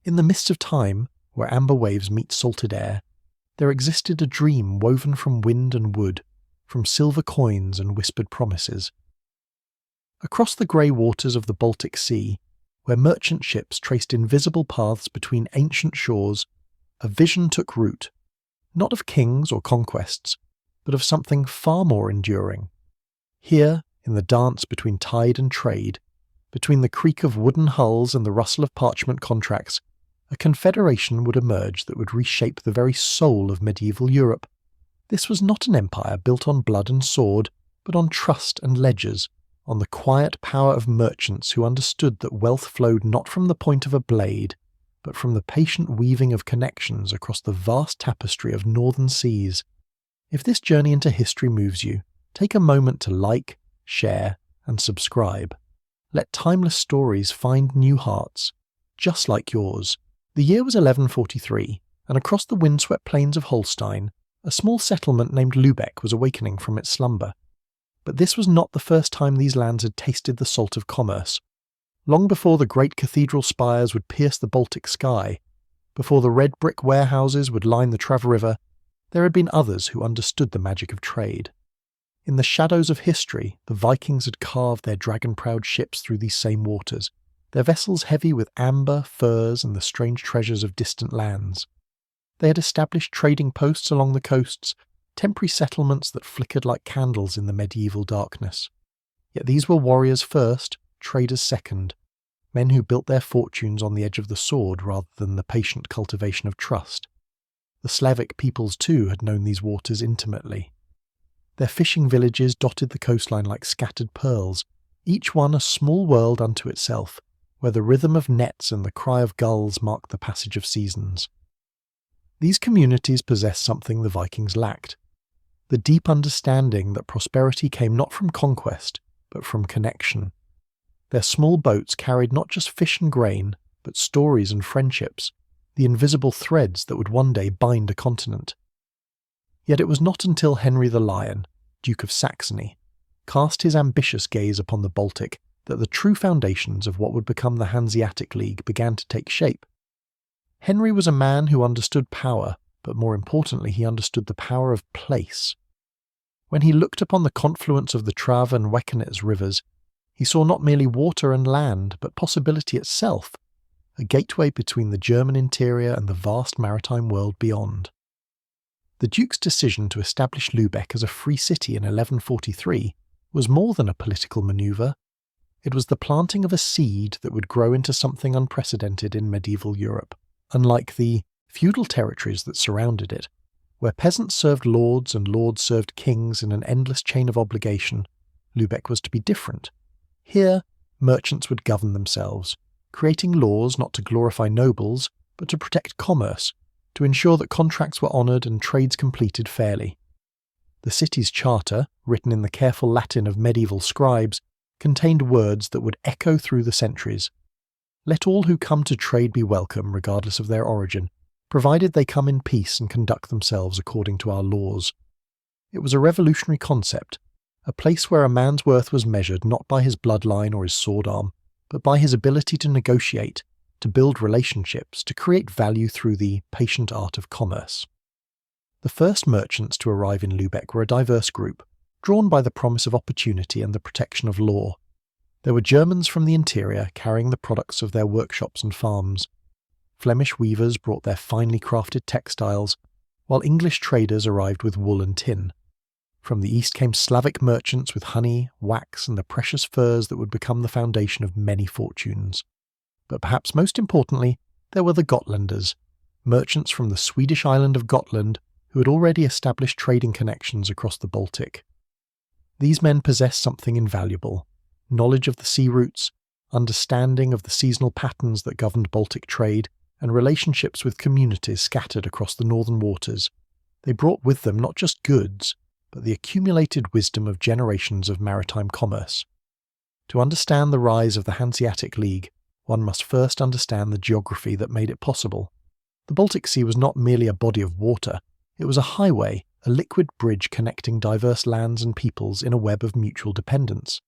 In the midst of time, where amber waves meet salted air, there existed a dream woven from wind and wood, from silver coins and whispered promises. Across the grey waters of the Baltic Sea, where merchant ships traced invisible paths between ancient shores, a vision took root, not of kings or conquests, but of something far more enduring. Here, in the dance between tide and trade, between the creak of wooden hulls and the rustle of parchment contracts, a confederation would emerge that would reshape the very soul of medieval Europe. This was not an empire built on blood and sword, but on trust and ledgers, on the quiet power of merchants who understood that wealth flowed not from the point of a blade, but from the patient weaving of connections across the vast tapestry of northern seas. If this journey into history moves you, take a moment to like, share, and subscribe. Let timeless stories find new hearts, just like yours. The year was 1143, and across the windswept plains of Holstein, a small settlement named Lübeck was awakening from its slumber. But this was not the first time these lands had tasted the salt of commerce. Long before the great cathedral spires would pierce the Baltic sky, before the red brick warehouses would line the Trave River, there had been others who understood the magic of trade. In the shadows of history, the Vikings had carved their dragon-proud ships through these same waters, their vessels heavy with amber, furs, and the strange treasures of distant lands. They had established trading posts along the coasts, temporary settlements that flickered like candles in the medieval darkness. Yet these were warriors first, traders second, men who built their fortunes on the edge of the sword rather than the patient cultivation of trust. The Slavic peoples too had known these waters intimately. Their fishing villages dotted the coastline like scattered pearls, each one a small world unto itself, where the rhythm of nets and the cry of gulls marked the passage of seasons. These communities possessed something the Vikings lacked: the deep understanding that prosperity came not from conquest, but from connection. Their small boats carried not just fish and grain, but stories and friendships, the invisible threads that would one day bind a continent. Yet it was not until Henry the Lion, Duke of Saxony, cast his ambitious gaze upon the Baltic that the true foundations of what would become the Hanseatic League began to take shape. Henry was a man who understood power, but more importantly he understood the power of place. When he looked upon the confluence of the Trave and Wekenitz rivers, he saw not merely water and land, but possibility itself, a gateway between the German interior and the vast maritime world beyond. The Duke's decision to establish Lübeck as a free city in 1143 was more than a political manoeuvre. It was the planting of a seed that would grow into something unprecedented in medieval Europe. Unlike the feudal territories that surrounded it, where peasants served lords and lords served kings in an endless chain of obligation, Lübeck was to be different. Here, merchants would govern themselves, creating laws not to glorify nobles, but to protect commerce, to ensure that contracts were honoured and trades completed fairly. The city's charter, written in the careful Latin of medieval scribes, contained words that would echo through the centuries. Let all who come to trade be welcome, regardless of their origin, provided they come in peace and conduct themselves according to our laws. It was a revolutionary concept, a place where a man's worth was measured not by his bloodline or his sword arm, but by his ability to negotiate, to build relationships, to create value through the patient art of commerce. The first merchants to arrive in Lübeck were a diverse group, drawn by the promise of opportunity and the protection of law. There were Germans from the interior carrying the products of their workshops and farms. Flemish weavers brought their finely crafted textiles, while English traders arrived with wool and tin. From the east came Slavic merchants with honey, wax, and the precious furs that would become the foundation of many fortunes. But perhaps most importantly, there were the Gotlanders, merchants from the Swedish island of Gotland who had already established trading connections across the Baltic. These men possessed something invaluable: knowledge of the sea routes, understanding of the seasonal patterns that governed Baltic trade, and relationships with communities scattered across the northern waters. They brought with them not just goods, but the accumulated wisdom of generations of maritime commerce. To understand the rise of the Hanseatic League, one must first understand the geography that made it possible. The Baltic Sea was not merely a body of water, it was a highway, a liquid bridge connecting diverse lands and peoples in a web of mutual dependence.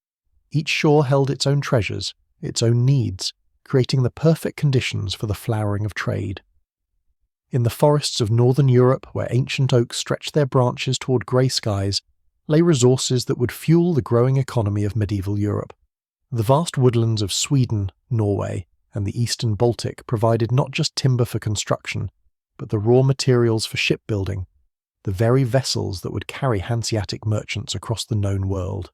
Each shore held its own treasures, its own needs, creating the perfect conditions for the flowering of trade. In the forests of northern Europe, where ancient oaks stretched their branches toward grey skies, lay resources that would fuel the growing economy of medieval Europe. The vast woodlands of Sweden, Norway, and the eastern Baltic provided not just timber for construction, but the raw materials for shipbuilding, the very vessels that would carry Hanseatic merchants across the known world.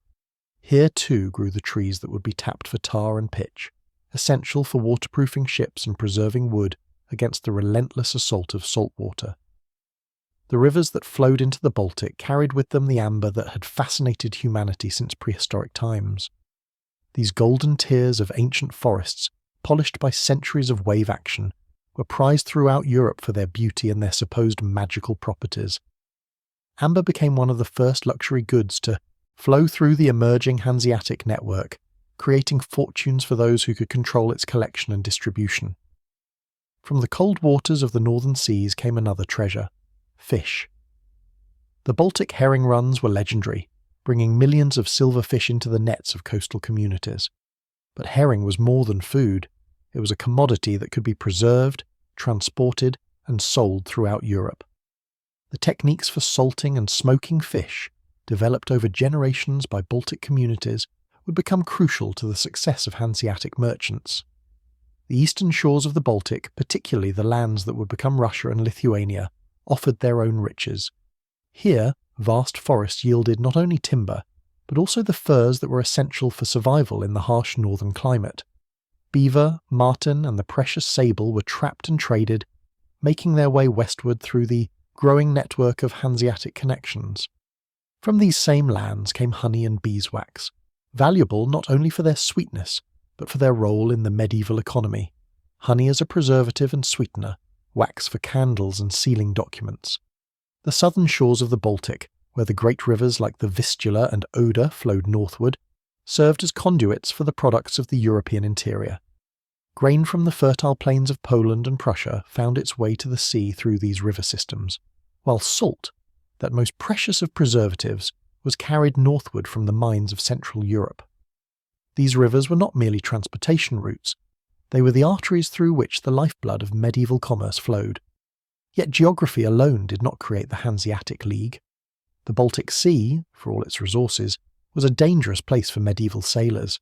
Here too grew the trees that would be tapped for tar and pitch, essential for waterproofing ships and preserving wood against the relentless assault of salt water. The rivers that flowed into the Baltic carried with them the amber that had fascinated humanity since prehistoric times. These golden tiers of ancient forests, polished by centuries of wave action, were prized throughout Europe for their beauty and their supposed magical properties. Amber became one of the first luxury goods to flow through the emerging Hanseatic network, creating fortunes for those who could control its collection and distribution. From the cold waters of the northern seas came another treasure: fish. The Baltic herring runs were legendary, bringing millions of silver fish into the nets of coastal communities. But herring was more than food. It was a commodity that could be preserved, transported, and sold throughout Europe. The techniques for salting and smoking fish, developed over generations by Baltic communities, would become crucial to the success of Hanseatic merchants. The eastern shores of the Baltic, particularly the lands that would become Russia and Lithuania, offered their own riches. Here, vast forests yielded not only timber, but also the furs that were essential for survival in the harsh northern climate. Beaver, marten, and the precious sable were trapped and traded, making their way westward through the growing network of Hanseatic connections. From these same lands came honey and beeswax, valuable not only for their sweetness, but for their role in the medieval economy. Honey as a preservative and sweetener, wax for candles and sealing documents. The southern shores of the Baltic, where the great rivers like the Vistula and Oder flowed northward, served as conduits for the products of the European interior. Grain from the fertile plains of Poland and Prussia found its way to the sea through these river systems, while salt, that most precious of preservatives, was carried northward from the mines of Central Europe. These rivers were not merely transportation routes, they were the arteries through which the lifeblood of medieval commerce flowed. Yet geography alone did not create the Hanseatic League. The Baltic Sea, for all its resources, was a dangerous place for medieval sailors.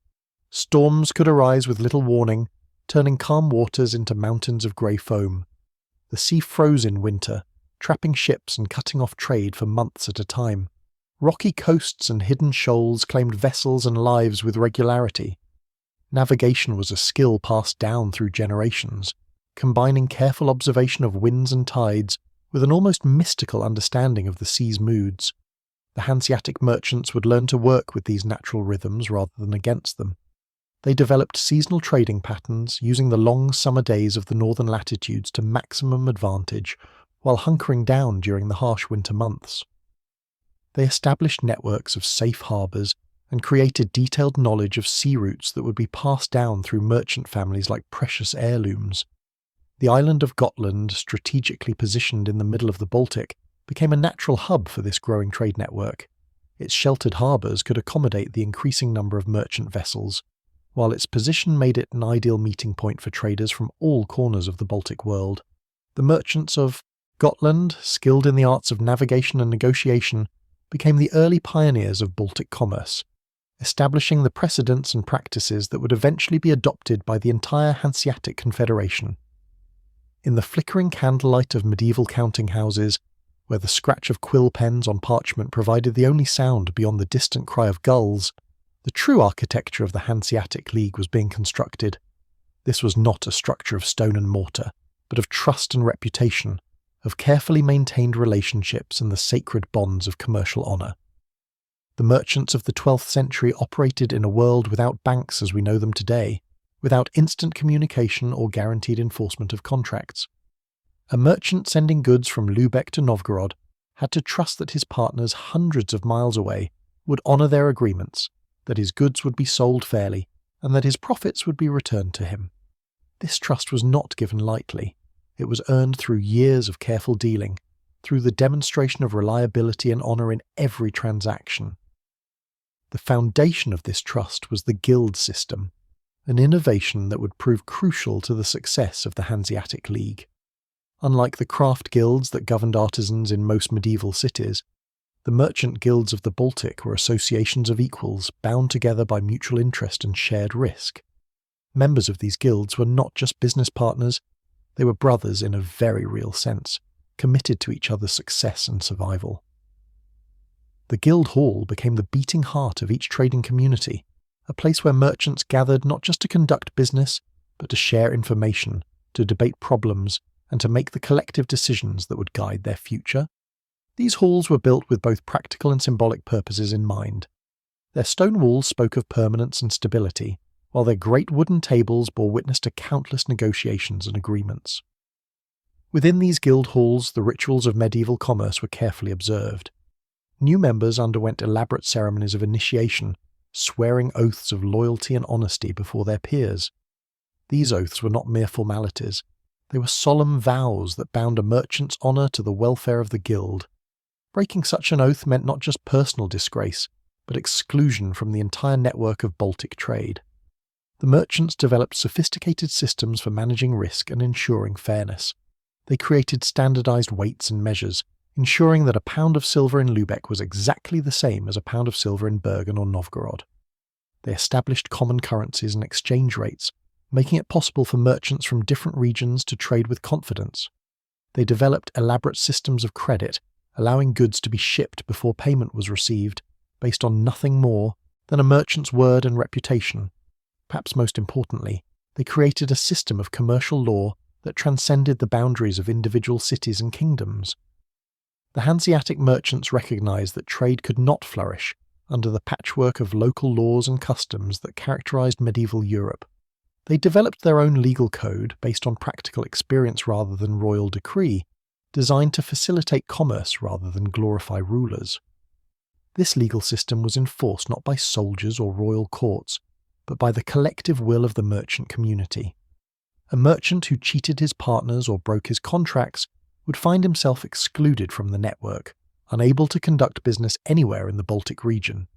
Storms could arise with little warning, turning calm waters into mountains of grey foam. The sea froze in winter, trapping ships and cutting off trade for months at a time. Rocky coasts and hidden shoals claimed vessels and lives with regularity. Navigation was a skill passed down through generations, combining careful observation of winds and tides with an almost mystical understanding of the sea's moods. The Hanseatic merchants would learn to work with these natural rhythms rather than against them. They developed seasonal trading patterns, using the long summer days of the northern latitudes to maximum advantage, while hunkering down during the harsh winter months. They established networks of safe harbours and created detailed knowledge of sea routes that would be passed down through merchant families like precious heirlooms. The island of Gotland, strategically positioned in the middle of the Baltic, became a natural hub for this growing trade network. Its sheltered harbours could accommodate the increasing number of merchant vessels, while its position made it an ideal meeting point for traders from all corners of the Baltic world. The merchants of Gotland, skilled in the arts of navigation and negotiation, became the early pioneers of Baltic commerce, establishing the precedents and practices that would eventually be adopted by the entire Hanseatic Confederation. In the flickering candlelight of medieval counting houses, where the scratch of quill pens on parchment provided the only sound beyond the distant cry of gulls, the true architecture of the Hanseatic League was being constructed. This was not a structure of stone and mortar, but of trust and reputation, of carefully maintained relationships and the sacred bonds of commercial honour. The merchants of the 12th century operated in a world without banks as we know them today, without instant communication or guaranteed enforcement of contracts. A merchant sending goods from Lübeck to Novgorod had to trust that his partners hundreds of miles away would honour their agreements, that his goods would be sold fairly, and that his profits would be returned to him. This trust was not given lightly. It was earned through years of careful dealing, through the demonstration of reliability and honour in every transaction. The foundation of this trust was the guild system. an innovation that would prove crucial to the success of the Hanseatic League. Unlike the craft guilds that governed artisans in most medieval cities, the merchant guilds of the Baltic were associations of equals bound together by mutual interest and shared risk. Members of these guilds were not just business partners, they were brothers in a very real sense, committed to each other's success and survival. The guild hall became the beating heart of each trading community, a place where merchants gathered not just to conduct business, but to share information, to debate problems, and to make the collective decisions that would guide their future. These halls were built with both practical and symbolic purposes in mind. Their stone walls spoke of permanence and stability, while their great wooden tables bore witness to countless negotiations and agreements. Within these guild halls, the rituals of medieval commerce were carefully observed. New members underwent elaborate ceremonies of initiation, swearing oaths of loyalty and honesty before their peers. These oaths were not mere formalities. They were solemn vows that bound a merchant's honour to the welfare of the guild. Breaking such an oath meant not just personal disgrace, but exclusion from the entire network of Baltic trade. The merchants developed sophisticated systems for managing risk and ensuring fairness. They created standardized weights and measures, ensuring that a pound of silver in Lübeck was exactly the same as a pound of silver in Bergen or Novgorod. They established common currencies and exchange rates, making it possible for merchants from different regions to trade with confidence. They developed elaborate systems of credit, allowing goods to be shipped before payment was received, based on nothing more than a merchant's word and reputation. Perhaps most importantly, they created a system of commercial law that transcended the boundaries of individual cities and kingdoms. The Hanseatic merchants recognized that trade could not flourish under the patchwork of local laws and customs that characterized medieval Europe. They developed their own legal code based on practical experience rather than royal decree, designed to facilitate commerce rather than glorify rulers. This legal system was enforced not by soldiers or royal courts, but by the collective will of the merchant community. A merchant who cheated his partners or broke his contracts would find himself excluded from the network, unable to conduct business anywhere in the Baltic region.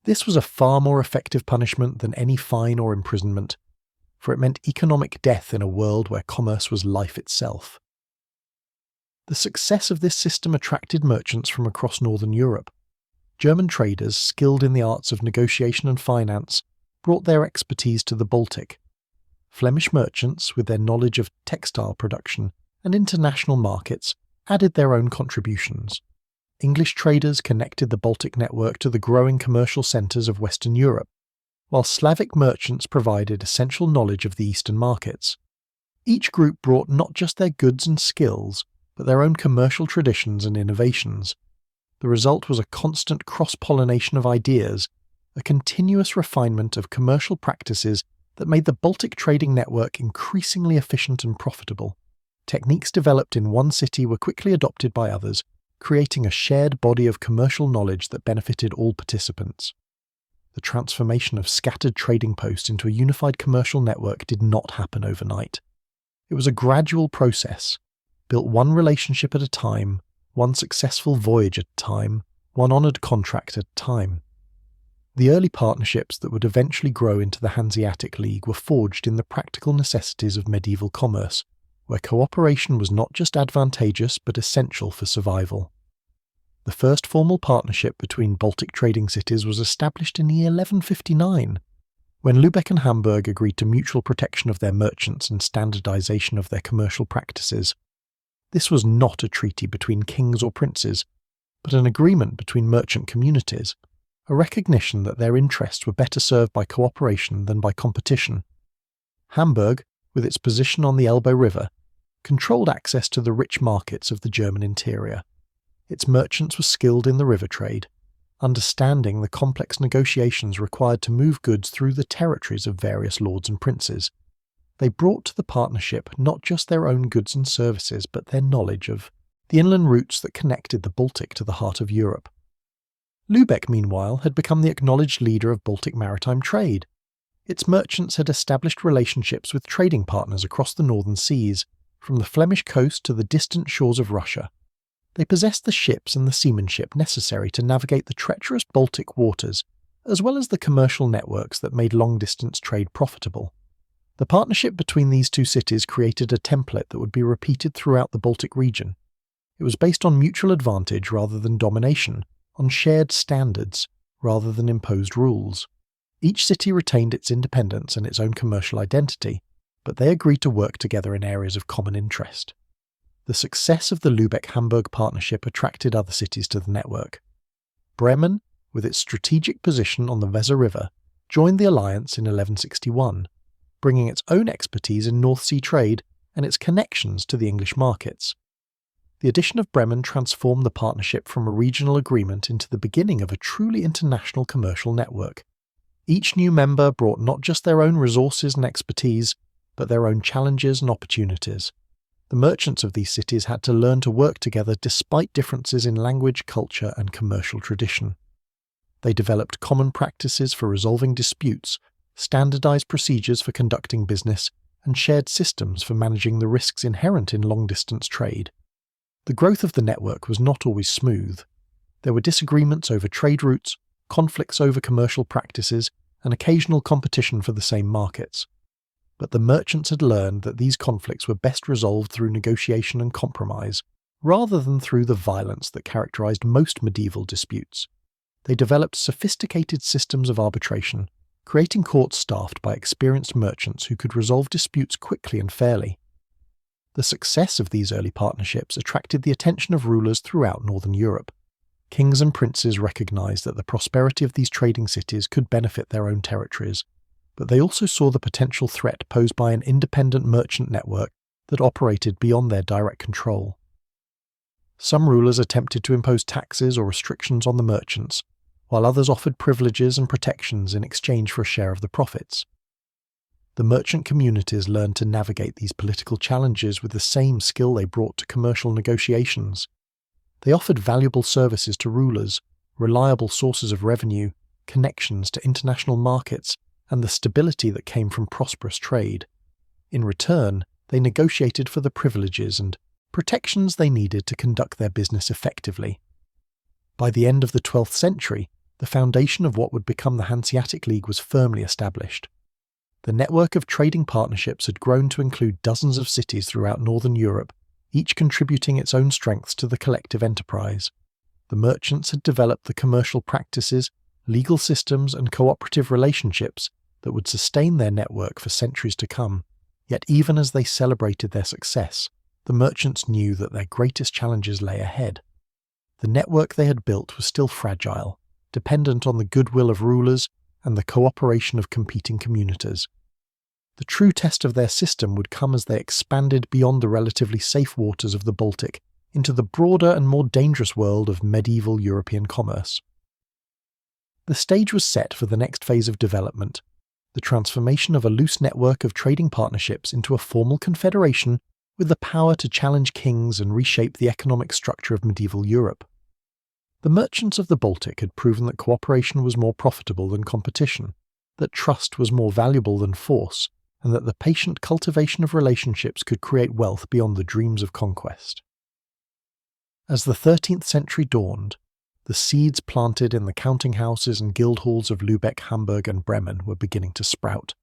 This was a far more effective punishment than any fine or imprisonment, for it meant economic death in a world where commerce was life itself. The success of this system attracted merchants from across northern Europe. German traders, skilled in the arts of negotiation and finance, brought their expertise to the Baltic. Flemish merchants, with their knowledge of textile production and international markets, added their own contributions. English traders connected the Baltic network to the growing commercial centres of Western Europe, while Slavic merchants provided essential knowledge of the Eastern markets. Each group brought not just their goods and skills, but their own commercial traditions and innovations. The result was a constant cross-pollination of ideas, a continuous refinement of commercial practices that made the Baltic trading network increasingly efficient and profitable. Techniques developed in one city were quickly adopted by others, creating a shared body of commercial knowledge that benefited all participants. The transformation of scattered trading posts into a unified commercial network did not happen overnight. It was a gradual process, built one relationship at a time, one successful voyage at a time, one honoured contract at a time. The early partnerships that would eventually grow into the Hanseatic League were forged in the practical necessities of medieval commerce, where cooperation was not just advantageous but essential for survival. The first formal partnership between Baltic trading cities was established in the year 1159, when Lübeck and Hamburg agreed to mutual protection of their merchants and standardization of their commercial practices. This was not a treaty between kings or princes, but an agreement between merchant communities, a recognition that their interests were better served by cooperation than by competition. Hamburg, with its position on the Elbe River, controlled access to the rich markets of the German interior. Its merchants were skilled in the river trade, understanding the complex negotiations required to move goods through the territories of various lords and princes. They brought to the partnership not just their own goods and services, but their knowledge of the inland routes that connected the Baltic to the heart of Europe. Lübeck, meanwhile, had become the acknowledged leader of Baltic maritime trade. Its merchants had established relationships with trading partners across the northern seas, from the Flemish coast to the distant shores of Russia. They possessed the ships and the seamanship necessary to navigate the treacherous Baltic waters, as well as the commercial networks that made long-distance trade profitable. The partnership between these two cities created a template that would be repeated throughout the Baltic region. It was based on mutual advantage rather than domination, on shared standards rather than imposed rules. Each city retained its independence and its own commercial identity, but they agreed to work together in areas of common interest. The success of the Lübeck-Hamburg partnership attracted other cities to the network. Bremen, with its strategic position on the Weser River, joined the alliance in 1161, bringing its own expertise in North Sea trade and its connections to the English markets. The addition of Bremen transformed the partnership from a regional agreement into the beginning of a truly international commercial network. Each new member brought not just their own resources and expertise, but their own challenges and opportunities. The merchants of these cities had to learn to work together despite differences in language, culture, and commercial tradition. They developed common practices for resolving disputes, standardized procedures for conducting business, and shared systems for managing the risks inherent in long-distance trade. The growth of the network was not always smooth. There were disagreements over trade routes, conflicts over commercial practices, and occasional competition for the same markets. But the merchants had learned that these conflicts were best resolved through negotiation and compromise, rather than through the violence that characterized most medieval disputes. They developed sophisticated systems of arbitration, creating courts staffed by experienced merchants who could resolve disputes quickly and fairly. The success of these early partnerships attracted the attention of rulers throughout Northern Europe. Kings and princes recognized that the prosperity of these trading cities could benefit their own territories, but they also saw the potential threat posed by an independent merchant network that operated beyond their direct control. Some rulers attempted to impose taxes or restrictions on the merchants, while others offered privileges and protections in exchange for a share of the profits. The merchant communities learned to navigate these political challenges with the same skill they brought to commercial negotiations. They offered valuable services to rulers, reliable sources of revenue, connections to international markets, and the stability that came from prosperous trade. In return, they negotiated for the privileges and protections they needed to conduct their business effectively. By the end of the 12th century, the foundation of what would become the Hanseatic League was firmly established. The network of trading partnerships had grown to include dozens of cities throughout Northern Europe, each contributing its own strengths to the collective enterprise. The merchants had developed the commercial practices, legal systems, and cooperative relationships that would sustain their network for centuries to come. Yet even as they celebrated their success, the merchants knew that their greatest challenges lay ahead. The network they had built was still fragile, dependent on the goodwill of rulers and the cooperation of competing communities. The true test of their system would come as they expanded beyond the relatively safe waters of the Baltic into the broader and more dangerous world of medieval European commerce. The stage was set for the next phase of development, the transformation of a loose network of trading partnerships into a formal confederation with the power to challenge kings and reshape the economic structure of medieval Europe. The merchants of the Baltic had proven that cooperation was more profitable than competition, that trust was more valuable than force, and that the patient cultivation of relationships could create wealth beyond the dreams of conquest. As the 13th century dawned, the seeds planted in the counting houses and guild halls of Lübeck, Hamburg, and Bremen were beginning to sprout.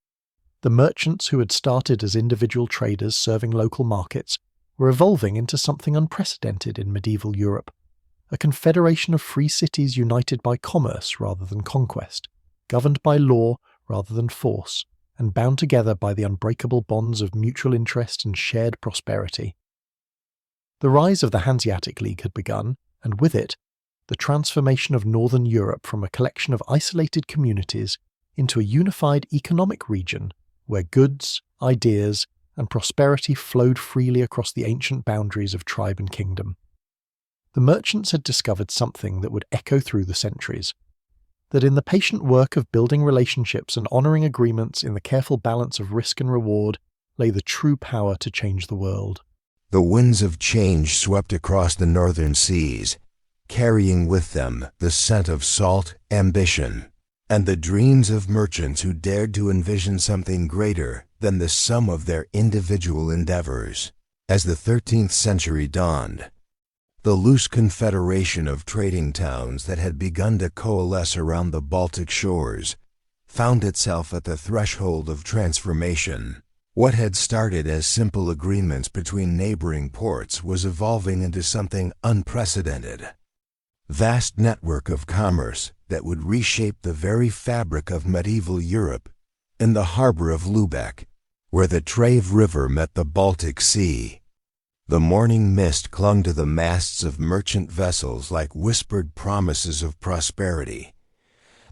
The merchants who had started as individual traders serving local markets were evolving into something unprecedented in medieval Europe, a confederation of free cities united by commerce rather than conquest, governed by law rather than force, and bound together by the unbreakable bonds of mutual interest and shared prosperity. The rise of the Hanseatic League had begun, and with it, the transformation of Northern Europe from a collection of isolated communities into a unified economic region where goods, ideas, and prosperity flowed freely across the ancient boundaries of tribe and kingdom. The merchants had discovered something that would echo through the centuries, that in the patient work of building relationships and honouring agreements in the careful balance of risk and reward lay the true power to change the world. The winds of change swept across the northern seas, carrying with them the scent of salt, ambition, and the dreams of merchants who dared to envision something greater than the sum of their individual endeavors. As the 13th century dawned, The loose confederation of trading towns that had begun to coalesce around the Baltic shores found itself at the threshold of transformation. What had started as simple agreements between neighboring ports was evolving into something unprecedented. Vast network of commerce that would reshape the very fabric of medieval Europe. In the harbor of Lübeck, where the Trave River met the Baltic Sea, the morning mist clung to the masts of merchant vessels like whispered promises of prosperity.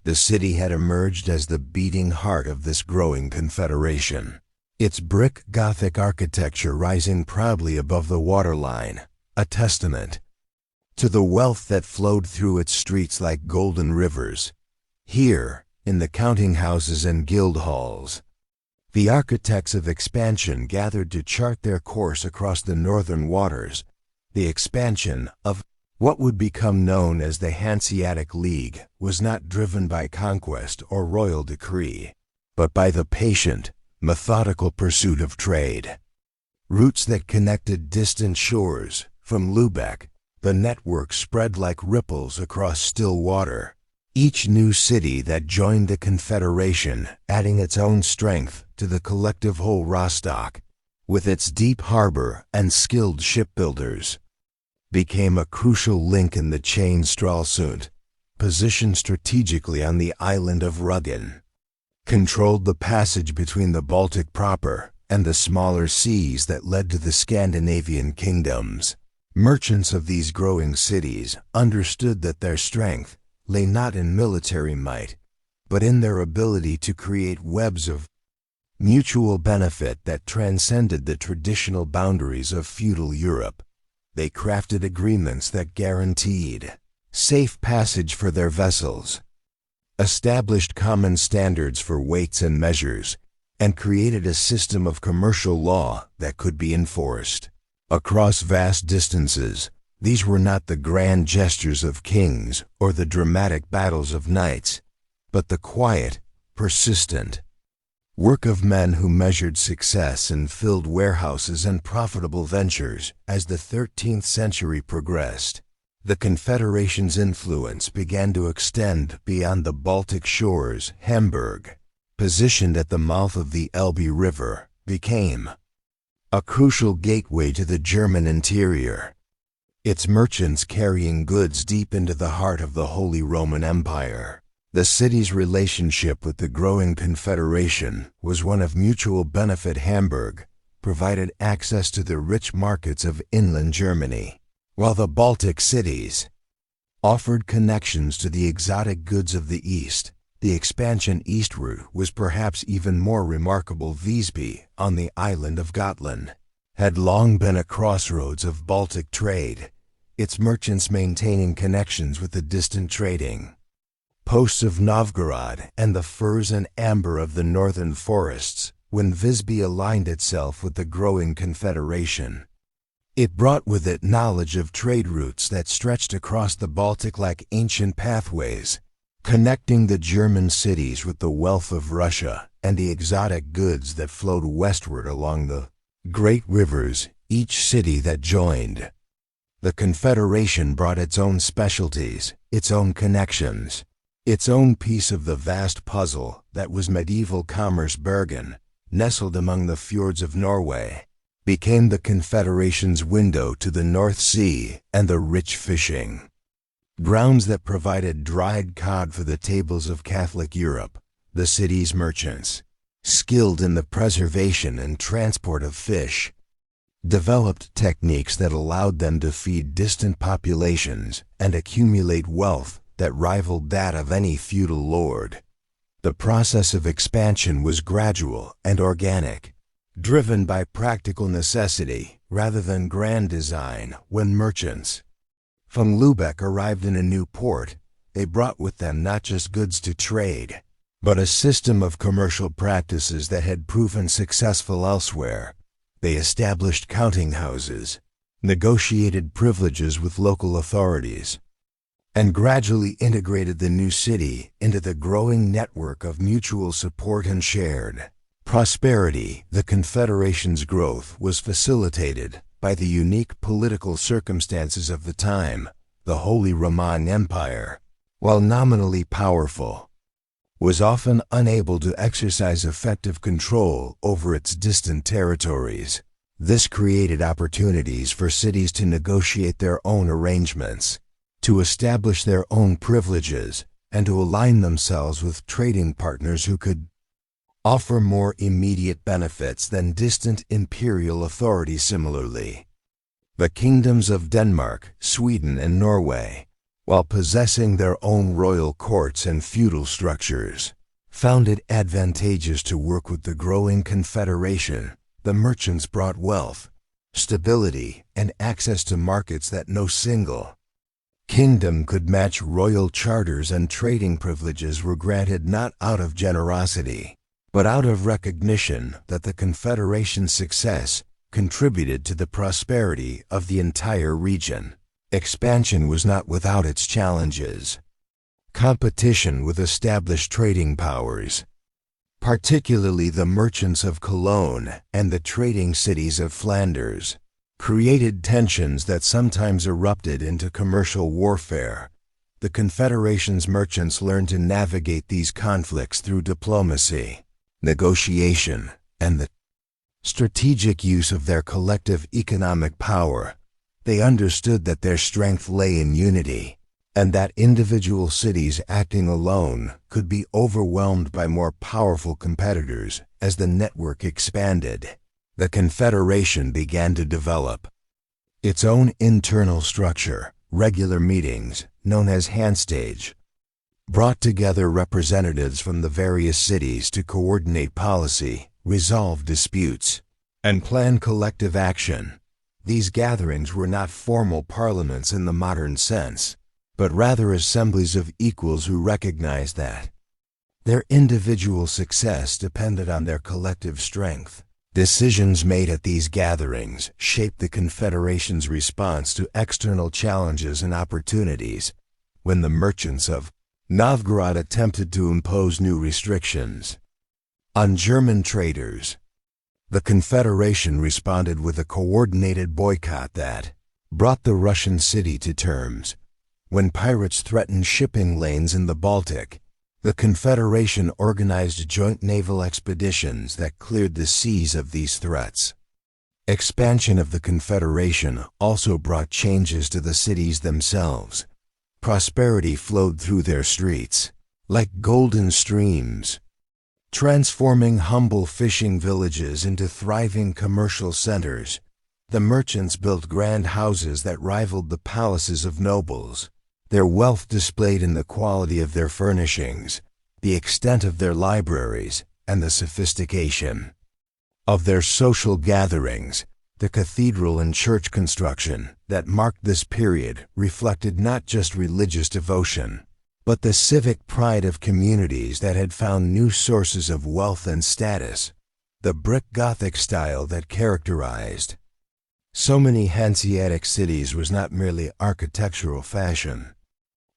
The city had emerged as the beating heart of this growing confederation, its brick Gothic architecture rising proudly above the waterline, a testament to the wealth that flowed through its streets like golden rivers. Here, in the counting houses and guild halls, the architects of expansion gathered to chart their course across the northern waters, the expansion of what would become known as the Hanseatic League was not driven by conquest or royal decree, but by the patient, methodical pursuit of trade. Routes that connected distant shores. From Lübeck, the network spread like ripples across still water. Each new city that joined the Confederation, adding its own strength to the collective whole Rostock, with its deep harbor and skilled shipbuilders, became a crucial link in the chain. Stralsund, positioned strategically on the island of Rügen, controlled the passage between the Baltic proper and the smaller seas that led to the Scandinavian kingdoms. Merchants of these growing cities understood that their strength lay not in military might, but in their ability to create webs of mutual benefit that transcended the traditional boundaries of feudal Europe. They crafted agreements that guaranteed safe passage for their vessels, established common standards for weights and measures, and created a system of commercial law that could be enforced across vast distances. These were not the grand gestures of kings or the dramatic battles of knights, but the quiet, persistent work of men who measured success in filled warehouses and profitable ventures. As the 13th century progressed, the Confederation's influence began to extend beyond the Baltic shores. Hamburg, positioned at the mouth of the Elbe River, became a crucial gateway to the German interior, its merchants carrying goods deep into the heart of the Holy Roman Empire. The city's relationship with the growing Confederation was one of mutual benefit. Hamburg provided access to the rich markets of inland Germany, while the Baltic cities offered connections to the exotic goods of the East. The expansion eastward was perhaps even more remarkable. Visby, on the island of Gotland, had long been a crossroads of Baltic trade, its merchants maintaining connections with the distant trading posts of Novgorod and the furs and amber of the northern forests. When Visby aligned itself with the growing Confederation, it brought with it knowledge of trade routes that stretched across the Baltic like ancient pathways, connecting the German cities with the wealth of Russia and the exotic goods that flowed westward along the great rivers. Each city that joined the Confederation brought its own specialties, its own connections, its own piece of the vast puzzle that was medieval commerce. Bergen, nestled among the fjords of Norway, became the Confederation's window to the North Sea and the rich fishing grounds that provided dried cod for the tables of Catholic Europe. The city's merchants, skilled in the preservation and transport of fish, developed techniques that allowed them to feed distant populations and accumulate wealth that rivaled that of any feudal lord. The process of expansion was gradual and organic, driven by practical necessity rather than grand design. When merchants from Lübeck arrived in a new port, they brought with them not just goods to trade, but a system of commercial practices that had proven successful elsewhere. They established counting houses, negotiated privileges with local authorities, and gradually integrated the new city into the growing network of mutual support and shared prosperity. The Confederation's growth was facilitated by the unique political circumstances of the time. The Holy Roman Empire, while nominally powerful, was often unable to exercise effective control over its distant territories. This created opportunities for cities to negotiate their own arrangements, to establish their own privileges, and to align themselves with trading partners who could offer more immediate benefits than distant imperial authority. Similarly, the kingdoms of Denmark, Sweden, and Norway, while possessing their own royal courts and feudal structures, found it advantageous to work with the growing confederation. The merchants brought wealth, stability, and access to markets that no single kingdom could match. Royal charters and trading privileges were granted not out of generosity, but out of recognition that the confederation's success contributed to the prosperity of the entire region. Expansion was not without its challenges. Competition with established trading powers, particularly the merchants of Cologne and the trading cities of Flanders, created tensions that sometimes erupted into commercial warfare. The Confederation's merchants learned to navigate these conflicts through diplomacy, negotiation, and the strategic use of their collective economic power. They understood that their strength lay in unity, and that individual cities acting alone could be overwhelmed by more powerful competitors. As the network expanded, the Confederation began to develop its own internal structure. Regular meetings, known as Hanseatic, brought together representatives from the various cities to coordinate policy, resolve disputes, and plan collective action. These gatherings were not formal parliaments in the modern sense, but rather assemblies of equals who recognized that their individual success depended on their collective strength. Decisions made at these gatherings shaped the Confederation's response to external challenges and opportunities. When the merchants of Novgorod attempted to impose new restrictions on German traders, the Confederation responded with a coordinated boycott that brought the Russian city to terms. When pirates threatened shipping lanes in the Baltic, the Confederation organized joint naval expeditions that cleared the seas of these threats. Expansion of the Confederation also brought changes to the cities themselves. Prosperity flowed through their streets like golden streams, transforming humble fishing villages into thriving commercial centers. The merchants built grand houses that rivaled the palaces of nobles, their wealth displayed in the quality of their furnishings, the extent of their libraries, and the sophistication of their social gatherings. The cathedral and church construction that marked this period reflected not just religious devotion, but the civic pride of communities that had found new sources of wealth and status. The brick Gothic style that characterized so many Hanseatic cities was not merely architectural fashion,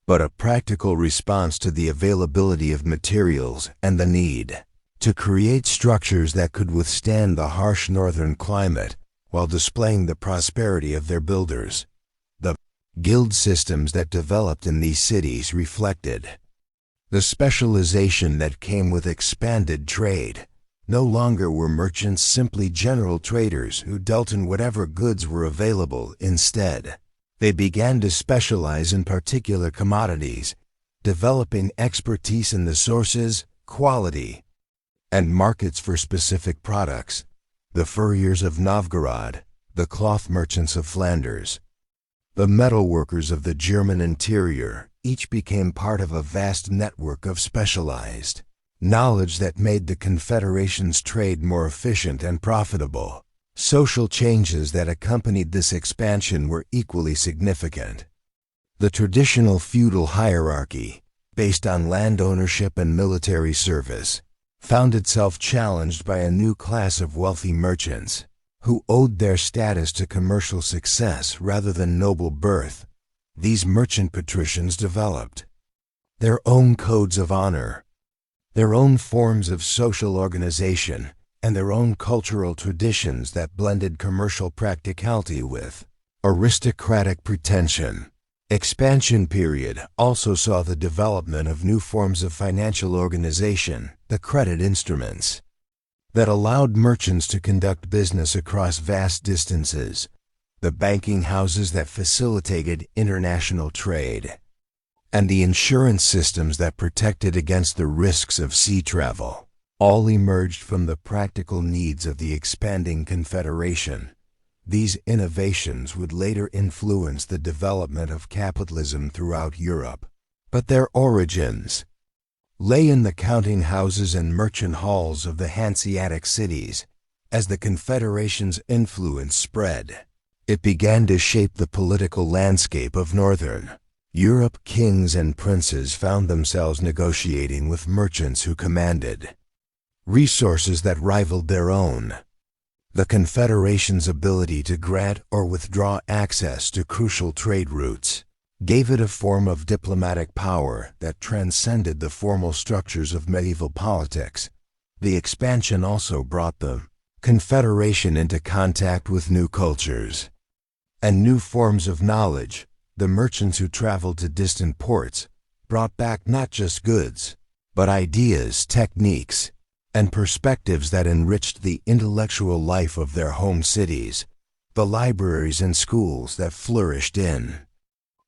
but a practical response to the availability of materials and the need to create structures that could withstand the harsh northern climate while displaying the prosperity of their builders. The guild systems that developed in these cities reflected the specialization that came with expanded trade. No longer were merchants simply general traders who dealt in whatever goods were available. Instead, they began to specialize in particular commodities, developing expertise in the sources, quality, and markets for specific products. The furriers of Novgorod, the cloth merchants of Flanders, the metalworkers of the German interior, each became part of a vast network of specialized knowledge that made the Confederation's trade more efficient and profitable. Social changes that accompanied this expansion were equally significant. The traditional feudal hierarchy, based on land ownership and military service, found itself challenged by a new class of wealthy merchants who owed their status to commercial success rather than noble birth. These merchant patricians developed their own codes of honor, their own forms of social organization, and their own cultural traditions that blended commercial practicality with aristocratic pretension. Expansion period also saw the development of new forms of financial organization, the credit instruments, that allowed merchants to conduct business across vast distances, the banking houses that facilitated international trade, and the insurance systems that protected against the risks of sea travel, all emerged from the practical needs of the expanding Confederation. These innovations would later influence the development of capitalism throughout Europe, but their origins lay in the counting houses and merchant halls of the Hanseatic cities. As the Confederation's influence spread, it began to shape the political landscape of Northern Europe. Kings and princes found themselves negotiating with merchants who commanded resources that rivaled their own. The Confederation's ability to grant or withdraw access to crucial trade routes gave it a form of diplomatic power that transcended the formal structures of medieval politics. The expansion also brought the Confederation into contact with new cultures and new forms of knowledge. The merchants who traveled to distant ports brought back not just goods, but ideas, techniques, and perspectives that enriched the intellectual life of their home cities. The libraries and schools that flourished in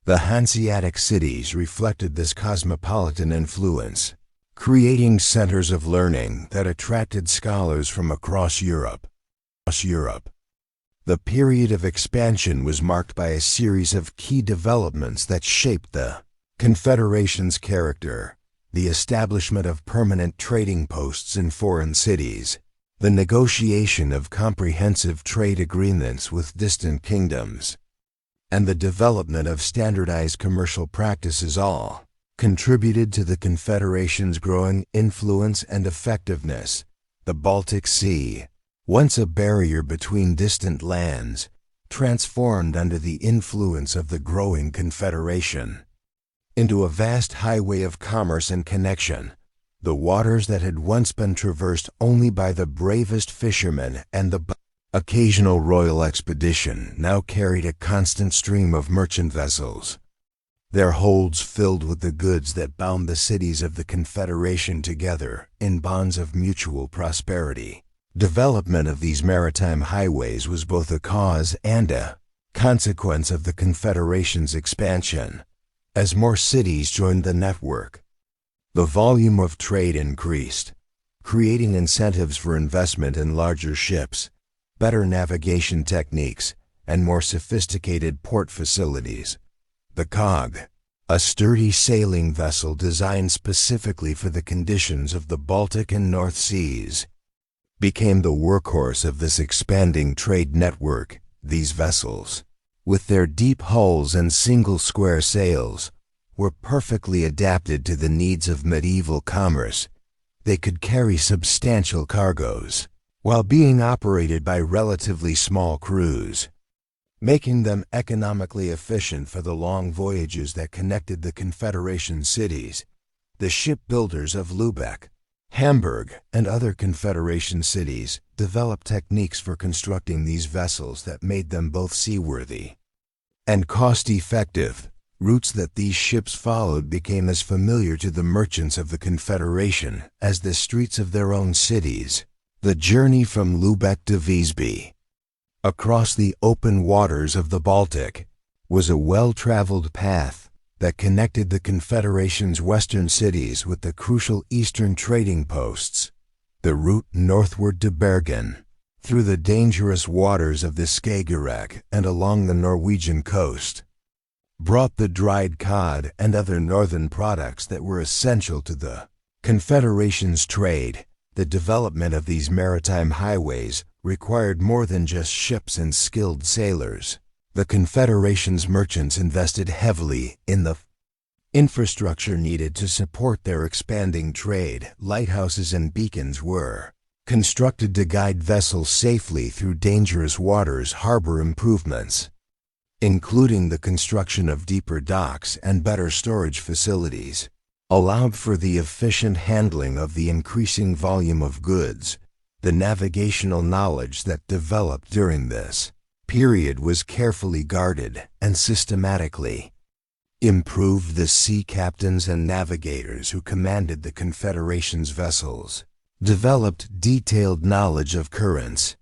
the Hanseatic cities reflected this cosmopolitan influence, creating centers of learning that attracted scholars from across Europe. The period of expansion was marked by a series of key developments that shaped the Confederation's character: the establishment of permanent trading posts in foreign cities, the negotiation of comprehensive trade agreements with distant kingdoms, and the development of standardized commercial practices all contributed to the Confederation's growing influence and effectiveness. The Baltic Sea, once a barrier between distant lands, transformed under the influence of the growing Confederation into a vast highway of commerce and connection. The waters that had once been traversed only by the bravest fishermen and the occasional royal expedition now carried a constant stream of merchant vessels, their holds filled with the goods that bound the cities of the Confederation together in bonds of mutual prosperity. Development of these maritime highways was both a cause and a consequence of the Confederation's expansion. As more cities joined the network, the volume of trade increased, creating incentives for investment in larger ships, better navigation techniques, and more sophisticated port facilities. The cog, a sturdy sailing vessel designed specifically for the conditions of the Baltic and North Seas, became the workhorse of this expanding trade network. These vessels, with their deep hulls and single square sails, were perfectly adapted to the needs of medieval commerce. They could carry substantial cargoes while being operated by relatively small crews, making them economically efficient for the long voyages that connected the Confederation cities. The shipbuilders of Lübeck, Hamburg, and other Confederation cities developed techniques for constructing these vessels that made them both seaworthy and cost-effective. Routes that these ships followed became as familiar to the merchants of the Confederation as the streets of their own cities. The journey from Lübeck to Visby, across the open waters of the Baltic, was a well-traveled path that connected the Confederation's western cities with the crucial eastern trading posts. The route northward to Bergen, through the dangerous waters of the Skagerrak and along the Norwegian coast, brought the dried cod and other northern products that were essential to the Confederation's trade. The development of these maritime highways required more than just ships and skilled sailors. The Confederation's merchants invested heavily in the infrastructure needed to support their expanding trade. Lighthouses and beacons were constructed to guide vessels safely through dangerous waters. Harbor improvements, including the construction of deeper docks and better storage facilities, allowed for the efficient handling of the increasing volume of goods. The navigational knowledge that developed during this period was carefully guarded and systematically improved. The sea captains and navigators who commanded the Confederation's vessels developed detailed knowledge of currents,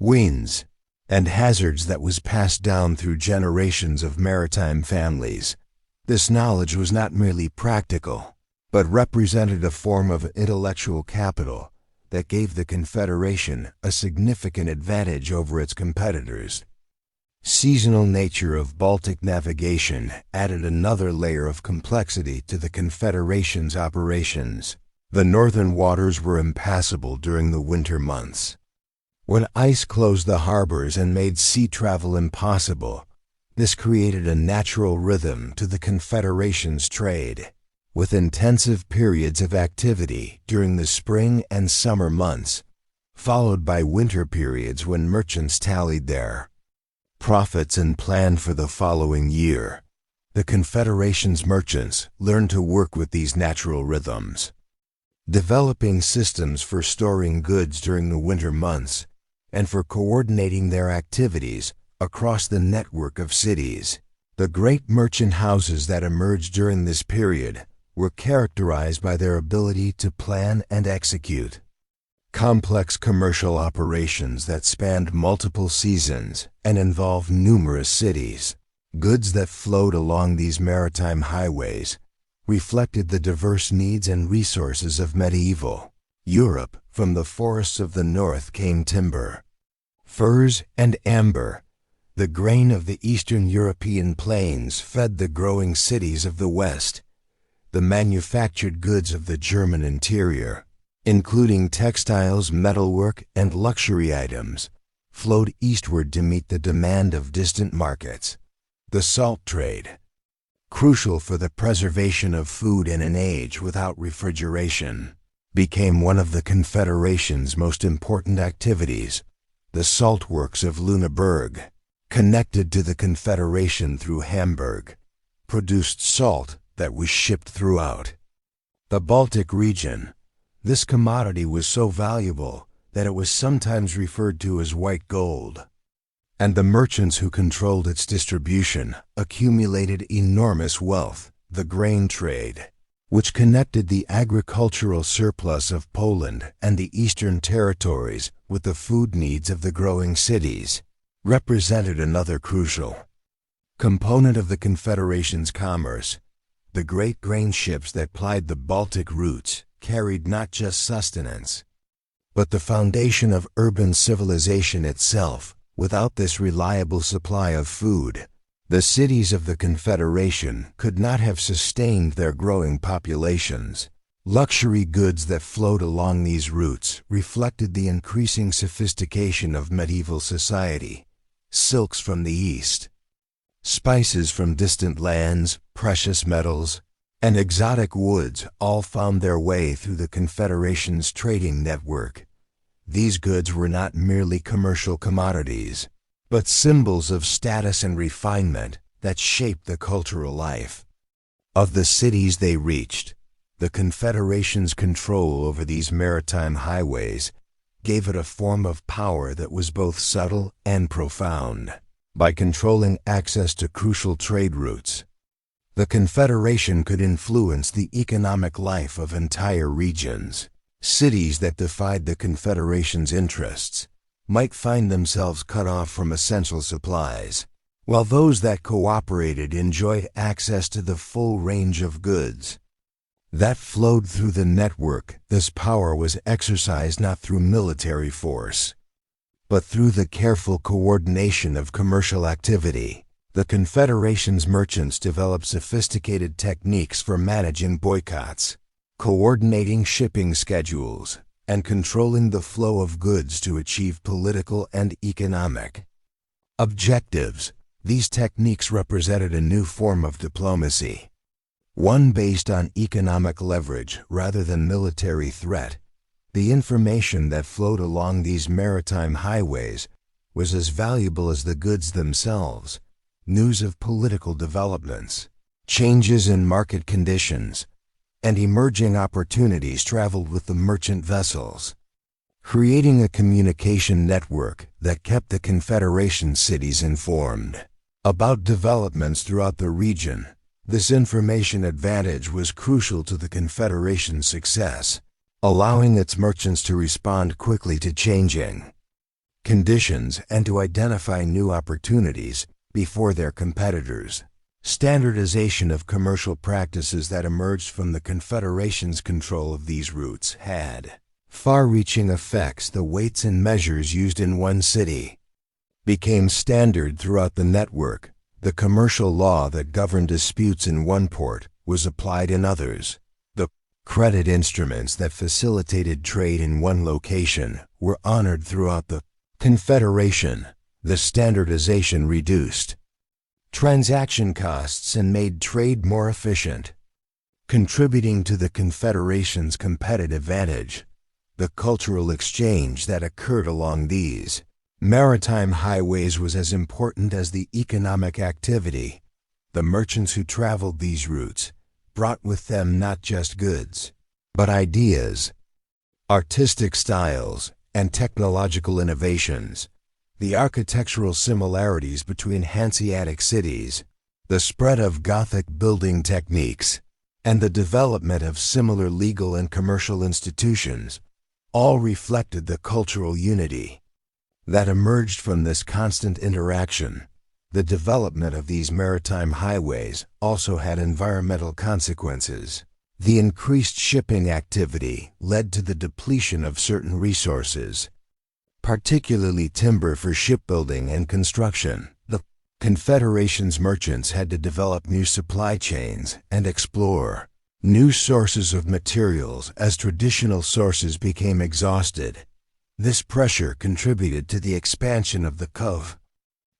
winds, and hazards that was passed down through generations of maritime families. This knowledge was not merely practical, but represented a form of intellectual capital that gave the Confederation a significant advantage over its competitors. Seasonal nature of Baltic navigation added another layer of complexity to the Confederation's operations. The northern waters were impassable during the winter months, when ice closed the harbors and made sea travel impossible. This created a natural rhythm to the Confederation's trade, with intensive periods of activity during the spring and summer months, followed by winter periods when merchants tallied their profits and planned for the following year. The Confederation's merchants learned to work with these natural rhythms, developing systems for storing goods during the winter months and for coordinating their activities across the network of cities. The great merchant houses that emerged during this period were characterized by their ability to plan and execute complex commercial operations that spanned multiple seasons and involved numerous cities. Goods that flowed along these maritime highways reflected the diverse needs and resources of medieval Europe. From the forests of the north came timber, furs, and amber. The grain of the Eastern European plains fed the growing cities of the West. The manufactured goods of the German interior, including textiles, metalwork, and luxury items, flowed eastward to meet the demand of distant markets. The salt trade, crucial for the preservation of food in an age without refrigeration, became one of the Confederation's most important activities. The salt works of Lüneburg, connected to the Confederation through Hamburg, produced salt that was shipped throughout the Baltic region. This commodity was so valuable that it was sometimes referred to as white gold, and the merchants who controlled its distribution accumulated enormous wealth. The grain trade, which connected the agricultural surplus of Poland and the Eastern territories with the food needs of the growing cities, represented another crucial component of the Confederation's commerce. The great grain ships that plied the Baltic routes carried not just sustenance, but the foundation of urban civilization itself. Without this reliable supply of food, the cities of the Confederation could not have sustained their growing populations. Luxury goods that flowed along these routes reflected the increasing sophistication of medieval society. Silks from the East, spices from distant lands, precious metals, and exotic woods all found their way through the Confederation's trading network. These goods were not merely commercial commodities, but symbols of status and refinement that shaped the cultural life of the cities they reached. The Confederation's control over these maritime highways gave it a form of power that was both subtle and profound. By controlling access to crucial trade routes, the Confederation could influence the economic life of entire regions. Cities that defied the Confederation's interests might find themselves cut off from essential supplies, while those that cooperated enjoyed access to the full range of goods that flowed through the network. This power was exercised not through military force, but through the careful coordination of commercial activity. The Confederation's merchants developed sophisticated techniques for managing boycotts, coordinating shipping schedules, and controlling the flow of goods to achieve political and economic objectives. These techniques represented a new form of diplomacy, one based on economic leverage rather than military threat. The information that flowed along these maritime highways was as valuable as the goods themselves. News of political developments, changes in market conditions, and emerging opportunities traveled with the merchant vessels, creating a communication network that kept the Confederation cities informed about developments throughout the region. This information advantage was crucial to the Confederation's success, allowing its merchants to respond quickly to changing conditions and to identify new opportunities before their competitors. Standardization of commercial practices that emerged from the Confederation's control of these routes had far-reaching effects. The weights and measures used in one city became standard throughout the network. The commercial law that governed disputes in one port was applied in others. The credit instruments that facilitated trade in one location were honored throughout the Confederation. The standardization reduced transaction costs and made trade more efficient, contributing to the Confederation's competitive advantage. The cultural exchange that occurred along these maritime highways was as important as the economic activity. The merchants who traveled these routes brought with them not just goods, but ideas, artistic styles, and technological innovations. The architectural similarities between Hanseatic cities, the spread of Gothic building techniques, and the development of similar legal and commercial institutions all reflected the cultural unity that emerged from this constant interaction. The development of these maritime highways also had environmental consequences. The increased shipping activity led to the depletion of certain resources, particularly timber for shipbuilding and construction. The Confederation's merchants had to develop new supply chains and explore new sources of materials as traditional sources became exhausted. This pressure contributed to the expansion of the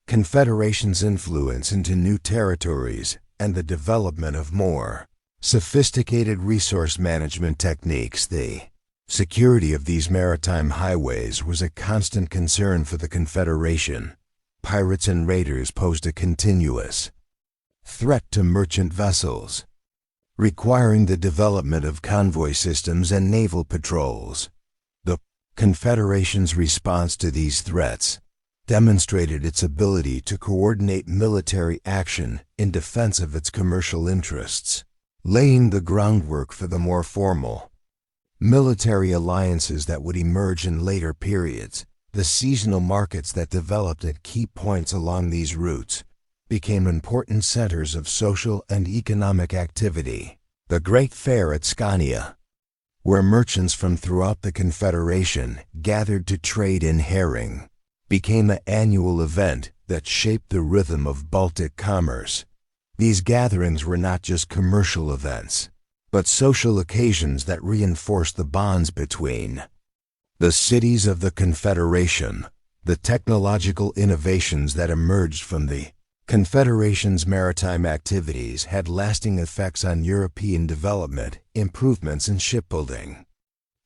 Confederation's influence into new territories and the development of more sophisticated resource management techniques. The security of these maritime highways was a constant concern for the Confederation. Pirates and raiders posed a continuous threat to merchant vessels, requiring the development of convoy systems and naval patrols. The Confederation's response to these threats demonstrated its ability to coordinate military action in defense of its commercial interests, laying the groundwork for the more formal military alliances that would emerge in later periods. The seasonal markets that developed at key points along these routes became important centers of social and economic activity. The Great Fair at Scania, where merchants from throughout the Confederation gathered to trade in herring, became an annual event that shaped the rhythm of Baltic commerce. These gatherings were not just commercial events, but social occasions that reinforced the bonds between the cities of the Confederation. The technological innovations that emerged from the Confederation's maritime activities had lasting effects on European development. Improvements in shipbuilding,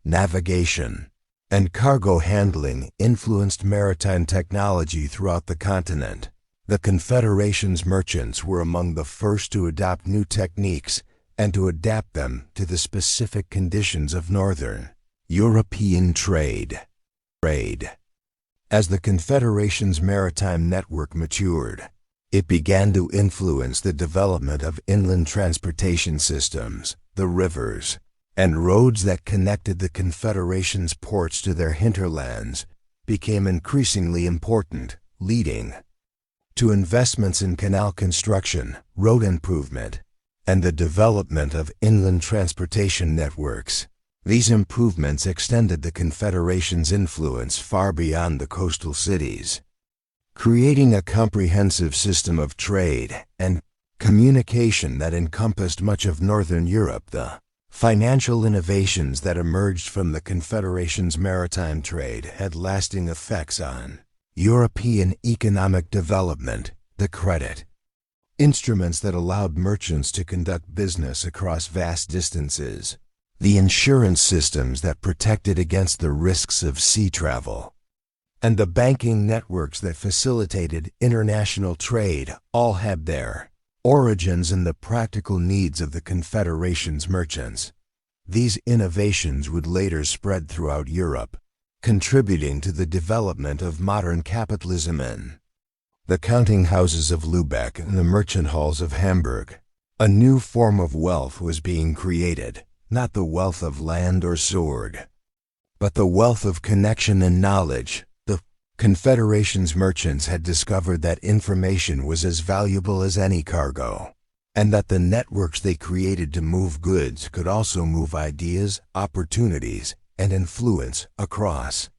navigation, and cargo handling influenced maritime technology throughout the continent. The Confederation's merchants were among the first to adopt new techniques and to adapt them to the specific conditions of northern European trade. As the Confederation's maritime network matured, it began to influence the development of inland transportation systems. The rivers and roads that connected the Confederation's ports to their hinterlands became increasingly important, leading to investments in canal construction, road improvement, and the development of inland transportation networks. These improvements extended the Confederation's influence far beyond the coastal cities, creating a comprehensive system of trade and communication that encompassed much of northern Europe. The financial innovations that emerged from the Confederation's maritime trade had lasting effects on European economic development. The credit instruments that allowed merchants to conduct business across vast distances, the insurance systems that protected against the risks of sea travel, and the banking networks that facilitated international trade all had their origins in the practical needs of the Confederation's merchants. These innovations would later spread throughout Europe, contributing to the development of modern capitalism in the counting houses of Lübeck and the merchant halls of Hamburg. A new form of wealth was being created, not the wealth of land or sword, but the wealth of connection and knowledge. The Confederation's merchants had discovered that information was as valuable as any cargo, and that the networks they created to move goods could also move ideas, opportunities, and influence across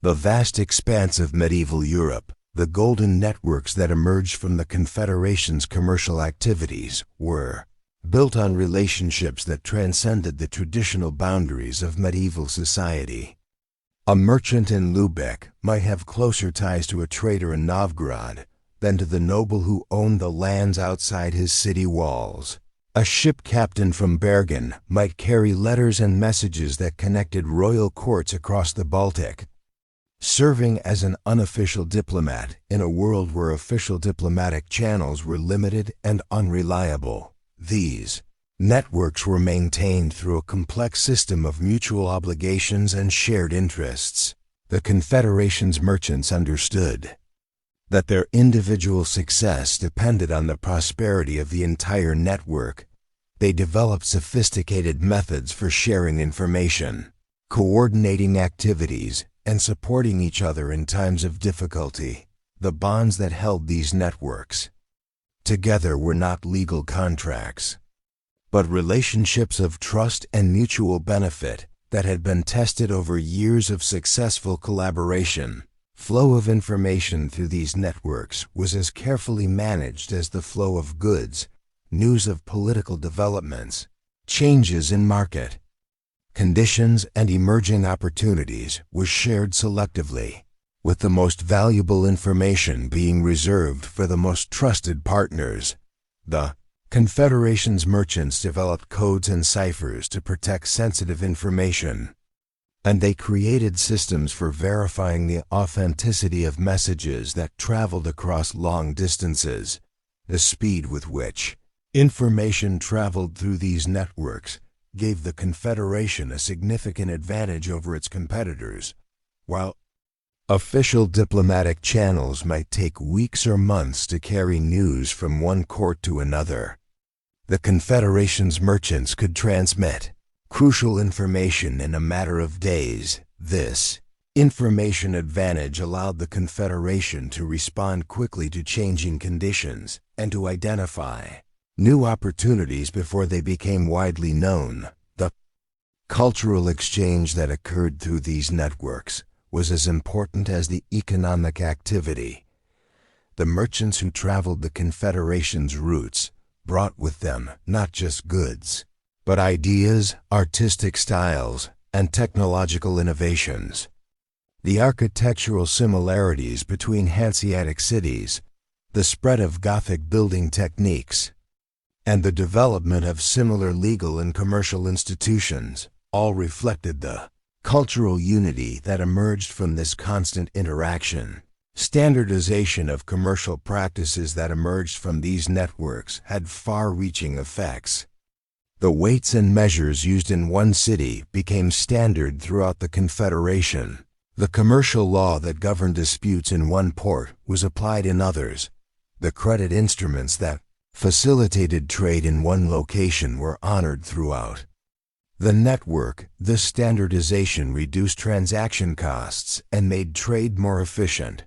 the vast expanse of medieval Europe. The golden networks that emerged from the Confederation's commercial activities were built on relationships that transcended the traditional boundaries of medieval society. A merchant in Lübeck might have closer ties to a trader in Novgorod than to the noble who owned the lands outside his city walls. A ship captain from Bergen might carry letters and messages that connected royal courts across the Baltic, serving as an unofficial diplomat in a world where official diplomatic channels were limited and unreliable. These networks were maintained through a complex system of mutual obligations and shared interests. The Confederation's merchants understood that their individual success depended on the prosperity of the entire network. They developed sophisticated methods for sharing information, coordinating activities, and supporting each other in times of difficulty. The bonds that held these networks together were not legal contracts, but relationships of trust and mutual benefit that had been tested over years of successful collaboration. Flow of information through these networks was as carefully managed as the flow of goods, news of political developments, changes in market conditions, and emerging opportunities was shared selectively, with the most valuable information being reserved for the most trusted partners. The Confederation's merchants developed codes and ciphers to protect sensitive information, and they created systems for verifying the authenticity of messages that traveled across long distances. The speed with which information traveled through these networks gave the Confederation a significant advantage over its competitors. While official diplomatic channels might take weeks or months to carry news from one court to another, the Confederation's merchants could transmit crucial information in a matter of days. This information advantage allowed the Confederation to respond quickly to changing conditions and to identify new opportunities before they became widely known. The cultural exchange that occurred through these networks was as important as the economic activity. The merchants who traveled the Confederation's routes brought with them not just goods, but ideas, artistic styles, and technological innovations. The architectural similarities between Hanseatic cities, the spread of Gothic building techniques, and the development of similar legal and commercial institutions all reflected the cultural unity that emerged from this constant interaction. Standardization of commercial practices that emerged from these networks had far-reaching effects. The weights and measures used in one city became standard throughout the Confederation. The commercial law that governed disputes in one port was applied in others. The credit instruments that facilitated trade in one location were honored throughout the network. This standardization reduced transaction costs and made trade more efficient,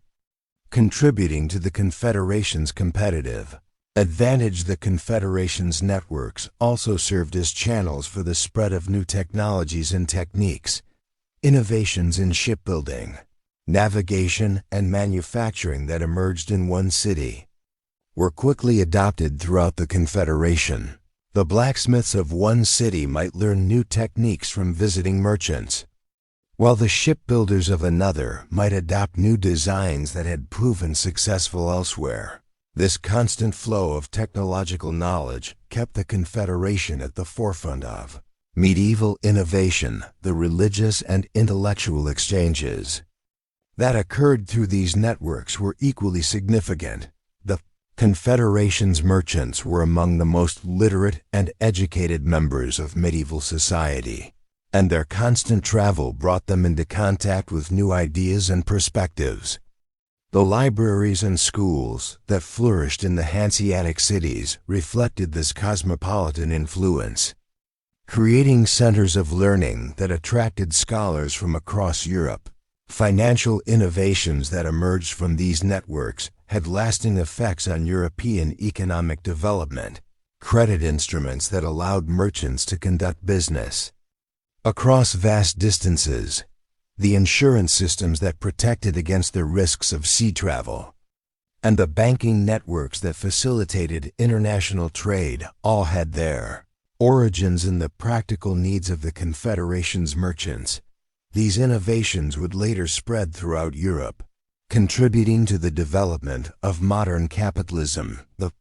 contributing to the Confederation's competitive advantage. The Confederation's networks also served as channels for the spread of new technologies and techniques. Innovations in shipbuilding, navigation, and manufacturing that emerged in one city were quickly adopted throughout the Confederation. The blacksmiths of one city might learn new techniques from visiting merchants, while the shipbuilders of another might adopt new designs that had proven successful elsewhere. This constant flow of technological knowledge kept the Confederation at the forefront of medieval innovation. The religious and intellectual exchanges that occurred through these networks were equally significant. The Confederation's merchants were among the most literate and educated members of medieval society, and their constant travel brought them into contact with new ideas and perspectives. The libraries and schools that flourished in the Hanseatic cities reflected this cosmopolitan influence, creating centers of learning that attracted scholars from across Europe. Financial innovations that emerged from these networks had lasting effects on European economic development. Credit instruments that allowed merchants to conduct business across vast distances, the insurance systems that protected against the risks of sea travel, and the banking networks that facilitated international trade all had their origins in the practical needs of the Confederation's merchants. These innovations would later spread throughout Europe, contributing to the development of modern capitalism. The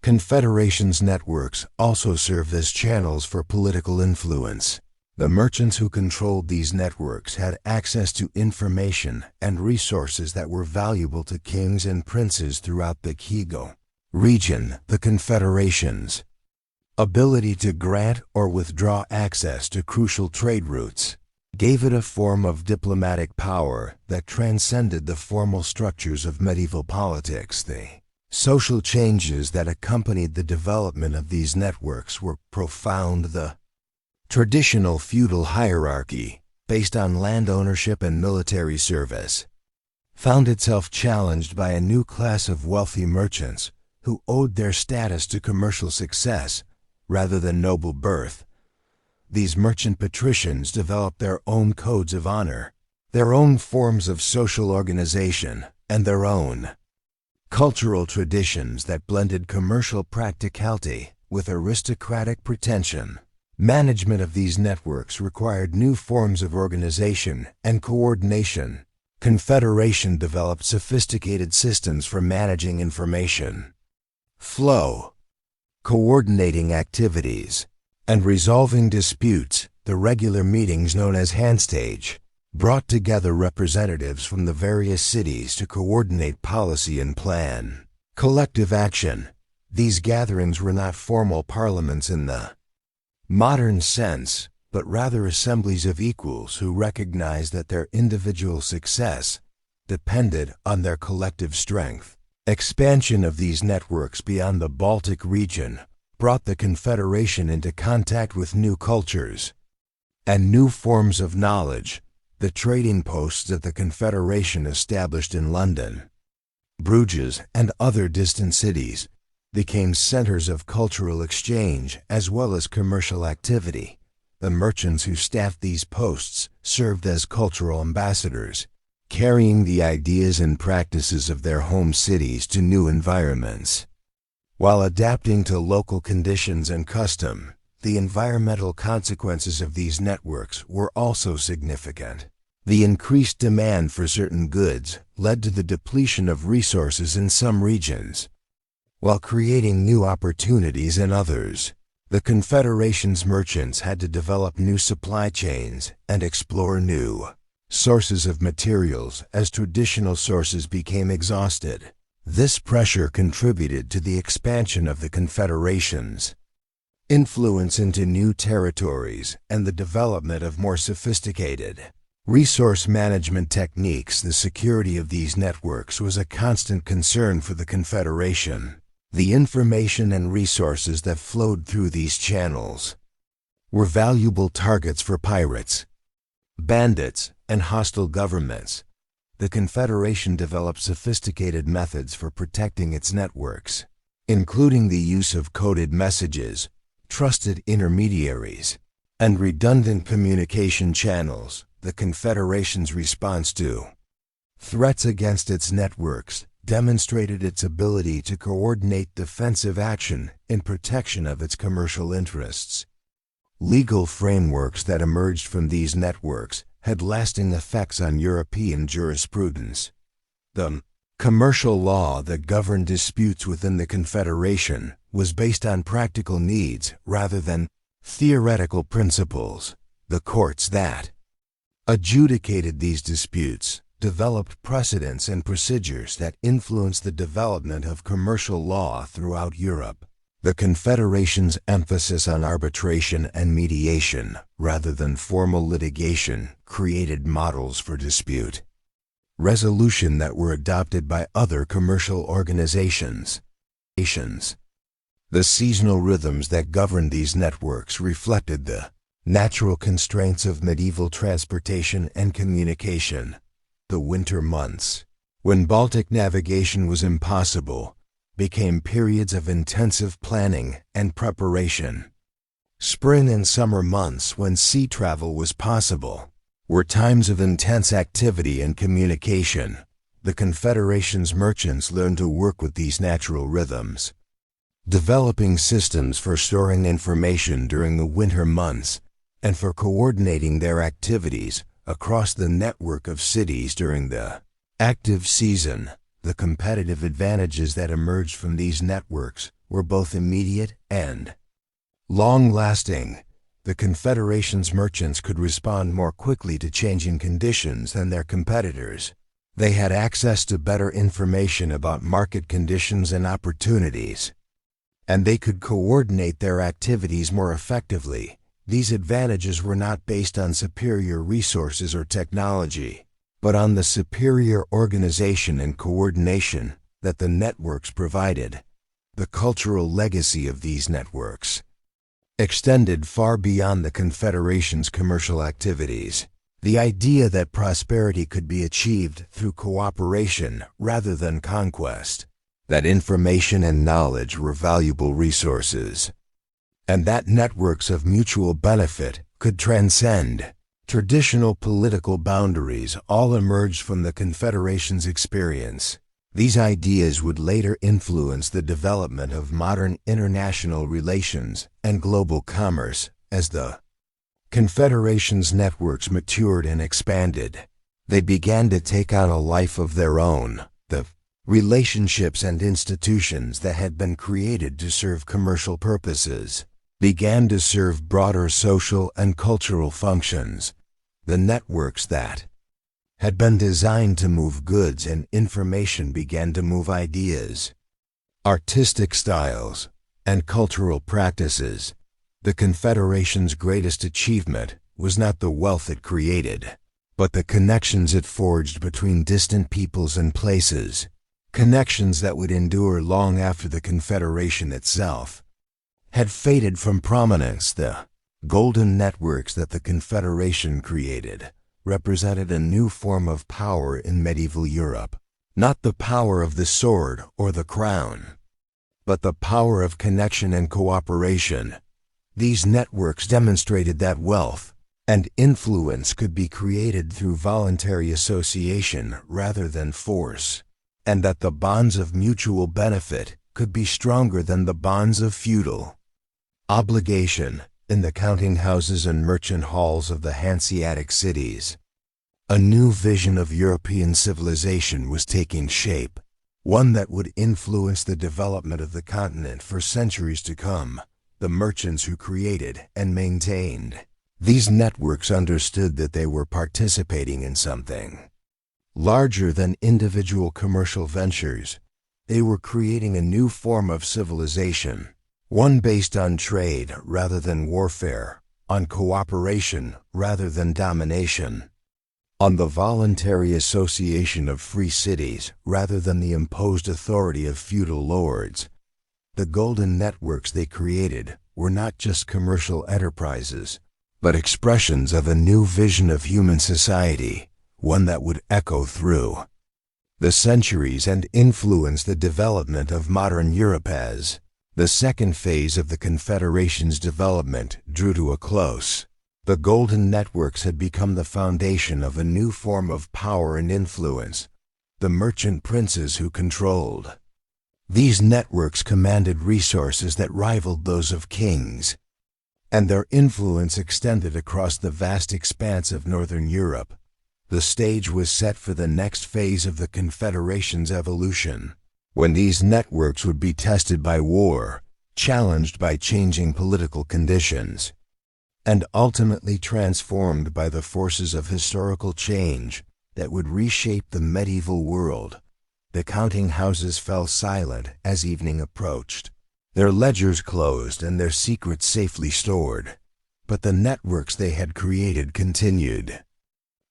Confederation's networks also served as channels for political influence. The merchants who controlled these networks had access to information and resources that were valuable to kings and princes throughout the Kigo region. The Confederation's ability to grant or withdraw access to crucial trade routes gave it a form of diplomatic power that transcended the formal structures of medieval politics. The social changes that accompanied the development of these networks were profound. The traditional feudal hierarchy, based on land ownership and military service, found itself challenged by a new class of wealthy merchants who owed their status to commercial success rather than noble birth. These merchant patricians developed their own codes of honor, their own forms of social organization, and their own cultural traditions that blended commercial practicality with aristocratic pretension. Management of these networks required new forms of organization and coordination. Confederation developed sophisticated systems for managing information flow, coordinating activities, and resolving disputes. The regular meetings known as Handstage brought together representatives from the various cities to coordinate policy and plan collective action. These gatherings were not formal parliaments in the modern sense, but rather assemblies of equals who recognized that their individual success depended on their collective strength. Expansion of these networks beyond the Baltic region brought the Confederation into contact with new cultures and new forms of knowledge. The trading posts that the Confederation established in London, Bruges, and other distant cities became centers of cultural exchange as well as commercial activity. The merchants who staffed these posts served as cultural ambassadors, carrying the ideas and practices of their home cities to new environments. While adapting to local conditions and custom, the environmental consequences of these networks were also significant. The increased demand for certain goods led to the depletion of resources in some regions, while creating new opportunities in others. The Confederation's merchants had to develop new supply chains and explore new sources of materials as traditional sources became exhausted. This pressure contributed to the expansion of the Confederation's influence into new territories and the development of more sophisticated resource management techniques. The security of these networks was a constant concern for the Confederation. The information and resources that flowed through these channels were valuable targets for pirates, bandits, and hostile governments. The Confederation developed sophisticated methods for protecting its networks, including the use of coded messages, trusted intermediaries, and redundant communication channels. The Confederation's response to threats against its networks demonstrated its ability to coordinate defensive action in protection of its commercial interests. Legal frameworks that emerged from these networks had lasting effects on European jurisprudence. The commercial law that governed disputes within the Confederation was based on practical needs rather than theoretical principles. The courts that adjudicated these disputes developed precedents and procedures that influenced the development of commercial law throughout Europe. The Confederation's emphasis on arbitration and mediation, rather than formal litigation, created models for dispute resolution that were adopted by other commercial organizations. The seasonal rhythms that governed these networks reflected the natural constraints of medieval transportation and communication. The winter months, when Baltic navigation was impossible, became periods of intensive planning and preparation. Spring and summer months, when sea travel was possible, were times of intense activity and communication. The Confederation's merchants learned to work with these natural rhythms, developing systems for storing information during the winter months and for coordinating their activities across the network of cities during the active season. The competitive advantages that emerged from these networks were both immediate and long-lasting. The Confederation's merchants could respond more quickly to changing conditions than their competitors. They had access to better information about market conditions and opportunities, and they could coordinate their activities more effectively. These advantages were not based on superior resources or technology, but on the superior organization and coordination that the networks provided. The cultural legacy of these networks extended far beyond the Confederation's commercial activities. The idea that prosperity could be achieved through cooperation rather than conquest, that information and knowledge were valuable resources, and that networks of mutual benefit could transcend traditional political boundaries, all emerged from the Confederation's experience. These ideas would later influence the development of modern international relations and global commerce. As the Confederation's networks matured and expanded, they began to take on a life of their own. The relationships and institutions that had been created to serve commercial purposes began to serve broader social and cultural functions. The networks that had been designed to move goods and information began to move ideas, artistic styles, and cultural practices. The Confederation's greatest achievement was not the wealth it created, but the connections it forged between distant peoples and places, connections that would endure long after the Confederation itself had faded from prominence. The golden networks that the Confederation created represented a new form of power in medieval Europe, not the power of the sword or the crown, but the power of connection and cooperation. These networks demonstrated that wealth and influence could be created through voluntary association rather than force, and that the bonds of mutual benefit could be stronger than the bonds of feudal obligation. In the counting houses and merchant halls of the Hanseatic cities, a new vision of European civilization was taking shape, one that would influence the development of the continent for centuries to come. The merchants who created and maintained these networks understood that they were participating in something larger than individual commercial ventures. They were creating a new form of civilization, one based on trade rather than warfare, on cooperation rather than domination, on the voluntary association of free cities rather than the imposed authority of feudal lords. The golden networks they created were not just commercial enterprises, but expressions of a new vision of human society, one that would echo through the centuries and influence the development of modern Europe. As the second phase of the Confederation's development drew to a close, the golden networks had become the foundation of a new form of power and influence, the merchant princes who controlled. These networks commanded resources that rivaled those of kings, and their influence extended across the vast expanse of northern Europe. The stage was set for the next phase of the Confederation's evolution, when these networks would be tested by war, challenged by changing political conditions, and ultimately transformed by the forces of historical change that would reshape the medieval world. The counting houses fell silent as evening approached. their ledgers closed and their secrets safely stored. But the networks they had created continued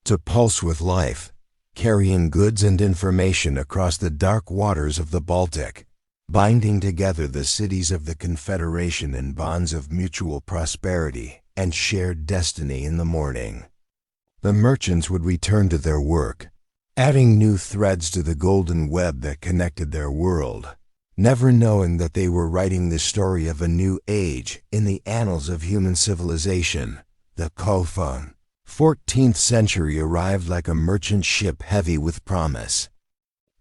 to pulse with life, carrying goods and information across the dark waters of the Baltic, binding together the cities of the Confederation in bonds of mutual prosperity and shared destiny. In the morning, the merchants would return to their work, adding new threads to the golden web that connected their world, never knowing that they were writing the story of a new age in the annals of human civilization. The Kofun 14th century arrived like a merchant ship heavy with promise,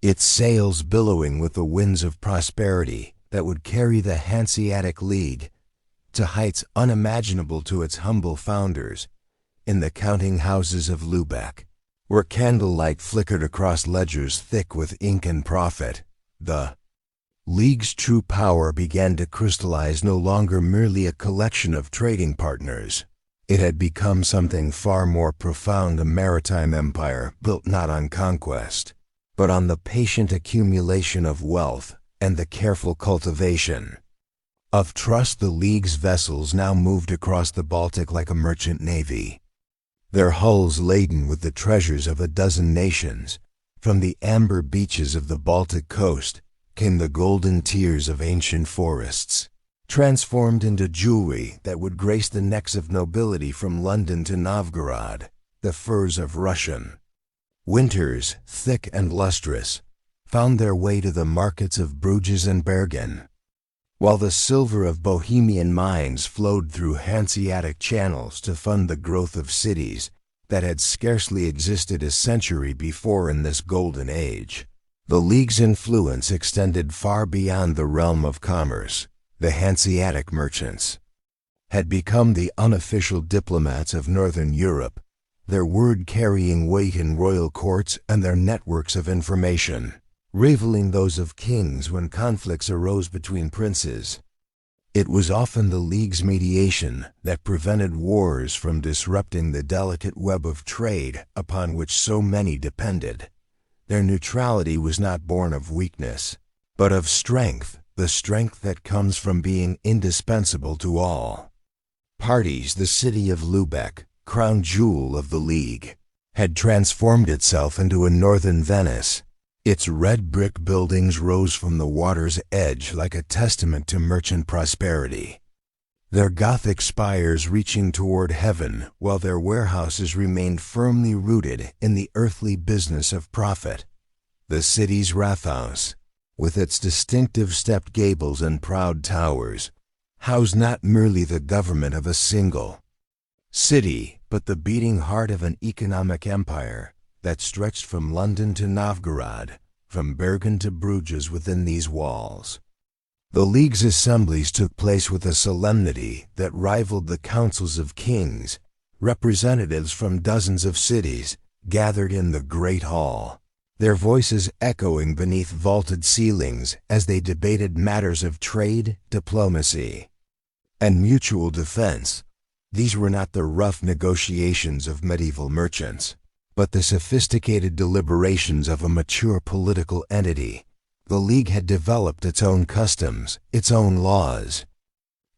its sails billowing with the winds of prosperity that would carry the Hanseatic League to heights unimaginable to its humble founders in the counting houses of Lübeck, where candlelight flickered across ledgers thick with ink and profit. The League's true power began to crystallize, no longer merely a collection of trading partners. It had become something far more profound, a maritime empire built not on conquest, but on the patient accumulation of wealth and the careful cultivation of trust. The League's vessels now moved across the Baltic like a merchant navy, their hulls laden with the treasures of a dozen nations. From the amber beaches of the Baltic coast came the golden tears of ancient forests, transformed into jewelry that would grace the necks of nobility. From London to Novgorod, the furs of Russian winters, thick and lustrous, found their way to the markets of Bruges and Bergen, while the silver of Bohemian mines flowed through Hanseatic channels to fund the growth of cities that had scarcely existed a century before. In this golden age, the League's influence extended far beyond the realm of commerce. The Hanseatic merchants had become the unofficial diplomats of Northern Europe, their word carrying weight in royal courts and their networks of information rivaling those of kings when conflicts arose between princes. It was often the League's mediation that prevented wars from disrupting the delicate web of trade upon which so many depended. Their neutrality was not born of weakness, but of strength, the strength that comes from being indispensable to all parties. The city of Lübeck, crown jewel of the League, had transformed itself into a northern Venice. Its red brick buildings rose from the water's edge like a testament to merchant prosperity, their Gothic spires reaching toward heaven, while their warehouses remained firmly rooted in the earthly business of profit. The city's Rathaus, with its distinctive stepped gables and proud towers, housed not merely the government of a single city, but the beating heart of an economic empire that stretched from London to Novgorod, from Bergen to Bruges. Within these walls, the League's assemblies took place with a solemnity that rivaled the councils of kings. Representatives from dozens of cities gathered in the Great Hall, their voices echoing beneath vaulted ceilings as they debated matters of trade, diplomacy, and mutual defense. These were not the rough negotiations of medieval merchants, but the sophisticated deliberations of a mature political entity. The League had developed its own customs, its own laws,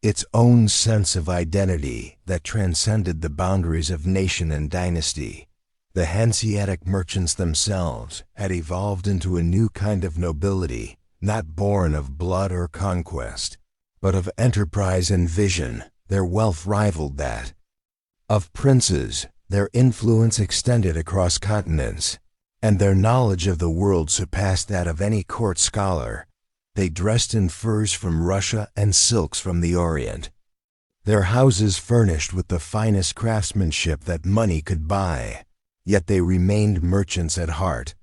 its own sense of identity that transcended the boundaries of nation and dynasty. The Hanseatic merchants themselves had evolved into a new kind of nobility, not born of blood or conquest, but of enterprise and vision. Their wealth rivaled that of princes, their influence extended across continents, and their knowledge of the world surpassed that of any court scholar. They dressed in furs from Russia and silks from the Orient, their houses furnished with the finest craftsmanship that money could buy. Yet they remained merchants at heart,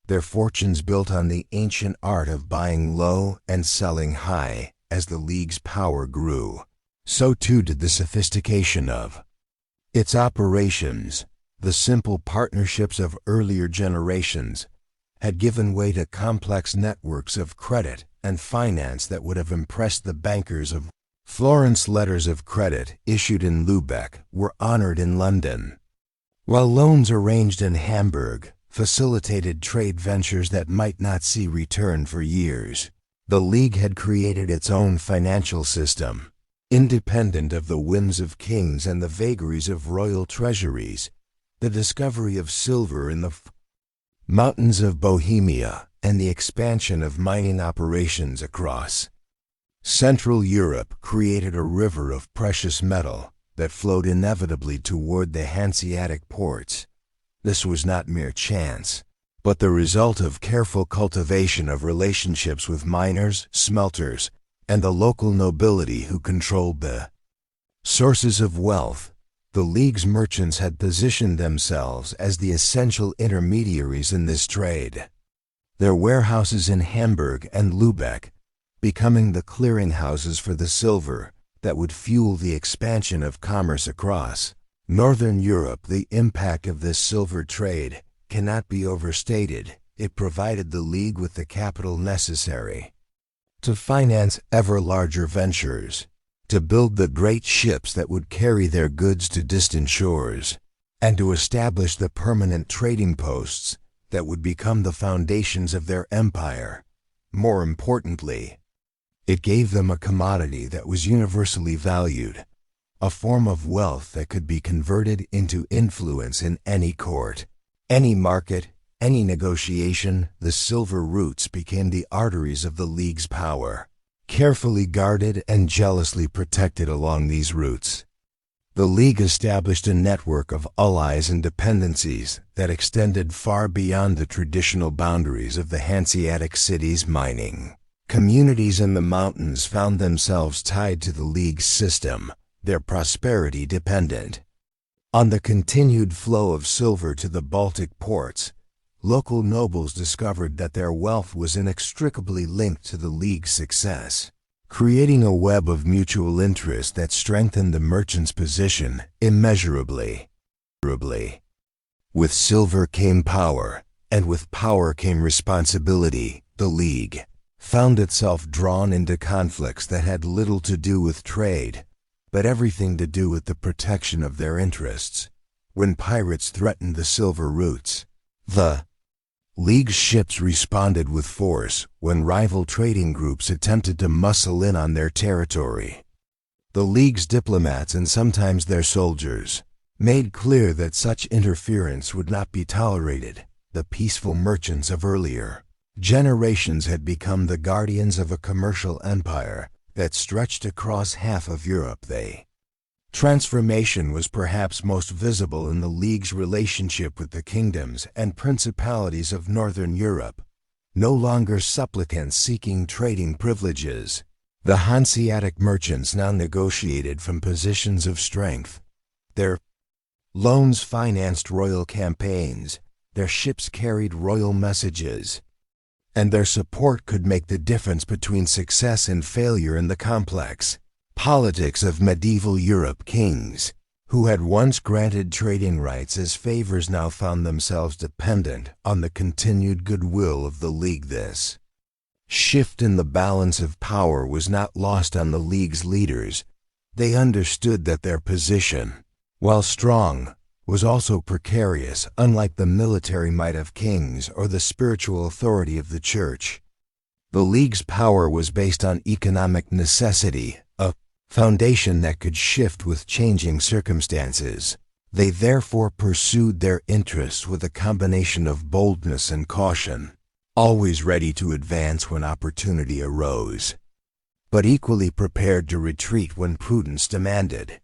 their fortunes built on the ancient art of buying low and selling high. As the League's power grew, so too did the sophistication of its operations. The simple partnerships of earlier generations had given way to complex networks of credit and finance that would have impressed the bankers of Florence. Letters of credit issued in Lübeck were honored in London, while loans arranged in Hamburg facilitated trade ventures that might not see return for years. The League had created its own financial system, independent of the whims of kings and the vagaries of royal treasuries. The discovery of silver in the mountains of Bohemia and the expansion of mining operations across Central Europe created a river of precious metal that flowed inevitably toward the Hanseatic ports. This was not mere chance, but the result of careful cultivation of relationships with miners, smelters, and the local nobility who controlled the sources of wealth. The League's merchants had positioned themselves as the essential intermediaries in this trade. Their warehouses in Hamburg and Lübeck becoming the clearinghouses for the silver that would fuel the expansion of commerce across Northern Europe. The impact of this silver trade cannot be overstated. It provided the League with the capital necessary to finance ever larger ventures, to build the great ships that would carry their goods to distant shores, and to establish the permanent trading posts that would become the foundations of their empire. More importantly, it gave them a commodity that was universally valued, a form of wealth that could be converted into influence in any court, any market, any negotiation. The silver routes became the arteries of the League's power, carefully guarded and jealously protected along these routes. The League established a network of allies and dependencies that extended far beyond the traditional boundaries of the Hanseatic cities. Mining communities in the mountains found themselves tied to the League's system, their prosperity dependent on the continued flow of silver to the Baltic ports. Local nobles discovered that their wealth was inextricably linked to the League's success, creating a web of mutual interest that strengthened the merchant's position immeasurably. With silver came power, and with power came responsibility. The League found itself drawn into conflicts that had little to do with trade, but everything to do with the protection of their interests. When pirates threatened the silver routes, the League's ships responded with force. When rival trading groups attempted to muscle in on their territory, the League's diplomats and sometimes their soldiers made clear that such interference would not be tolerated. The peaceful merchants of earlier generations had become the guardians of a commercial empire that stretched across half of Europe. The transformation was perhaps most visible in the League's relationship with the kingdoms and principalities of Northern Europe. No longer supplicants seeking trading privileges, the Hanseatic merchants now negotiated from positions of strength. Their loans financed royal campaigns, their ships carried royal messages, and their support could make the difference between success and failure in the complex politics of medieval Europe. Kings, who had once granted trading rights as favors, now found themselves dependent on the continued goodwill of the League. This shift in the balance of power was not lost on the League's leaders. They understood that their position, while strong, was also precarious. Unlike the military might of kings or the spiritual authority of the Church, the League's power was based on economic necessity, a foundation that could shift with changing circumstances. They therefore pursued their interests with a combination of boldness and caution, always ready to advance when opportunity arose, but equally prepared to retreat when prudence demanded.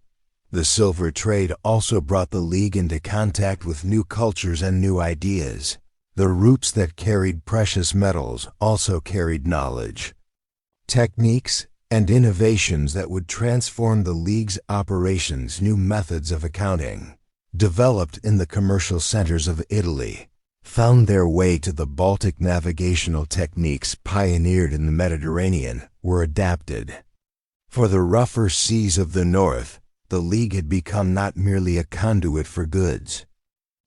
The silver trade also brought the League into contact with new cultures and new ideas. The routes that carried precious metals also carried knowledge, techniques, and innovations that would transform the League's operations. New methods of accounting, developed in the commercial centers of Italy, found their way to the Baltic. Navigational techniques pioneered in the Mediterranean were adapted for the rougher seas of the north. The League had become not merely a conduit for goods,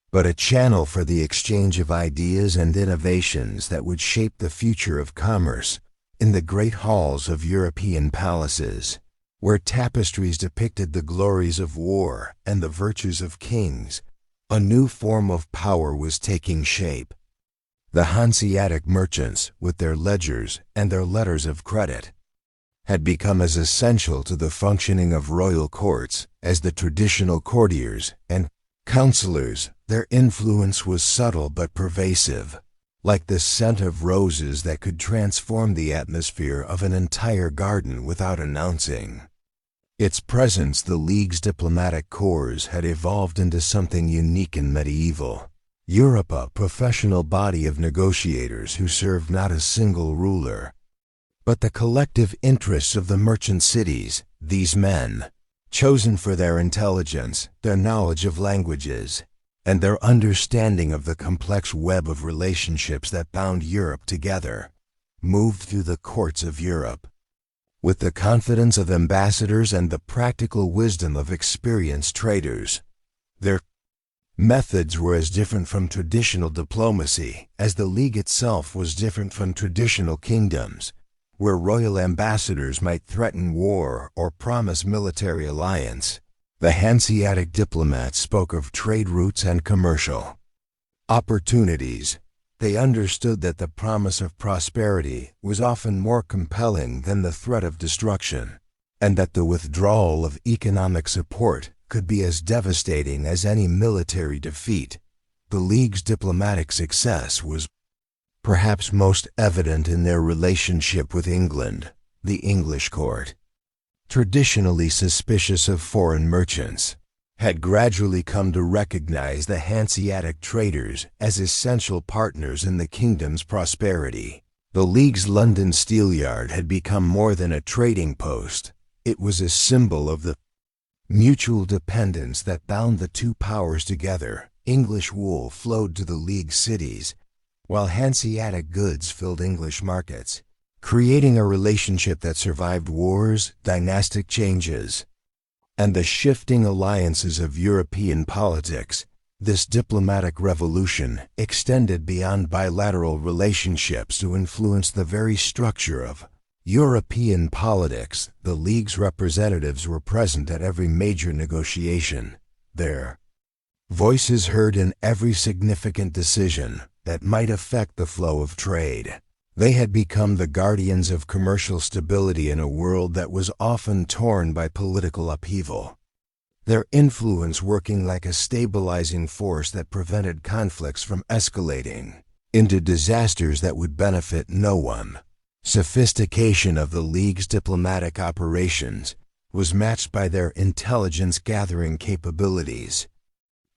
but a channel for the exchange of ideas and innovations that would shape the future of commerce. In the great halls of European palaces, where tapestries depicted the glories of war and the virtues of kings, a new form of power was taking shape. The Hanseatic merchants, with their ledgers and their letters of credit, had become as essential to the functioning of royal courts as the traditional courtiers and counselors. Their influence was subtle but pervasive, like the scent of roses that could transform the atmosphere of an entire garden without announcing its presence. The League's diplomatic corps had evolved into something unique in medieval Europe, a professional body of negotiators who served not a single ruler, but the collective interests of the merchant cities. These men, chosen for their intelligence, their knowledge of languages, and their understanding of the complex web of relationships that bound Europe together, moved through the courts of Europe with the confidence of ambassadors and the practical wisdom of experienced traders. Their methods were as different from traditional diplomacy as the League itself was different from traditional kingdoms, where royal ambassadors might threaten war or promise military alliance. The Hanseatic diplomats spoke of trade routes and commercial opportunities. They understood that the promise of prosperity was often more compelling than the threat of destruction, and that the withdrawal of economic support could be as devastating as any military defeat. The League's diplomatic success was perhaps most evident in their relationship with England. The English court, traditionally suspicious of foreign merchants, had gradually come to recognize the Hanseatic traders as essential partners in the kingdom's prosperity. The League's London Steelyard had become more than a trading post. It was a symbol of the mutual dependence that bound the two powers together. English wool flowed to the League cities, while Hanseatic goods filled English markets, creating a relationship that survived wars, dynastic changes, and the shifting alliances of European politics. This diplomatic revolution extended beyond bilateral relationships to influence the very structure of European politics. The League's representatives were present at every major negotiation, their voices heard in every significant decision that might affect the flow of trade. They had become the guardians of commercial stability in a world that was often torn by political upheaval, their influence working like a stabilizing force that prevented conflicts from escalating into disasters that would benefit no one. Sophistication of the League's diplomatic operations was matched by their intelligence-gathering capabilities.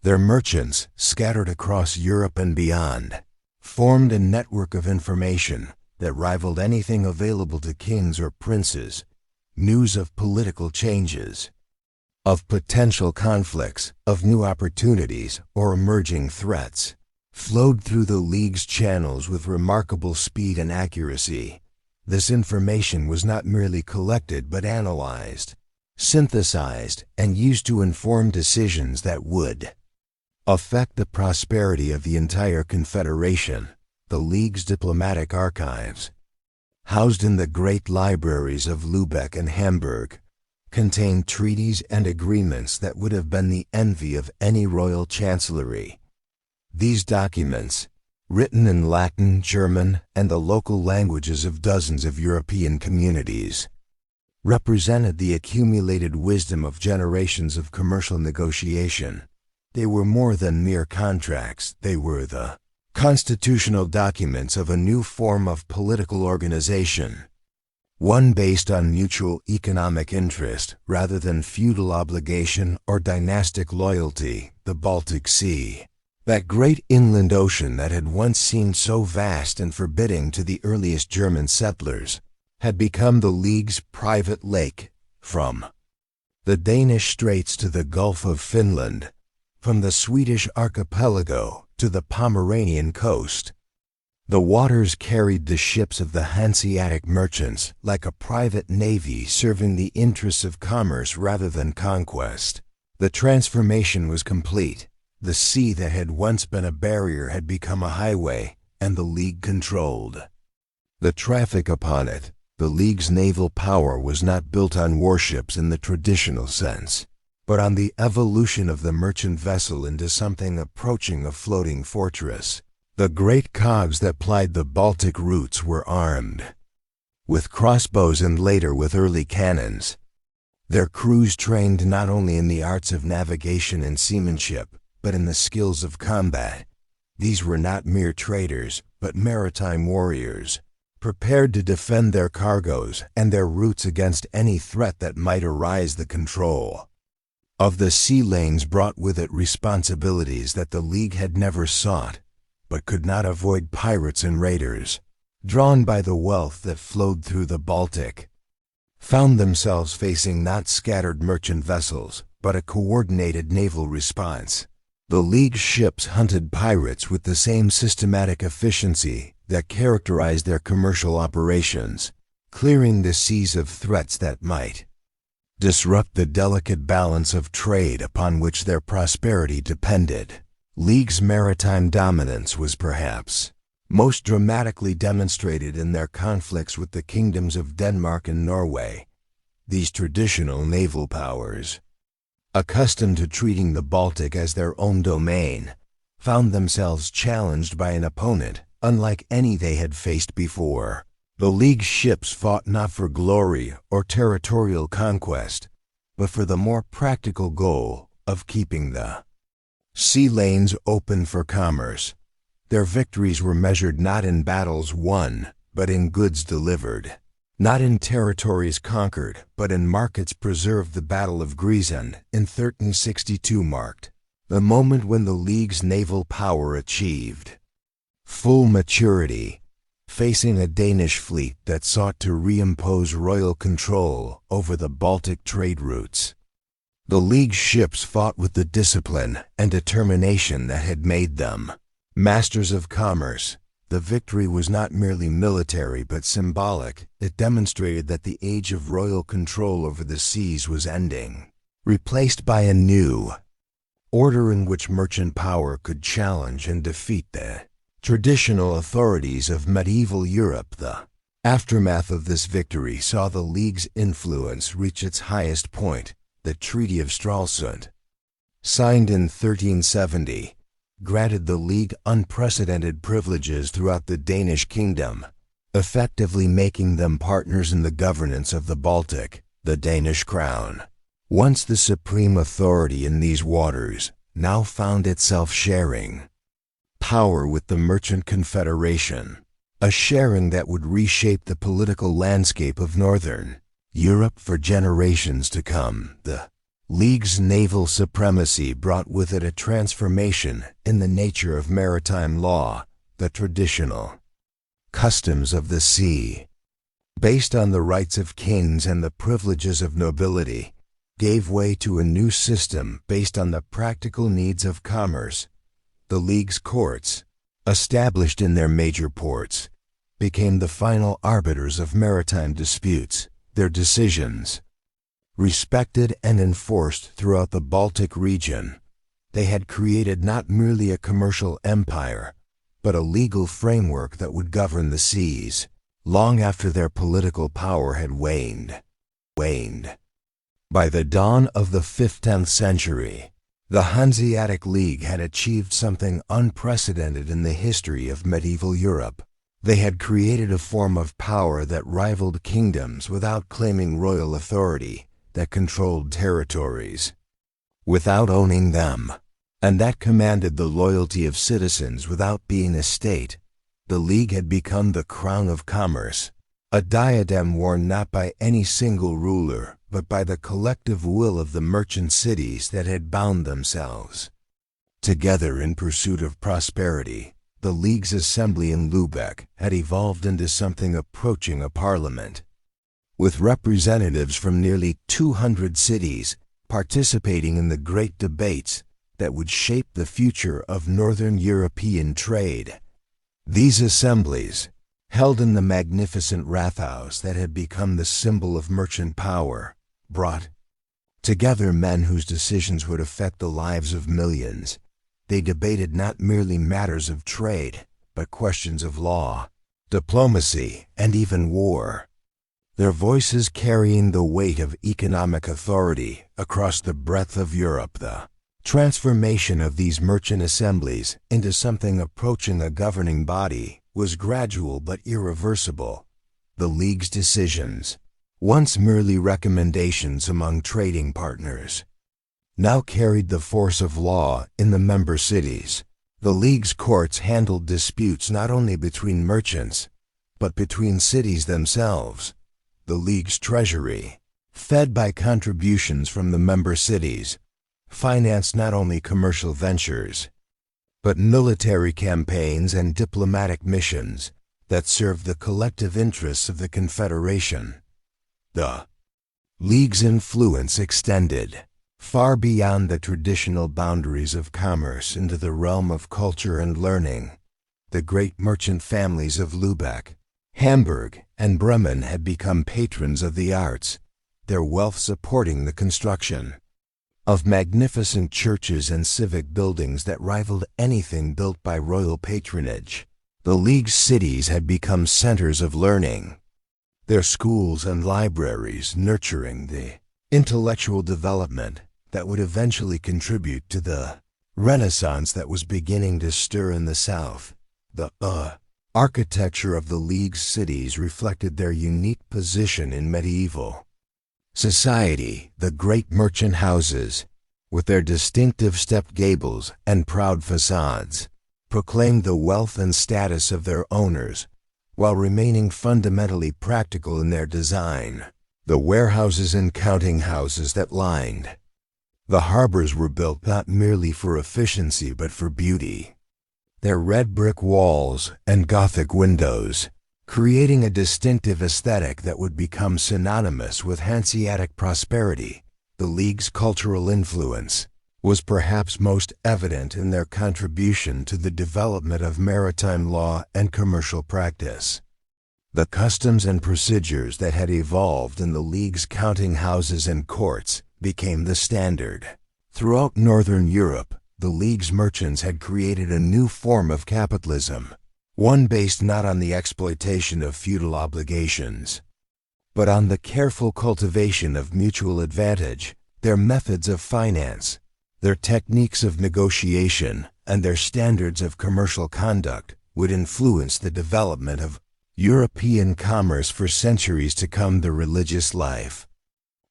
Their merchants, scattered across Europe and beyond, formed a network of information that rivaled anything available to kings or princes. News of political changes, of potential conflicts, of new opportunities or emerging threats, flowed through the League's channels with remarkable speed and accuracy. This information was not merely collected but analyzed, synthesized, and used to inform decisions that would affect the prosperity of the entire Confederation. The League's diplomatic archives, housed in the great libraries of Lübeck and Hamburg, contained treaties and agreements that would have been the envy of any royal chancellery. These documents, written in Latin, German, and the local languages of dozens of European communities, represented the accumulated wisdom of generations of commercial negotiation. They were more than mere contracts. They were the constitutional documents of a new form of political organization, one based on mutual economic interest rather than feudal obligation or dynastic loyalty. The Baltic Sea, that great inland ocean that had once seemed so vast and forbidding to the earliest German settlers, had become the League's private lake. From the Danish Straits to the Gulf of Finland, from the Swedish archipelago to the Pomeranian coast, the waters carried the ships of the Hanseatic merchants like a private navy serving the interests of commerce rather than conquest. The transformation was complete. The sea that had once been a barrier had become a highway, and the League controlled the traffic upon it. The League's naval power was not built on warships in the traditional sense, but on the evolution of the merchant vessel into something approaching a floating fortress. The great cogs that plied the Baltic routes were armed with crossbows and later with early cannons. Their crews trained not only in the arts of navigation and seamanship, but in the skills of combat. These were not mere traders, but maritime warriors, prepared to defend their cargoes and their routes against any threat that might arise. The control of the sea lanes brought with it responsibilities that the League had never sought, but could not avoid. Pirates and raiders, drawn by the wealth that flowed through the Baltic, found themselves facing not scattered merchant vessels, but a coordinated naval response. The League's ships hunted pirates with the same systematic efficiency that characterized their commercial operations, clearing the seas of threats that might disrupt the delicate balance of trade upon which their prosperity depended. League's maritime dominance was perhaps most dramatically demonstrated in their conflicts with the kingdoms of Denmark and Norway. These traditional naval powers, accustomed to treating the Baltic as their own domain, found themselves challenged by an opponent unlike any they had faced before. The League's ships fought not for glory or territorial conquest, but for the more practical goal of keeping the sea lanes open for commerce. Their victories were measured not in battles won, but in goods delivered, not in territories conquered, but in markets preserved. The Battle of Grisons in 1362 marked the moment when the League's naval power achieved full maturity, facing a Danish fleet that sought to reimpose royal control over the Baltic trade routes. The League's ships fought with the discipline and determination that had made them masters of commerce. The victory was not merely military but symbolic. It demonstrated that the age of royal control over the seas was ending, replaced by a new order in which merchant power could challenge and defeat the traditional authorities of medieval Europe. The aftermath of this victory saw the League's influence reach its highest point. The Treaty of Stralsund, signed in 1370, granted the League unprecedented privileges throughout the Danish kingdom, effectively making them partners in the governance of the Baltic. The Danish crown, once the supreme authority in these waters, now found itself sharing power with the Merchant Confederation, a sharing that would reshape the political landscape of northern Europe for generations to come. The League's naval supremacy brought with it a transformation in the nature of maritime law. The traditional customs of the sea, based on the rights of kings and the privileges of nobility, gave way to a new system based on the practical needs of commerce. The League's courts, established in their major ports, became the final arbiters of maritime disputes. Their decisions, respected and enforced throughout the Baltic region, they had created not merely a commercial empire, but a legal framework that would govern the seas long after their political power had waned. By the dawn of the 15th century, the Hanseatic League had achieved something unprecedented in the history of medieval Europe. They had created a form of power that rivaled kingdoms without claiming royal authority, that controlled territories without owning them, and that commanded the loyalty of citizens without being a state. The League had become the crown of commerce, a diadem worn not by any single ruler, but by the collective will of the merchant cities that had bound themselves together in pursuit of prosperity. The League's assembly in Lübeck had evolved into something approaching a parliament, with representatives from nearly 200 cities participating in the great debates that would shape the future of Northern European trade. These assemblies, held in the magnificent Rathaus that had become the symbol of merchant power, brought together men whose decisions would affect the lives of millions. They debated not merely matters of trade, but questions of law, diplomacy, and even war, their voices carrying the weight of economic authority across the breadth of Europe. The Transformation of these merchant assemblies into something approaching a governing body was gradual but irreversible. The League's decisions, once merely recommendations among trading partners, now carried the force of law in the member cities. The League's courts handled disputes not only between merchants, but between cities themselves. The League's treasury, fed by contributions from the member cities, financed not only commercial ventures, but military campaigns and diplomatic missions that served the collective interests of the Confederation. The League's influence extended far beyond the traditional boundaries of commerce into the realm of culture and learning. The great merchant families of Lübeck, Hamburg, and Bremen had become patrons of the arts, their wealth supporting the construction of magnificent churches and civic buildings that rivaled anything built by royal patronage. The League's cities had become centers of learning, their schools and libraries nurturing the intellectual development that would eventually contribute to the Renaissance that was beginning to stir in the South. The architecture of the League's cities reflected their unique position in medieval society. The great merchant houses, with their distinctive stepped gables and proud facades, proclaimed the wealth and status of their owners, while remaining fundamentally practical in their design. The warehouses and counting houses that lined the harbors were built not merely for efficiency but for beauty. Their red brick walls and Gothic windows, creating a distinctive aesthetic that would become synonymous with Hanseatic prosperity. The League's cultural influence was perhaps most evident in their contribution to the development of maritime law and commercial practice. The customs and procedures that had evolved in the League's counting houses and courts became the standard. Throughout Northern Europe, the League's merchants had created a new form of capitalism, one based not on the exploitation of feudal obligations, but on the careful cultivation of mutual advantage. Their methods of finance, their techniques of negotiation, and their standards of commercial conduct would influence the development of European commerce for centuries to come. The religious life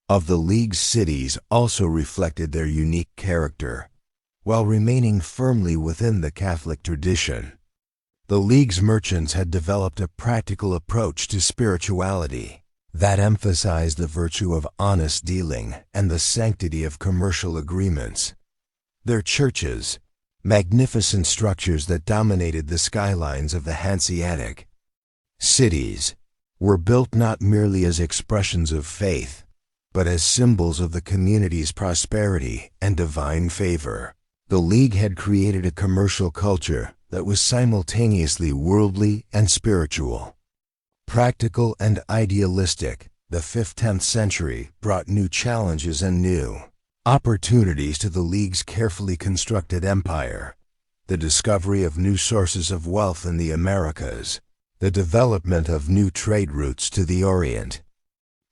of the League's cities also reflected their unique character, while remaining firmly within the Catholic tradition. The League's merchants had developed a practical approach to spirituality that emphasized the virtue of honest dealing and the sanctity of commercial agreements. Their churches, magnificent structures that dominated the skylines of the Hanseatic cities, were built not merely as expressions of faith, but as symbols of the community's prosperity and divine favor. The League had created a commercial culture that was simultaneously worldly and spiritual. Practical and idealistic, the 15th century brought new challenges and new opportunities to the League's carefully constructed empire. The discovery of new sources of wealth in the Americas, the development of new trade routes to the Orient,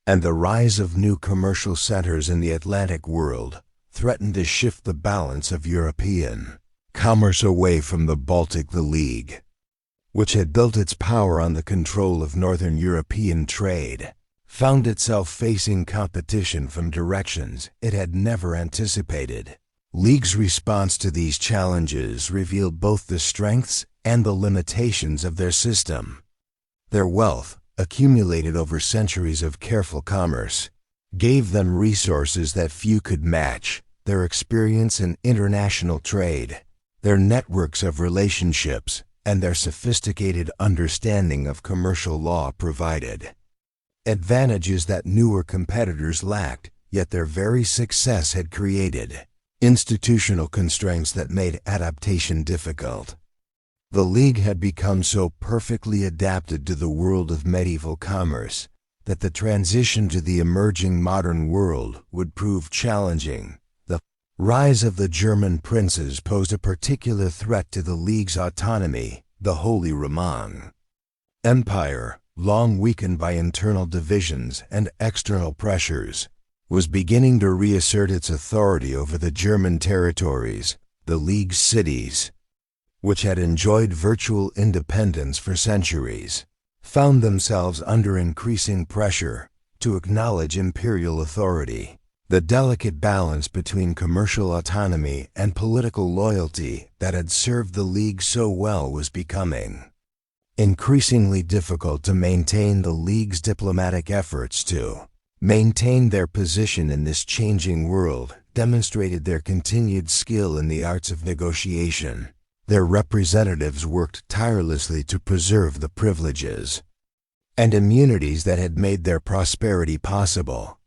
and the rise of new commercial centers in the Atlantic world threatened to shift the balance of European commerce away from the Baltic. The League, which had built its power on the control of Northern European trade, found itself facing competition from directions it had never anticipated. League's response to these challenges revealed both the strengths and the limitations of their system. Their wealth, accumulated over centuries of careful commerce, gave them resources that few could match. Their experience in international trade, their networks of relationships, and their sophisticated understanding of commercial law provided advantages that newer competitors lacked. Yet their very success had created institutional constraints that made adaptation difficult. The League had become so perfectly adapted to the world of medieval commerce that the transition to the emerging modern world would prove challenging. The rise of the German princes posed a particular threat to the League's autonomy. The Holy Roman Empire, long weakened by internal divisions and external pressures, was beginning to reassert its authority over the German territories, the League's cities, which had enjoyed virtual independence for centuries, found themselves under increasing pressure to acknowledge imperial authority. The delicate balance between commercial autonomy and political loyalty that had served the League so well was becoming increasingly difficult to maintain. The League's diplomatic efforts to maintain their position in this changing world demonstrated their continued skill in the arts of negotiation. Their representatives worked tirelessly to preserve the privileges and immunities that had made their prosperity possible,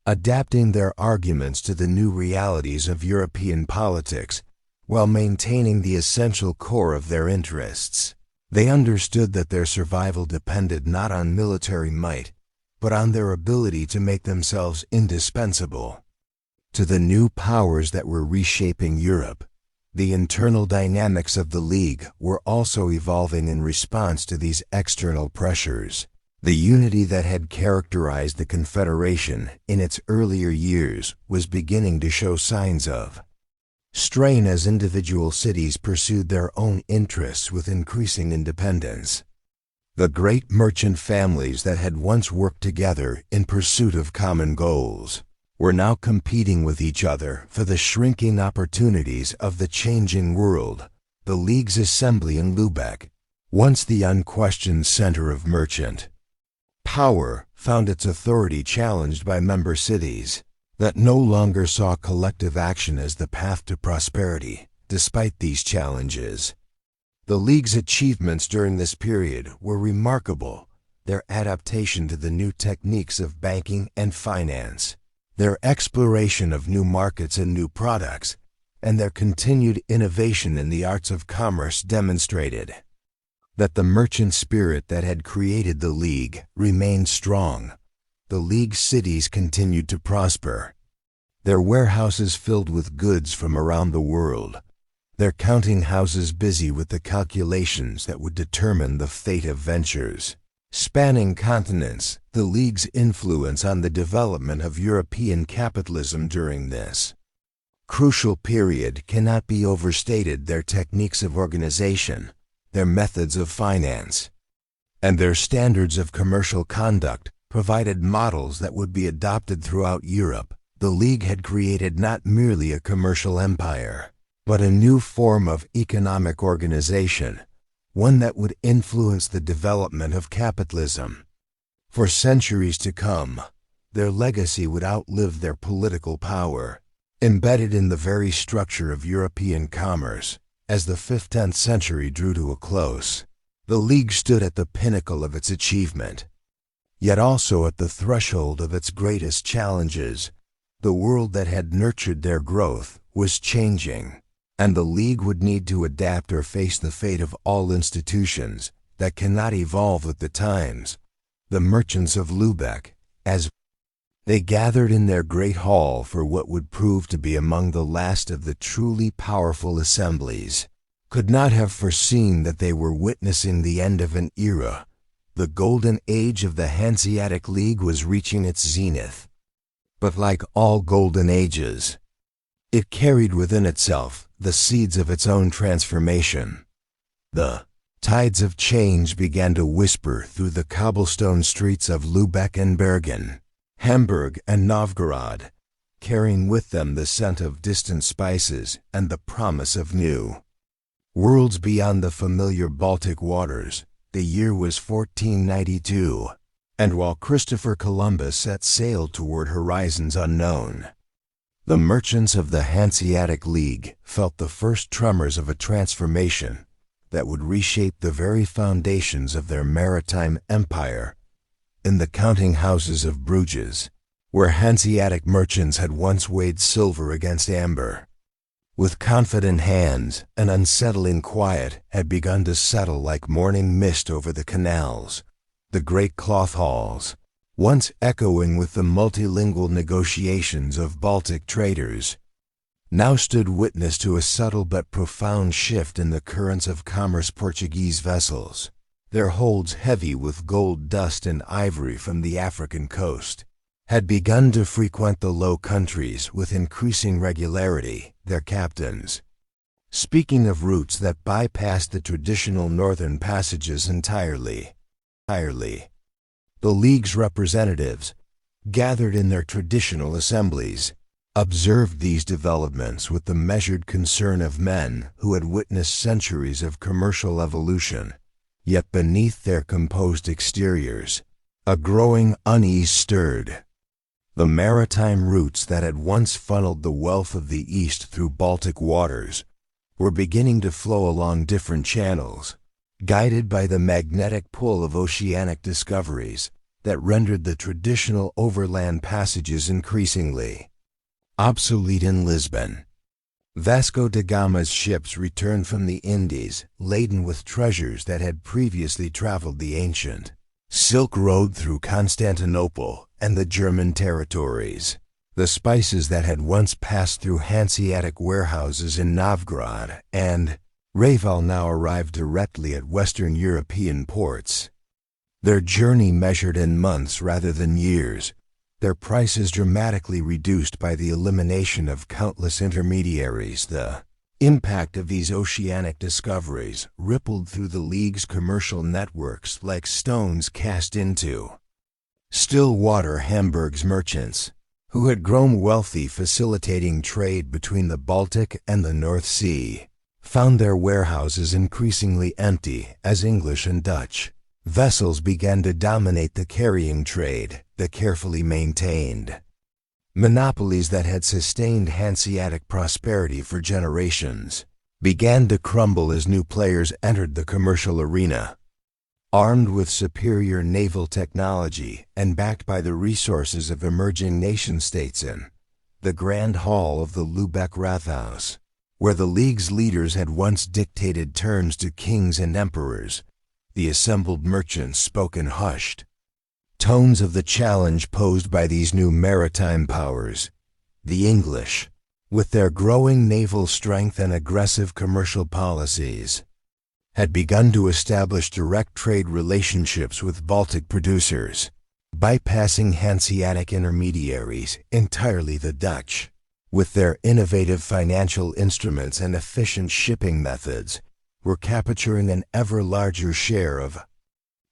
adapting their arguments to the new realities of European politics while maintaining the essential core of their interests. They understood that their survival depended not on military might, but on their ability to make themselves indispensable to the new powers that were reshaping Europe. The internal dynamics of the League were also evolving in response to these external pressures. The unity that had characterized the Confederation in its earlier years was beginning to show signs of strain as individual cities pursued their own interests with increasing independence. The great merchant families that had once worked together in pursuit of common goals were now competing with each other for the shrinking opportunities of the changing world. The League's assembly in Lübeck, once the unquestioned center of merchant power, found its authority challenged by member cities that no longer saw collective action as the path to prosperity. Despite these challenges, the League's achievements during this period were remarkable. Their adaptation to the new techniques of banking and finance, their exploration of new markets and new products, and their continued innovation in the arts of commerce demonstrated that the merchant spirit that had created the League remained strong. The League cities continued to prosper, their warehouses filled with goods from around the world, their counting houses busy with the calculations that would determine the fate of ventures spanning continents. The League's influence on the development of European capitalism during this crucial period cannot be overstated. Their techniques of organization, their methods of finance, and their standards of commercial conduct provided models that would be adopted throughout Europe. The League had created not merely a commercial empire, but a new form of economic organization, one that would influence the development of capitalism. For centuries to come, their legacy would outlive their political power, embedded in the very structure of European commerce. As the 15th century drew to a close, the League stood at the pinnacle of its achievement, yet also at the threshold of its greatest challenges. The world that had nurtured their growth was changing, and the League would need to adapt or face the fate of all institutions that cannot evolve with the times. The merchants of Lübeck, as they gathered in their great hall for what would prove to be among the last of the truly powerful assemblies, could not have foreseen that they were witnessing the end of an era. The golden age of the Hanseatic League was reaching its zenith. But like all golden ages, it carried within itself the seeds of its own transformation. The tides of change began to whisper through the cobblestone streets of Lübeck and Bergen, Hamburg and Novgorod, carrying with them the scent of distant spices and the promise of new worlds beyond the familiar Baltic waters. The year was 1492, and while Christopher Columbus set sail toward horizons unknown, the merchants of the Hanseatic League felt the first tremors of a transformation that would reshape the very foundations of their maritime empire. In the counting houses of Bruges, where Hanseatic merchants had once weighed silver against amber, with confident hands, an unsettling quiet had begun to settle like morning mist over the canals. The great cloth halls, once echoing with the multilingual negotiations of Baltic traders, now stood witness to a subtle but profound shift in the currents of commerce. Portuguese vessels, their holds heavy with gold dust and ivory from the African coast, had begun to frequent the Low Countries with increasing regularity, their captains. Speaking of routes that bypassed the traditional northern passages entirely, the League's representatives, gathered in their traditional assemblies, observed these developments with the measured concern of men who had witnessed centuries of commercial evolution. Yet beneath their composed exteriors, a growing unease stirred. The maritime routes that had once funneled the wealth of the East through Baltic waters were beginning to flow along different channels, guided by the magnetic pull of oceanic discoveries that rendered the traditional overland passages increasingly obsolete in Lisbon. Vasco da Gama's ships returned from the Indies laden with treasures that had previously traveled the ancient Silk Road through Constantinople and the German territories. The spices that had once passed through Hanseatic warehouses in Novgorod and Reval now arrived directly at Western European ports. Their journey measured in months rather than years, their prices dramatically reduced by the elimination of countless intermediaries. The impact of these oceanic discoveries rippled through the League's commercial networks like stones cast into still water. Hamburg's merchants, who had grown wealthy facilitating trade between the Baltic and the North Sea, found their warehouses increasingly empty as English and Dutch vessels began to dominate the carrying trade. The carefully maintained monopolies that had sustained Hanseatic prosperity for generations began to crumble as new players entered the commercial arena. Armed with superior naval technology and backed by the resources of emerging nation-states in the Grand Hall of the Lübeck Rathaus, where the League's leaders had once dictated terms to kings and emperors, the assembled merchants spoke in hushed tones of the challenge posed by these new maritime powers. The English, with their growing naval strength and aggressive commercial policies, had begun to establish direct trade relationships with Baltic producers, bypassing Hanseatic intermediaries entirely. The Dutch, with their innovative financial instruments and efficient shipping methods, were capturing an ever larger share of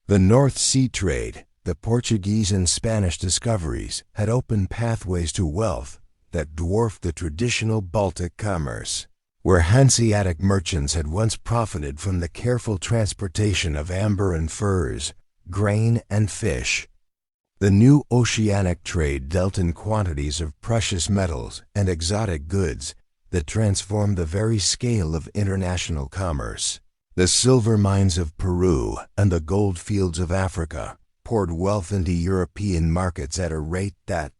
the North Sea trade. The Portuguese and Spanish discoveries had opened pathways to wealth that dwarfed the traditional Baltic commerce, where Hanseatic merchants had once profited from the careful transportation of amber and furs, grain and fish. The new oceanic trade dealt in quantities of precious metals and exotic goods that transformed the very scale of international commerce. The silver mines of Peru and the gold fields of Africa poured wealth into European markets at a rate that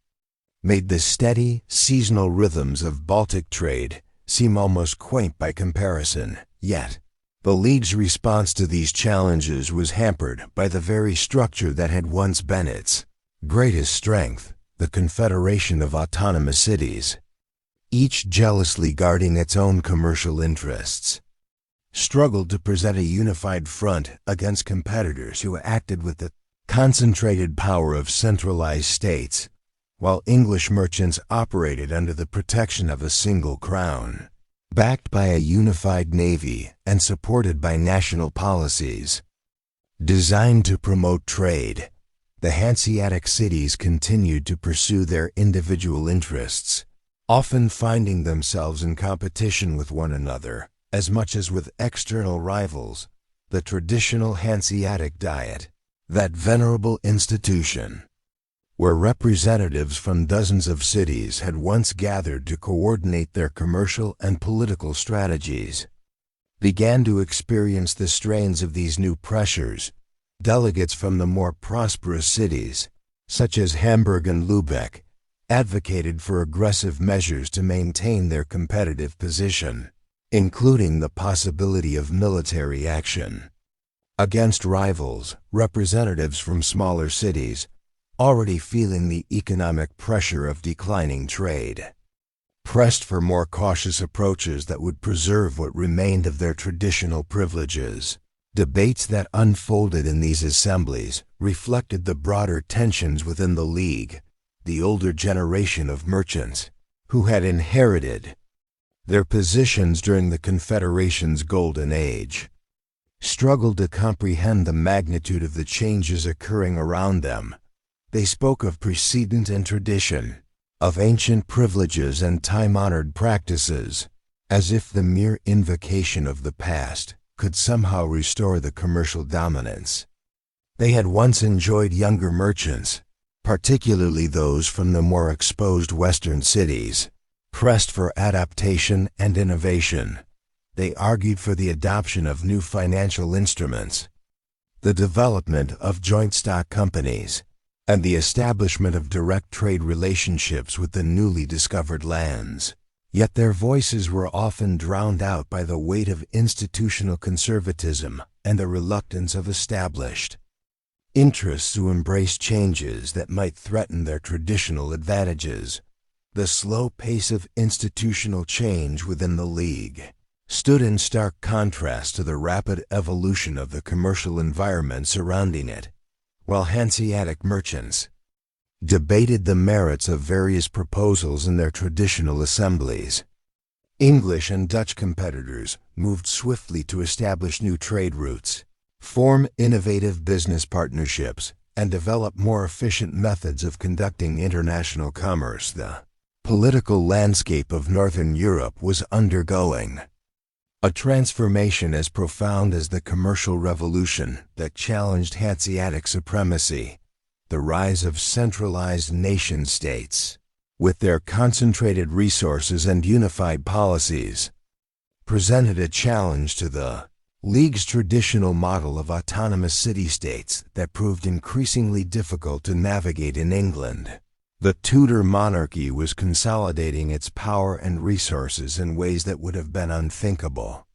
made the steady, seasonal rhythms of Baltic trade seem almost quaint by comparison. Yet, the League's response to these challenges was hampered by the very structure that had once been its greatest strength, the Confederation of Autonomous Cities, each jealously guarding its own commercial interests, struggled to present a unified front against competitors who acted with the concentrated power of centralized states, while English merchants operated under the protection of a single crown. Backed by a unified navy and supported by national policies designed to promote trade, the Hanseatic cities continued to pursue their individual interests, often finding themselves in competition with one another as much as with external rivals. The traditional Hanseatic Diet, that venerable institution, where representatives from dozens of cities had once gathered to coordinate their commercial and political strategies, began to experience the strains of these new pressures. Delegates from the more prosperous cities, such as Hamburg and Lübeck, advocated for aggressive measures to maintain their competitive position, including the possibility of military action. Against rivals, representatives from smaller cities, already feeling the economic pressure of declining trade, pressed for more cautious approaches that would preserve what remained of their traditional privileges. Debates that unfolded in these assemblies reflected the broader tensions within the League, the older generation of merchants, who had inherited their positions during the Confederation's golden age, struggled to comprehend the magnitude of the changes occurring around them. They spoke of precedent and tradition, of ancient privileges and time-honored practices, as if the mere invocation of the past could somehow restore the commercial dominance they had once enjoyed. Younger merchants, particularly those from the more exposed western cities, pressed for adaptation and innovation. They argued for the adoption of new financial instruments, the development of joint stock companies, and the establishment of direct trade relationships with the newly discovered lands. Yet their voices were often drowned out by the weight of institutional conservatism and the reluctance of established interests to embrace changes that might threaten their traditional advantages. The slow pace of institutional change within the League stood in stark contrast to the rapid evolution of the commercial environment surrounding it. While Hanseatic merchants debated the merits of various proposals in their traditional assemblies, English and Dutch competitors moved swiftly to establish new trade routes, form innovative business partnerships, and develop more efficient methods of conducting international commerce. The political landscape of Northern Europe was undergoing a transformation as profound as the commercial revolution that challenged Hanseatic supremacy. The rise of centralized nation-states, with their concentrated resources and unified policies, presented a challenge to the League's traditional model of autonomous city-states that proved increasingly difficult to navigate in England. The Tudor monarchy was consolidating its power and resources in ways that would have been unthinkable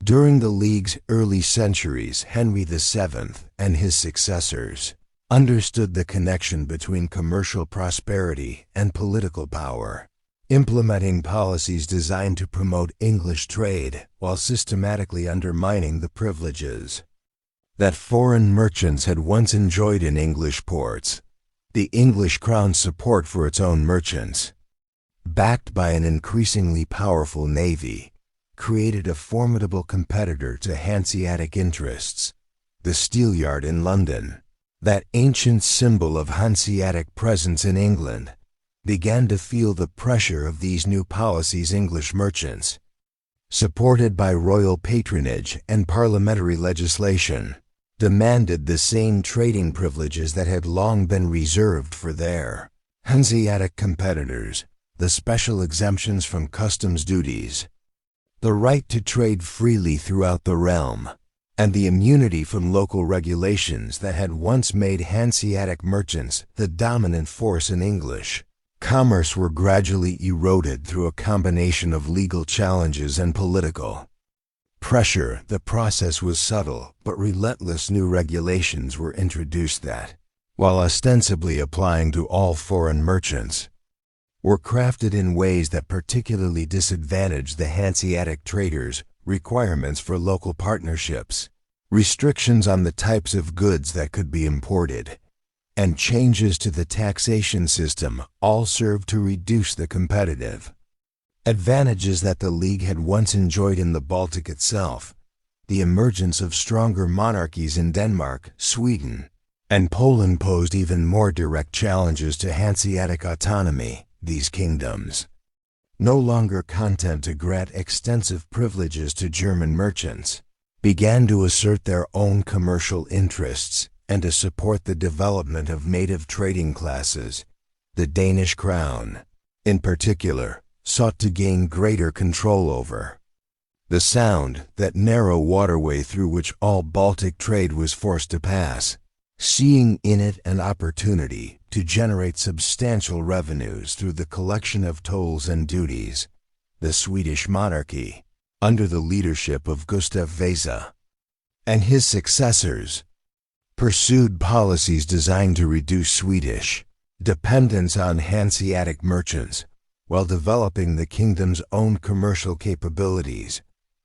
during the League's early centuries. Henry VII and his successors understood the connection between commercial prosperity and political power, implementing policies designed to promote English trade while systematically undermining the privileges that foreign merchants had once enjoyed in English ports. The English crown's support for its own merchants, backed by an increasingly powerful navy, created a formidable competitor to Hanseatic interests. The Steelyard in London, that ancient symbol of Hanseatic presence in England, began to feel the pressure of these new policies. English merchants, supported by royal patronage and parliamentary legislation, demanded the same trading privileges that had long been reserved for their Hanseatic competitors: the special exemptions from customs duties, the right to trade freely throughout the realm, and the immunity from local regulations that had once made Hanseatic merchants the dominant force in English commerce were gradually eroded through a combination of legal challenges and political pressure. The process was subtle, but relentless. New regulations were introduced that, while ostensibly applying to all foreign merchants, were crafted in ways that particularly disadvantaged the Hanseatic traders. Requirements for local partnerships, restrictions on the types of goods that could be imported, and changes to the taxation system all served to reduce the competitive advantages that the League had once enjoyed in the Baltic itself. The emergence of stronger monarchies in Denmark, Sweden, and Poland posed even more direct challenges to Hanseatic autonomy. These kingdoms, no longer content to grant extensive privileges to German merchants, began to assert their own commercial interests and to support the development of native trading classes. The Danish crown, in particular, sought to gain greater control over the Sound, that narrow waterway through which all Baltic trade was forced to pass, seeing in it an opportunity to generate substantial revenues through the collection of tolls and duties. The Swedish monarchy, under the leadership of Gustav Vasa and his successors, pursued policies designed to reduce Swedish dependence on Hanseatic merchants while developing the kingdom's own commercial capabilities.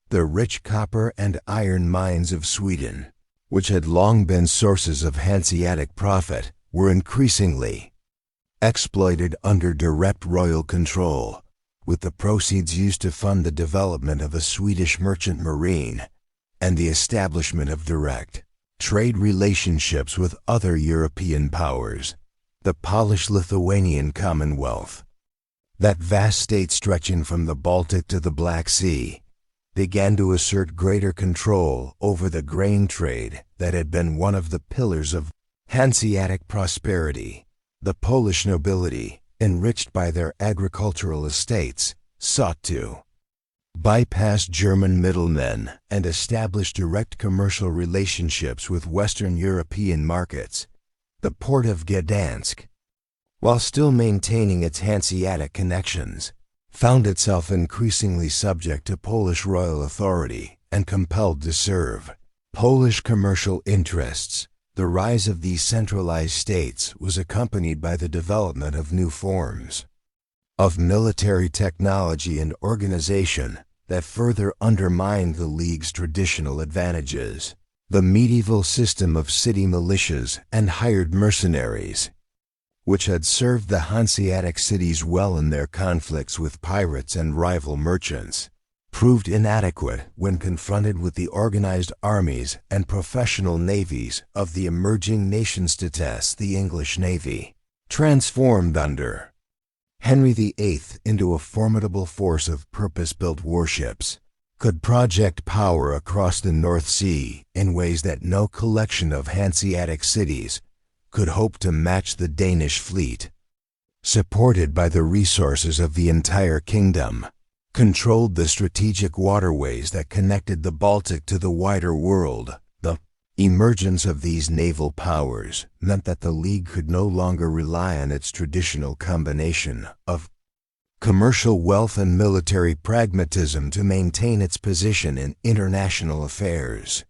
The rich copper and iron mines of Sweden, which had long been sources of Hanseatic profit, were increasingly exploited under direct royal control, with the proceeds used to fund the development of a Swedish merchant marine and the establishment of direct trade relationships with other European powers. The Polish-Lithuanian Commonwealth, that vast state stretching from the Baltic to the Black Sea, began to assert greater control over the grain trade that had been one of the pillars of Hanseatic prosperity. The Polish nobility, enriched by their agricultural estates, sought to bypass German middlemen and establish direct commercial relationships with Western European markets. The port of Gdansk, while still maintaining its Hanseatic connections, found itself increasingly subject to Polish royal authority and compelled to serve Polish commercial interests. The rise of these centralized states was accompanied by the development of new forms of military technology and organization that further undermined the League's traditional advantages. The medieval system of city militias and hired mercenaries, which had served the Hanseatic cities well in their conflicts with pirates and rival merchants, proved inadequate when confronted with the organized armies and professional navies of the emerging nation-states. The English Navy, transformed under Henry VIII into a formidable force of purpose-built warships, could project power across the North Sea in ways that no collection of Hanseatic cities could hope to match. The Danish fleet, supported by the resources of the entire kingdom, controlled the strategic waterways that connected the Baltic to the wider world. The emergence of these naval powers meant that the League could no longer rely on its traditional combination of commercial wealth and military pragmatism to maintain its position in international affairs.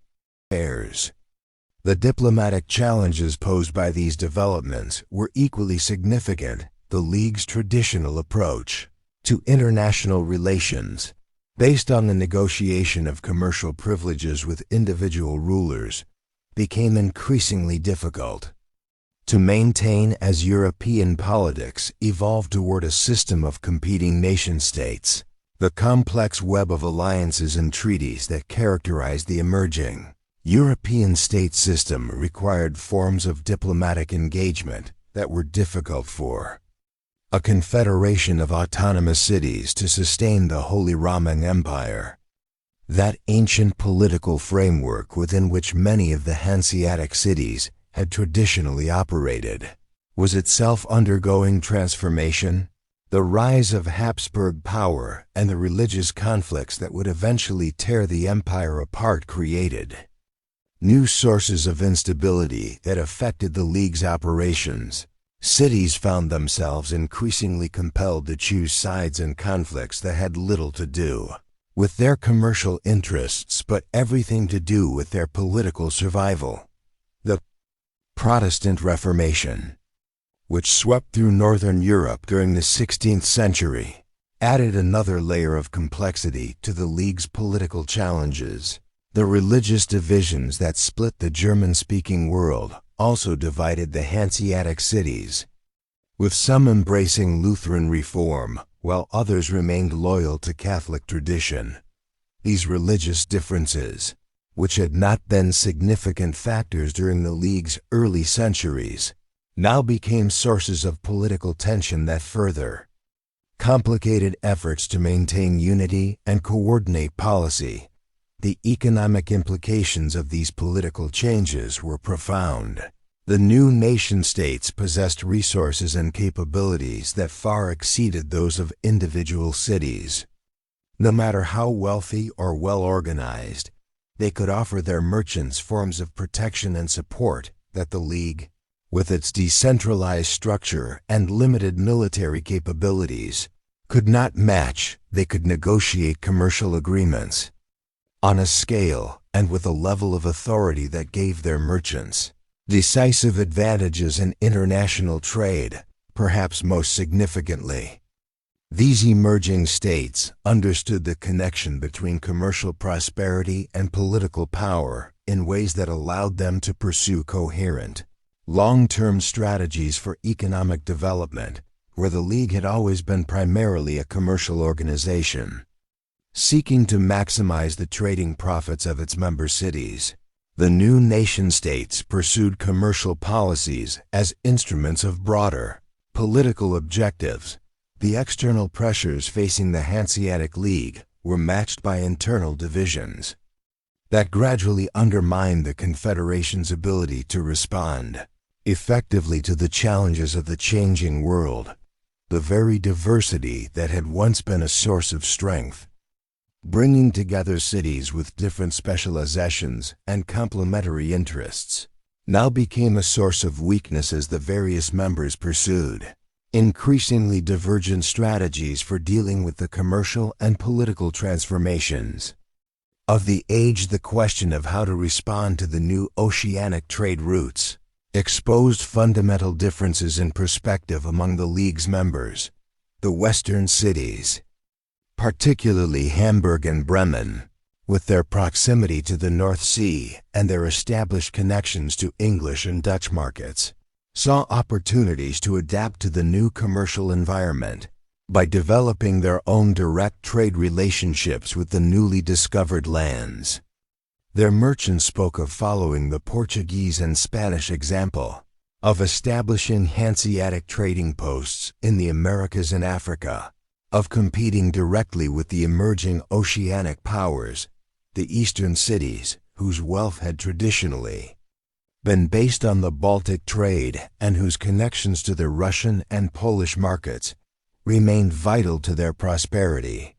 The diplomatic challenges posed by these developments were equally significant. The League's traditional approach to international relations, based on the negotiation of commercial privileges with individual rulers, became increasingly difficult to maintain as European politics evolved toward a system of competing nation-states. The complex web of alliances and treaties that characterized the emerging European state system required forms of diplomatic engagement that were difficult for a confederation of autonomous cities to sustain. The Holy Roman Empire, that ancient political framework within which many of the Hanseatic cities had traditionally operated, was itself undergoing transformation. The rise of Habsburg power and the religious conflicts that would eventually tear the empire apart created new sources of instability that affected the League's operations. Cities found themselves increasingly compelled to choose sides in conflicts that had little to do with their commercial interests but everything to do with their political survival. The Protestant Reformation, which swept through Northern Europe during the 16th century, added another layer of complexity to the League's political challenges. The religious divisions that split the German-speaking world also divided the Hanseatic cities, with some embracing Lutheran reform while others remained loyal to Catholic tradition. These religious differences, which had not been significant factors during the League's early centuries, now became sources of political tension that further complicated efforts to maintain unity and coordinate policy. The economic implications of these political changes were profound. The new nation-states possessed resources and capabilities that far exceeded those of individual cities. No matter how wealthy or well-organized, they could offer their merchants forms of protection and support that the League, with its decentralized structure and limited military capabilities, could not match. They could negotiate commercial agreements on a scale and with a level of authority that gave their merchants decisive advantages in international trade. Perhaps most significantly, these emerging states understood the connection between commercial prosperity and political power in ways that allowed them to pursue coherent, long-term strategies for economic development, where the League had always been primarily a commercial organization, seeking to maximize the trading profits of its member cities. The new nation-states pursued commercial policies as instruments of broader political objectives. The external pressures facing the Hanseatic League were matched by internal divisions that gradually undermined the Confederation's ability to respond effectively to the challenges of the changing world. The very diversity that had once been a source of strength, bringing together cities with different specializations and complementary interests, now became a source of weakness as the various members pursued increasingly divergent strategies for dealing with the commercial and political transformations of the age. The question of how to respond to the new oceanic trade routes exposed fundamental differences in perspective among the League's members. The western cities, particularly Hamburg and Bremen, with their proximity to the North Sea and their established connections to English and Dutch markets, saw opportunities to adapt to the new commercial environment by developing their own direct trade relationships with the newly discovered lands. Their merchants spoke of following the Portuguese and Spanish example, of establishing Hanseatic trading posts in the Americas and Africa, of competing directly with the emerging oceanic powers, the eastern cities, whose wealth had traditionally been based on the Baltic trade and whose connections to the Russian and Polish markets remained vital to their prosperity,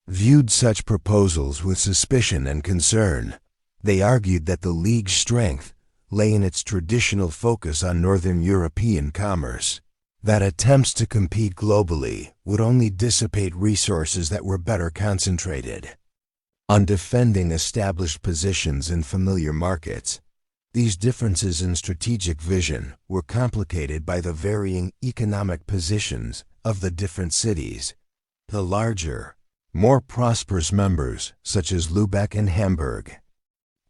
viewed such proposals with suspicion and concern. They argued that the League's strength lay in its traditional focus on Northern European commerce, that attempts to compete globally would only dissipate resources that were better concentrated on defending established positions in familiar markets. These differences in strategic vision were complicated by the varying economic positions of the different cities. The larger, more prosperous members, such as Lübeck and Hamburg,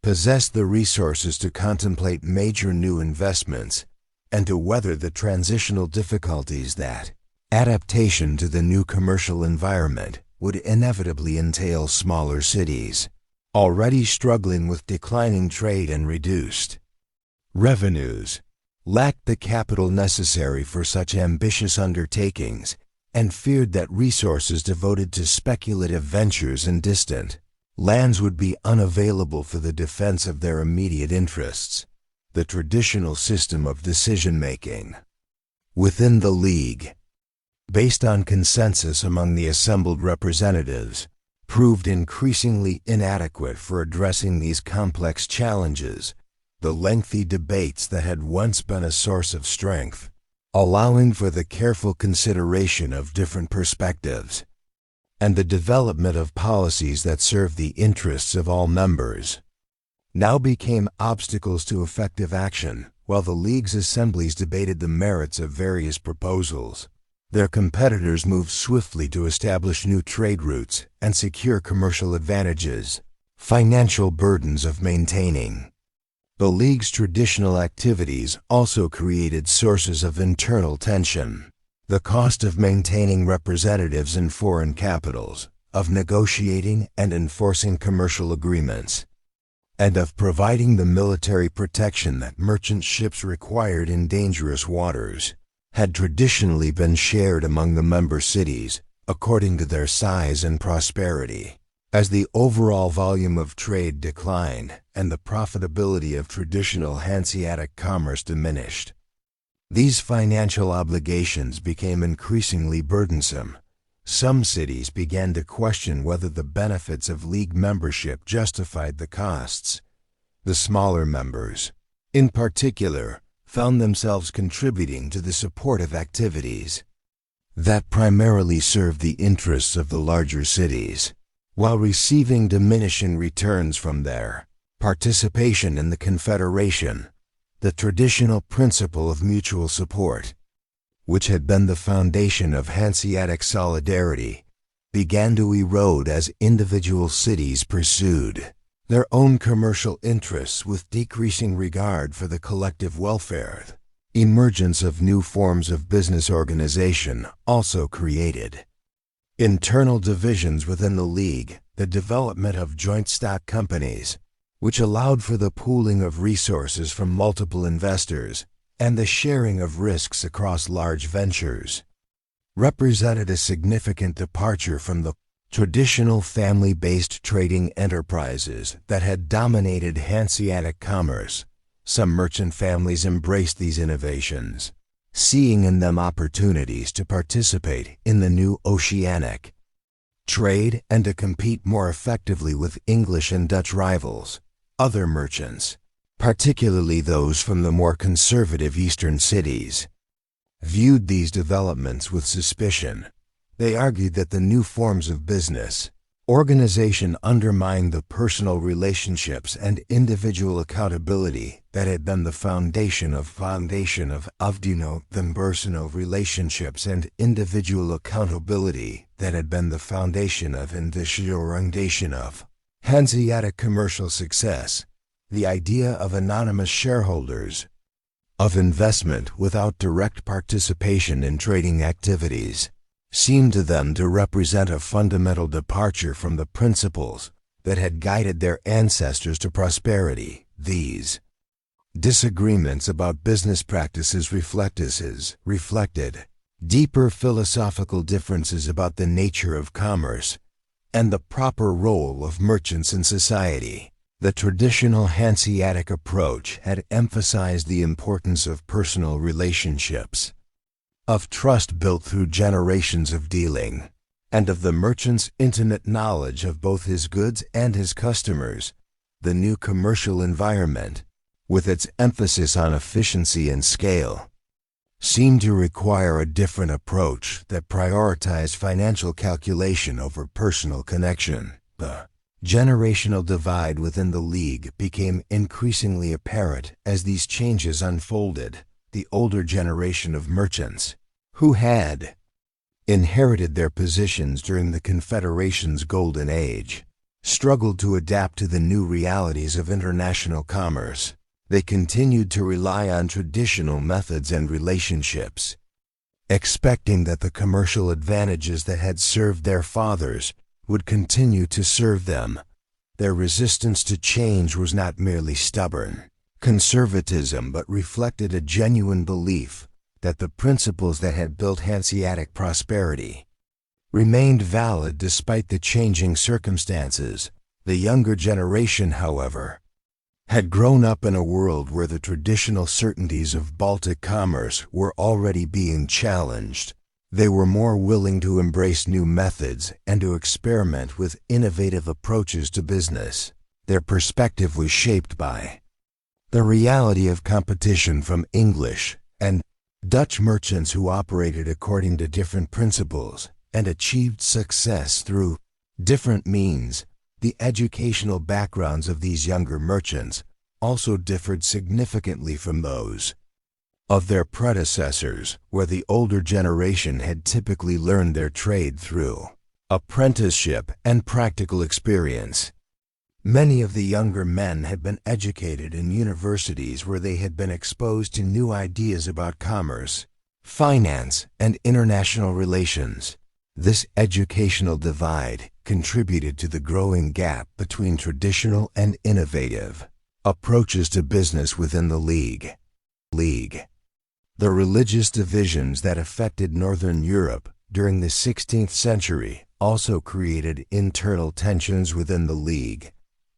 possessed the resources to contemplate major new investments and to weather the transitional difficulties that adaptation to the new commercial environment would inevitably entail. Smaller cities, already struggling with declining trade and reduced revenues, lacked the capital necessary for such ambitious undertakings and feared that resources devoted to speculative ventures in distant lands would be unavailable for the defense of their immediate interests. The traditional system of decision-making within the League, based on consensus among the assembled representatives, proved increasingly inadequate for addressing these complex challenges. The lengthy debates that had once been a source of strength, allowing for the careful consideration of different perspectives and the development of policies that served the interests of all members, now became obstacles to effective action. While the League's assemblies debated the merits of various proposals, their competitors moved swiftly to establish new trade routes and secure commercial advantages. Financial burdens of maintaining the League's traditional activities also created sources of internal tension. The cost of maintaining representatives in foreign capitals, of negotiating and enforcing commercial agreements, and of providing the military protection that merchant ships required in dangerous waters, had traditionally been shared among the member cities according to their size and prosperity. As the overall volume of trade declined and the profitability of traditional Hanseatic commerce diminished, these financial obligations became increasingly burdensome. Some cities began to question whether the benefits of League membership justified the costs. The smaller members, in particular, found themselves contributing to the supportive activities that primarily served the interests of the larger cities, while receiving diminishing returns from their participation in the Confederation. The traditional principle of mutual support, which had been the foundation of Hanseatic solidarity, began to erode as individual cities pursued their own commercial interests with decreasing regard for the collective welfare. Emergence of new forms of business organization also created internal divisions within the League, the development of joint stock companies, which allowed for the pooling of resources from multiple investors, and the sharing of risks across large ventures, represented a significant departure from the traditional family-based trading enterprises that had dominated Hanseatic commerce. Some merchant families embraced these innovations, seeing in them opportunities to participate in the new oceanic trade and to compete more effectively with English and Dutch rivals. Other merchants, particularly those from the more conservative eastern cities, viewed these developments with suspicion. They argued that the new forms of business organization undermined the personal relationships and individual accountability that had been the foundation of the personal relationships and individual accountability that had been the foundation of Hanseatic commercial success. The idea of anonymous shareholders, of investment without direct participation in trading activities, seemed to them to represent a fundamental departure from the principles that had guided their ancestors to prosperity. These disagreements about business practices reflected deeper philosophical differences about the nature of commerce and the proper role of merchants in society. The traditional Hanseatic approach had emphasized the importance of personal relationships, of trust built through generations of dealing, and of the merchant's intimate knowledge of both his goods and his customers. The new commercial environment, with its emphasis on efficiency and scale, seemed to require a different approach that prioritized financial calculation over personal connection. The generational divide within the League became increasingly apparent as these changes unfolded. The older generation of merchants, who had inherited their positions during the Confederation's golden age, struggled to adapt to the new realities of international commerce. They continued to rely on traditional methods and relationships, expecting that the commercial advantages that had served their fathers would continue to serve them. Their resistance to change was not merely stubborn conservatism, but reflected a genuine belief that the principles that had built Hanseatic prosperity remained valid despite the changing circumstances. The younger generation, however, had grown up in a world where the traditional certainties of Baltic commerce were already being challenged. They were more willing to embrace new methods and to experiment with innovative approaches to business. Their perspective was shaped by the reality of competition from English and Dutch merchants who operated according to different principles and achieved success through different means. The educational backgrounds of these younger merchants also differed significantly from those of their predecessors, where the older generation had typically learned their trade through apprenticeship and practical experience. Many of the younger men had been educated in universities where they had been exposed to new ideas about commerce, finance, and international relations. This educational divide contributed to the growing gap between traditional and innovative approaches to business within the League. The religious divisions that affected Northern Europe during the 16th century also created internal tensions within the League.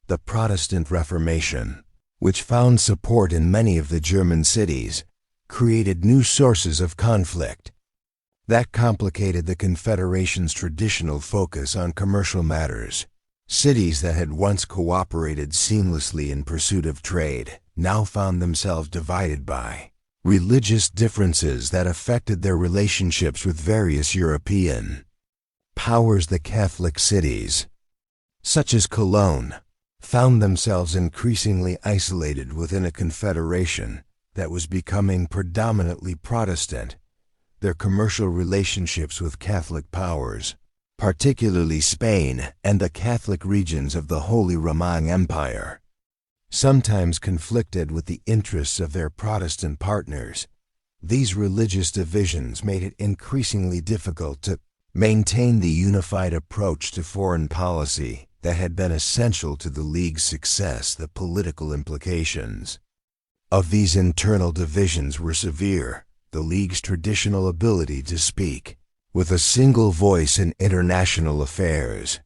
The Protestant Reformation, which found support in many of the German cities, created new sources of conflict that complicated the Confederation's traditional focus on commercial matters. Cities that had once cooperated seamlessly in pursuit of trade now found themselves divided by religious differences that affected their relationships with various European powers. The Catholic cities, such as Cologne, found themselves increasingly isolated within a confederation that was becoming predominantly Protestant. Their commercial relationships with Catholic powers particularly Spain and the Catholic regions of the Holy Roman Empire. Sometimes conflicted with the interests of their Protestant partners, these religious divisions made it increasingly difficult to maintain the unified approach to foreign policy that had been essential to the League's success. The political implications of these internal divisions were severe. The League's traditional ability to speak with a single voice in international affairs,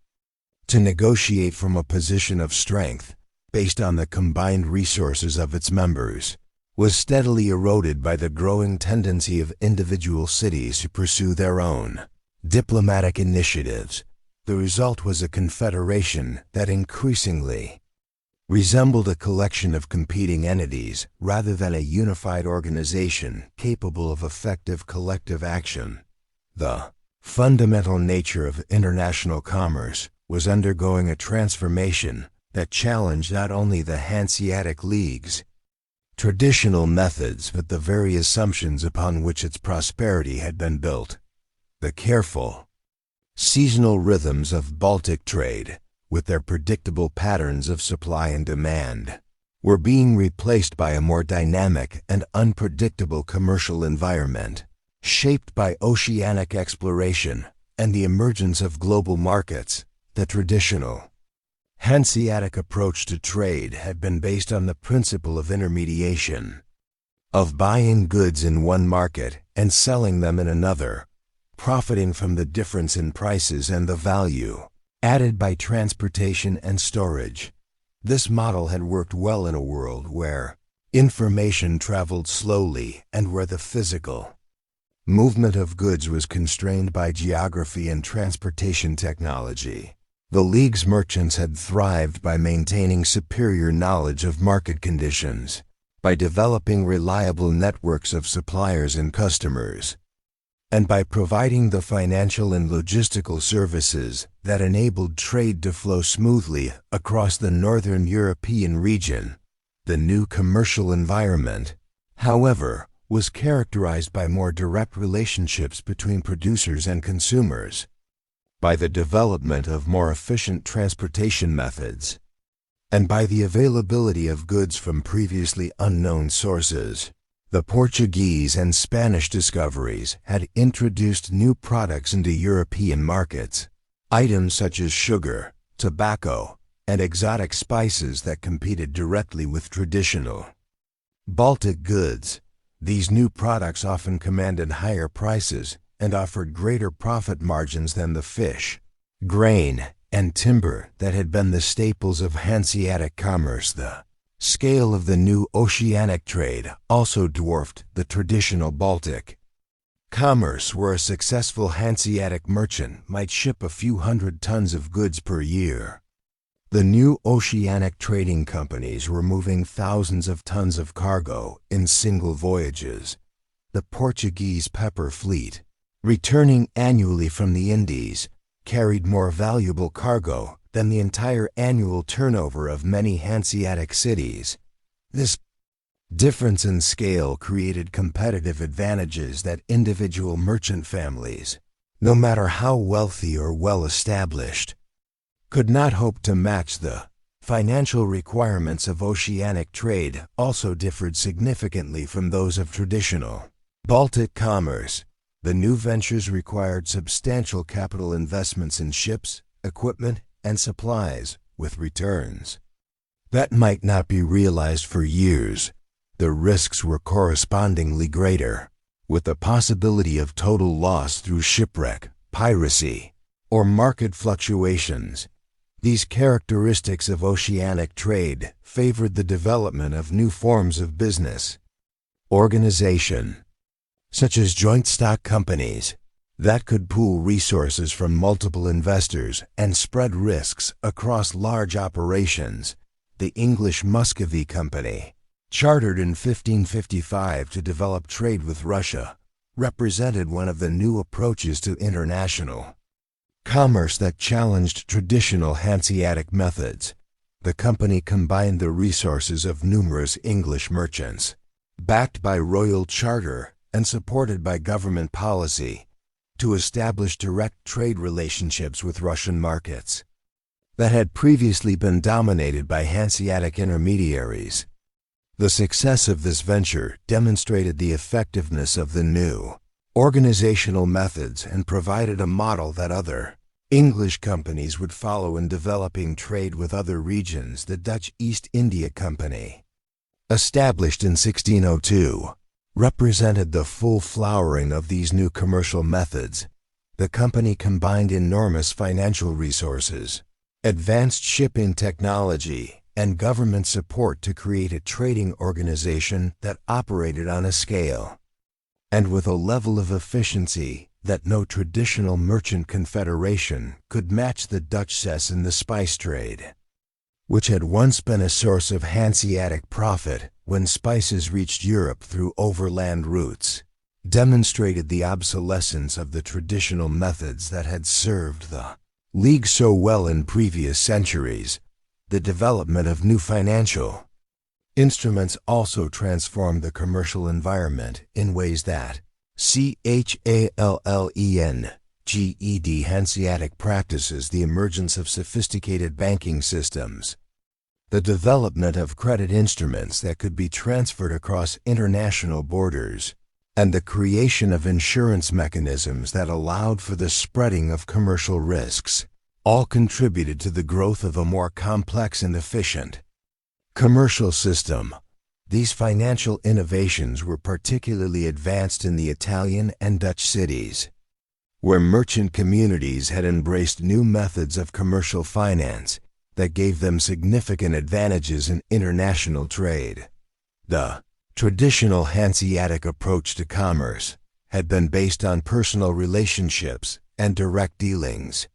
to negotiate from a position of strength based on the combined resources of its members, was steadily eroded by the growing tendency of individual cities to pursue their own diplomatic initiatives. The result was a confederation that increasingly resembled a collection of competing entities rather than a unified organization capable of effective collective action. The fundamental nature of international commerce was undergoing a transformation that challenged not only the Hanseatic League's traditional methods but the very assumptions upon which its prosperity had been built. The careful, seasonal rhythms of Baltic trade, with their predictable patterns of supply and demand, were being replaced by a more dynamic and unpredictable commercial environment, shaped by oceanic exploration and the emergence of global markets. The traditional Hanseatic approach to trade had been based on the principle of intermediation, of buying goods in one market and selling them in another, profiting from the difference in prices and the value added by transportation and storage. This model had worked well in a world where information traveled slowly and where the physical movement of goods was constrained by geography and transportation technology. The League's merchants had thrived by maintaining superior knowledge of market conditions, by developing reliable networks of suppliers and customers, and by providing the financial and logistical services that enabled trade to flow smoothly across the northern European region. The new commercial environment, however, was characterized by more direct relationships between producers and consumers, by the development of more efficient transportation methods, and by the availability of goods from previously unknown sources. The Portuguese and Spanish discoveries had introduced new products into European markets, items such as sugar, tobacco, and exotic spices that competed directly with traditional Baltic goods. These new products often commanded higher prices and offered greater profit margins than the fish, grain, and timber that had been the staples of Hanseatic commerce. The scale of the new oceanic trade also dwarfed the traditional Baltic commerce, where a successful Hanseatic merchant might ship a few hundred tons of goods per year. The new oceanic trading companies were moving thousands of tons of cargo in single voyages. The Portuguese pepper fleet, returning annually from the Indies, carried more valuable cargo than the entire annual turnover of many Hanseatic cities. This difference in scale created competitive advantages that individual merchant families, no matter how wealthy or well established, could not hope to match. The financial requirements of oceanic trade also differed significantly from those of traditional Baltic commerce. The new ventures required substantial capital investments in ships, equipment, and supplies, with returns that might not be realized for years. The risks were correspondingly greater, with the possibility of total loss through shipwreck, piracy, or market fluctuations. These characteristics of oceanic trade favored the development of new forms of business organization, such as joint stock companies, that could pool resources from multiple investors and spread risks across large operations. The English Muscovy Company, chartered in 1555 to develop trade with Russia, represented one of the new approaches to international commerce that challenged traditional Hanseatic methods. The company combined the resources of numerous English merchants, backed by royal charter and supported by government policy, to establish direct trade relationships with Russian markets that had previously been dominated by Hanseatic intermediaries. The success of this venture demonstrated the effectiveness of the new organizational methods and provided a model that other English companies would follow in developing trade with other regions. The Dutch East India Company, established in 1602, represented the full flowering of these new commercial methods. The company combined enormous financial resources, advanced shipping technology, and government support to create a trading organization that operated on a scale and with a level of efficiency that no traditional merchant confederation could match. The Dutch success in the spice trade, which had once been a source of Hanseatic profit when spices reached Europe through overland routes, demonstrated the obsolescence of the traditional methods that had served the League so well in previous centuries. The development of new financial instruments also transformed the commercial environment in ways that CHALLENGED Hanseatic practices. The emergence of sophisticated banking systems, the development of credit instruments that could be transferred across international borders, and the creation of insurance mechanisms that allowed for the spreading of commercial risks, all contributed to the growth of a more complex and efficient commercial system. These financial innovations were particularly advanced in the Italian and Dutch cities, where merchant communities had embraced new methods of commercial finance that gave them significant advantages in international trade. The traditional Hanseatic approach to commerce had been based on personal relationships and direct dealings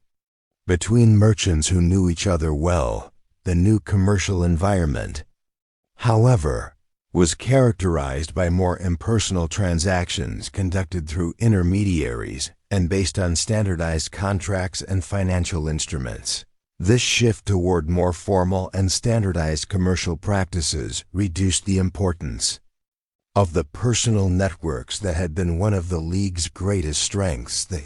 between merchants who knew each other well. The new commercial environment, however, was characterized by more impersonal transactions conducted through intermediaries and based on standardized contracts and financial instruments. This shift toward more formal and standardized commercial practices reduced the importance of the personal networks that had been one of the League's greatest strengths. The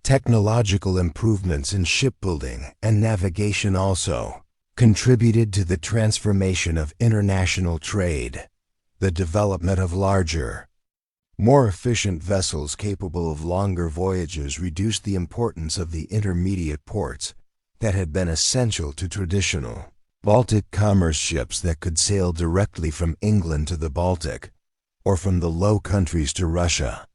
technological improvements in shipbuilding and navigation also contributed to the transformation of international trade. The development of larger, more efficient vessels capable of longer voyages reduced the importance of the intermediate ports that had been essential to traditional Baltic commerce ships that could sail directly from England to the Baltic or from the Low Countries to Russia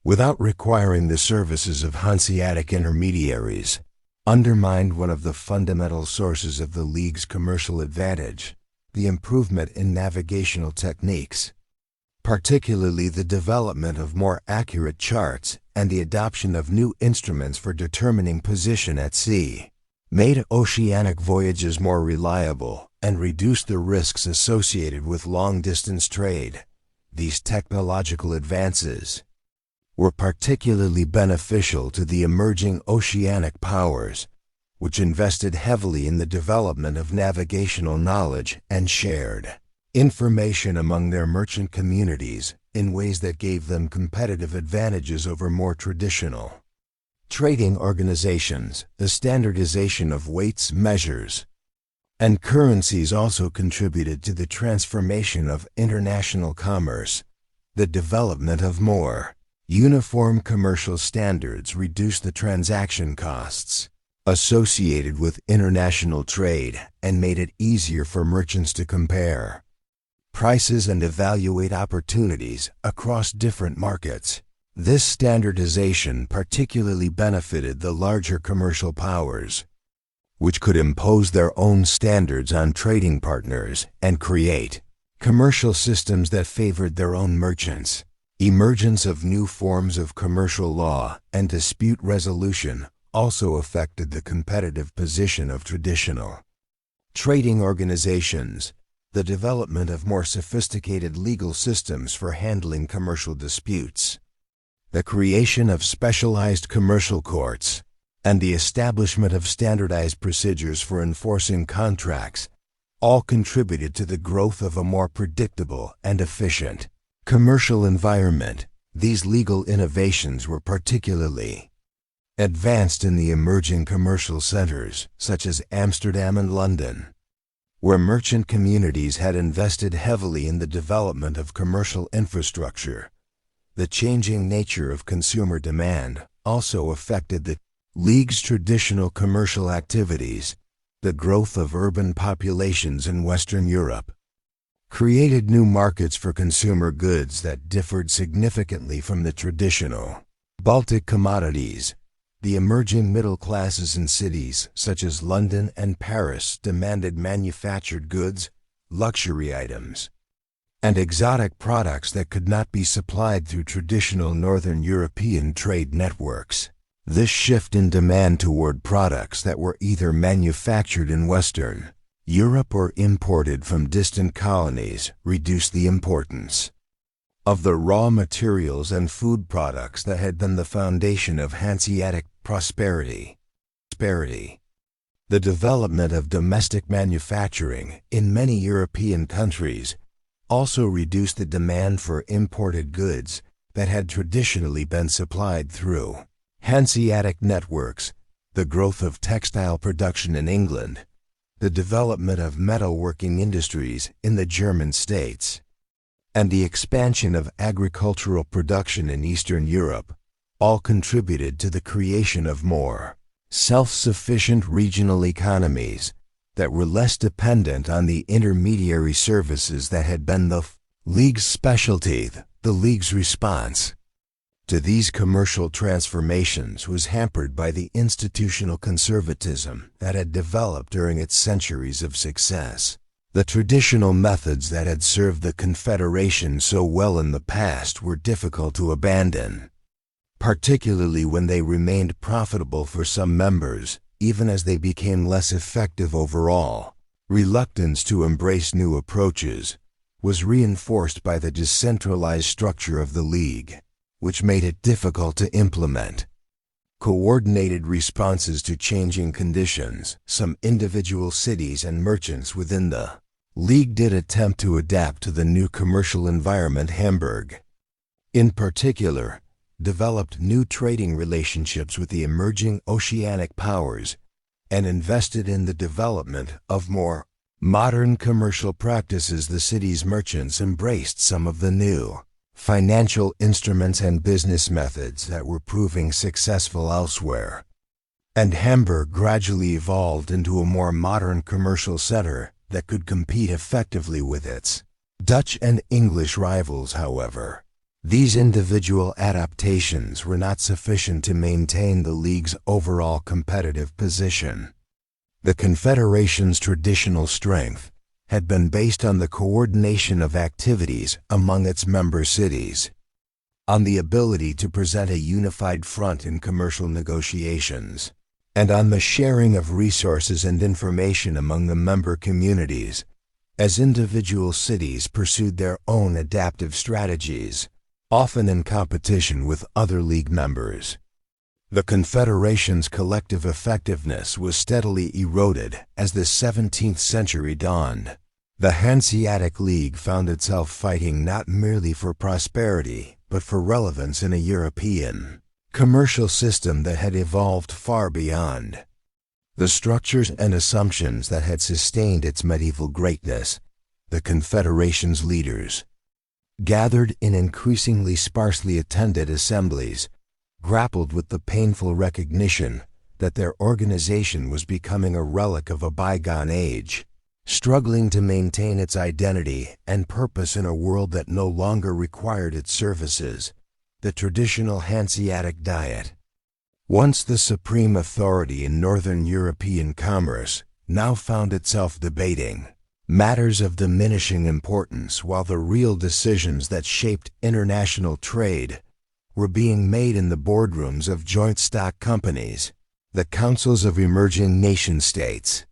without requiring the services of Hanseatic intermediaries, undermined one of the fundamental sources of the League's commercial advantage: the improvement in navigational techniques, particularly the development of more accurate charts and the adoption of new instruments for determining position at sea, made oceanic voyages more reliable and reduced the risks associated with long-distance trade. These technological advances were particularly beneficial to the emerging oceanic powers, which invested heavily in the development of navigational knowledge and shared information among their merchant communities in ways that gave them competitive advantages over more traditional trading organizations. The standardization of weights, measures, and currencies also contributed to the transformation of international commerce. The development of more uniform commercial standards reduced the transaction costs associated with international trade and made it easier for merchants to compare prices and evaluate opportunities across different markets. This standardization particularly benefited the larger commercial powers, which could impose their own standards on trading partners and create commercial systems that favored their own merchants. Emergence of new forms of commercial law and dispute resolution also affected the competitive position of traditional trading organizations. The development of more sophisticated legal systems for handling commercial disputes, the creation of specialized commercial courts, and the establishment of standardized procedures for enforcing contracts all contributed to the growth of a more predictable and efficient commercial environment. These legal innovations were particularly advanced in the emerging commercial centers, such as Amsterdam and London, where merchant communities had invested heavily in the development of commercial infrastructure. The changing nature of consumer demand also affected the League's traditional commercial activities. The growth of urban populations in Western Europe created new markets for consumer goods that differed significantly from the traditional Baltic commodities. The emerging middle classes in cities such as London and Paris demanded manufactured goods, luxury items, and exotic products that could not be supplied through traditional Northern European trade networks. This shift in demand toward products that were either manufactured in Western Europe or imported from distant colonies reduced the importance of the raw materials and food products that had been the foundation of Hanseatic prosperity. The development of domestic manufacturing in many European countries also reduced the demand for imported goods that had traditionally been supplied through Hanseatic networks. The growth of textile production in England, the development of metalworking industries in the German states, and the expansion of agricultural production in Eastern Europe all contributed to the creation of more self-sufficient regional economies that were less dependent on the intermediary services that had been the League's specialty. The League's response to these commercial transformations was hampered by the institutional conservatism that had developed during its centuries of success. The traditional methods that had served the Confederation so well in the past were difficult to abandon, particularly when they remained profitable for some members, even as they became less effective overall. Reluctance to embrace new approaches was reinforced by the decentralized structure of the League, which made it difficult to implement coordinated responses to changing conditions. Some individual cities and merchants within the League did attempt to adapt to the new commercial environment. Hamburg, in particular, developed new trading relationships with the emerging oceanic powers and invested in the development of more modern commercial practices. The city's merchants embraced some of the new financial instruments and business methods that were proving successful elsewhere, and Hamburg gradually evolved into a more modern commercial center that could compete effectively with its Dutch and English rivals. However, these individual adaptations were not sufficient to maintain the League's overall competitive position. The Confederation's traditional strength had been based on the coordination of activities among its member cities, on the ability to present a unified front in commercial negotiations, and on the sharing of resources and information among the member communities. As individual cities pursued their own adaptive strategies, often in competition with other League members, the Confederation's collective effectiveness was steadily eroded as the 17th century dawned. The Hanseatic League found itself fighting not merely for prosperity, but for relevance in a European commercial system that had evolved far beyond the structures and assumptions that had sustained its medieval greatness. The Confederation's leaders, gathered in increasingly sparsely attended assemblies, grappled with the painful recognition that their organization was becoming a relic of a bygone age, struggling to maintain its identity and purpose in a world that no longer required its services. The traditional Hanseatic Diet, once the supreme authority in Northern European commerce, now found itself debating matters of diminishing importance, while the real decisions that shaped international trade were being made in the boardrooms of joint stock companies, the councils of emerging nation-states,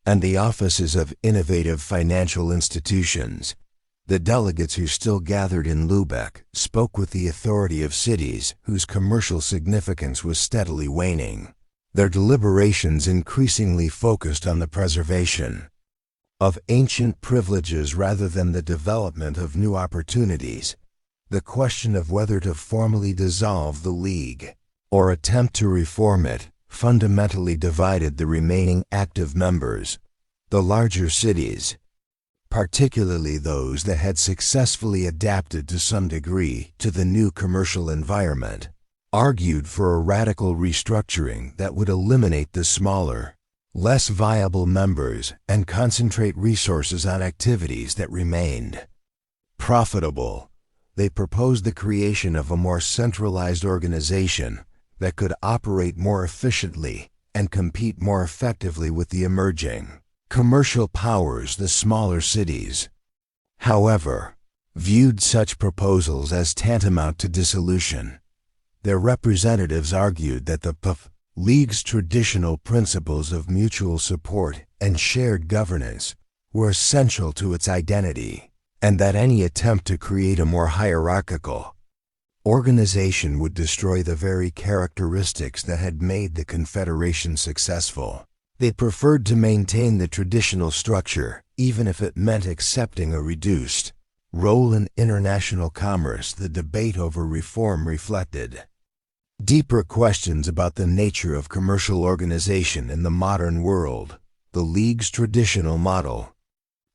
and the offices of innovative financial institutions. The delegates who still gathered in Lübeck spoke with the authority of cities whose commercial significance was steadily waning. Their deliberations increasingly focused on the preservation of ancient privileges rather than the development of new opportunities. The question of whether to formally dissolve the League or attempt to reform it fundamentally divided the remaining active members. The larger cities, particularly those that had successfully adapted to some degree to the new commercial environment, argued for a radical restructuring that would eliminate the smaller, less viable members and concentrate resources on activities that remained profitable. They proposed the creation of a more centralized organization that could operate more efficiently and compete more effectively with the emerging commercial powers, the smaller cities. However, viewed such proposals as tantamount to dissolution. Their representatives argued that the League's traditional principles of mutual support and shared governance were essential to its identity, and that any attempt to create a more hierarchical organization would destroy the very characteristics that had made the Confederation successful. They preferred to maintain the traditional structure, even if it meant accepting a reduced role in international commerce. The debate over reform reflected deeper questions about the nature of commercial organization in the modern world. The League's traditional model,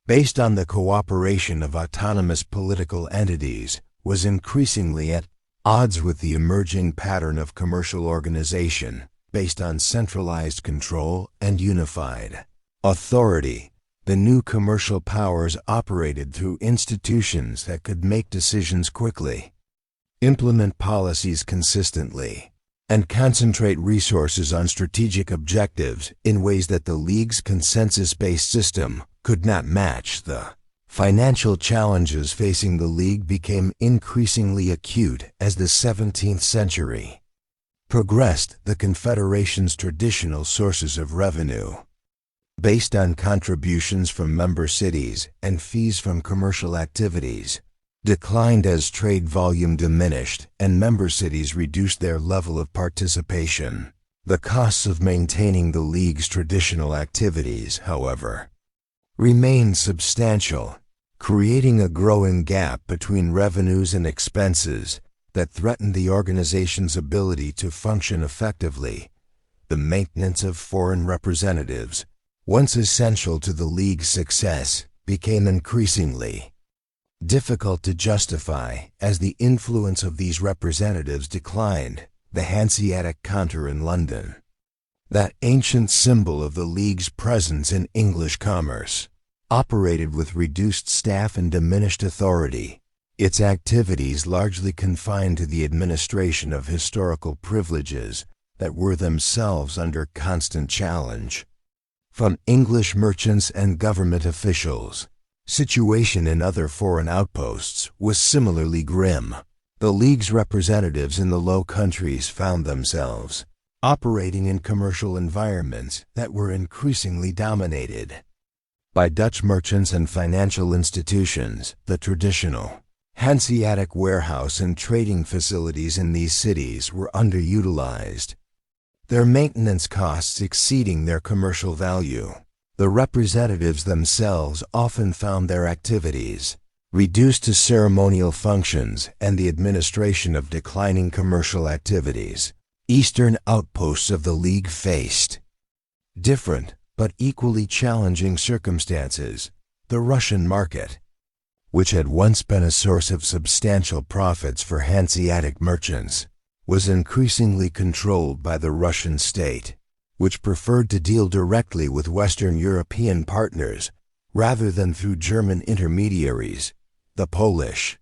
based on the cooperation of autonomous political entities, was increasingly at odds with the emerging pattern of commercial organization based on centralized control and unified authority. The new commercial powers operated through institutions that could make decisions quickly, implement policies consistently, and concentrate resources on strategic objectives in ways that the League's consensus-based system could not match. The financial challenges facing the League became increasingly acute as the 17th century progressed. The Confederation's traditional sources of revenue, based on contributions from member cities and fees from commercial activities, declined as trade volume diminished and member cities reduced their level of participation. The costs of maintaining the League's traditional activities, however, remained substantial, creating a growing gap between revenues and expenses that threatened the organization's ability to function effectively. The maintenance of foreign representatives, once essential to the League's success, became increasingly difficult to justify as the influence of these representatives declined. The Hanseatic counter in London, that ancient symbol of the League's presence in English commerce, operated with reduced staff and diminished authority, its activities largely confined to the administration of historical privileges that were themselves under constant challenge from English merchants and government officials. Situation in other foreign outposts was similarly grim. The League's representatives in the Low Countries found themselves operating in commercial environments that were increasingly dominated by Dutch merchants and financial institutions. The traditional Hanseatic warehouse and trading facilities in these cities were underutilized, their maintenance costs exceeding their commercial value. The representatives themselves often found their activities reduced to ceremonial functions and the administration of declining commercial activities. Eastern outposts of the League faced different but equally challenging circumstances. The Russian market, which had once been a source of substantial profits for Hanseatic merchants, was increasingly controlled by the Russian state, which preferred to deal directly with Western European partners rather than through German intermediaries. The Polish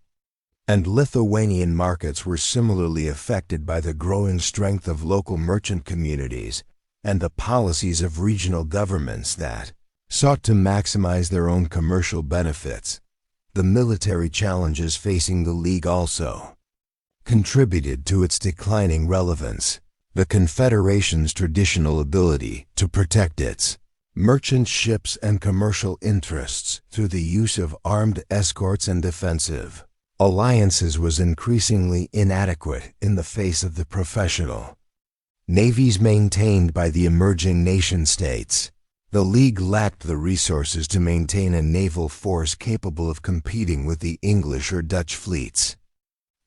and Lithuanian markets were similarly affected by the growing strength of local merchant communities and the policies of regional governments that sought to maximize their own commercial benefits. The military challenges facing the League also contributed to its declining relevance. The Confederation's traditional ability to protect its merchant ships and commercial interests through the use of armed escorts and defensive alliances was increasingly inadequate in the face of the professional navies maintained by the emerging nation-states. The League lacked the resources to maintain a naval force capable of competing with the English or Dutch fleets.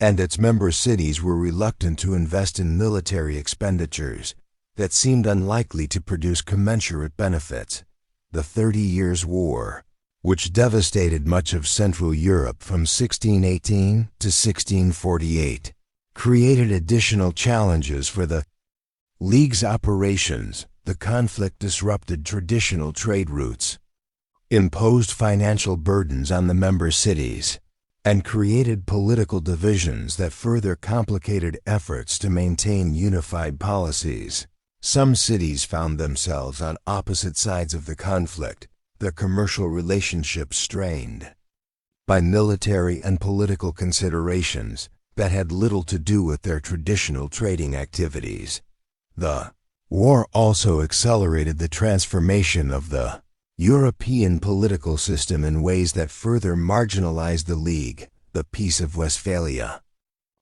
and its member cities were reluctant to invest in military expenditures that seemed unlikely to produce commensurate benefits. The 30 Years' War, which devastated much of Central Europe from 1618 to 1648, created additional challenges for the League's operations. The conflict disrupted traditional trade routes, imposed financial burdens on the member cities, and created political divisions that further complicated efforts to maintain unified policies. Some cities found themselves on opposite sides of the conflict, their commercial relationships strained by military and political considerations that had little to do with their traditional trading activities. The war also accelerated the transformation of the European political system in ways that further marginalized the League. The Peace of Westphalia,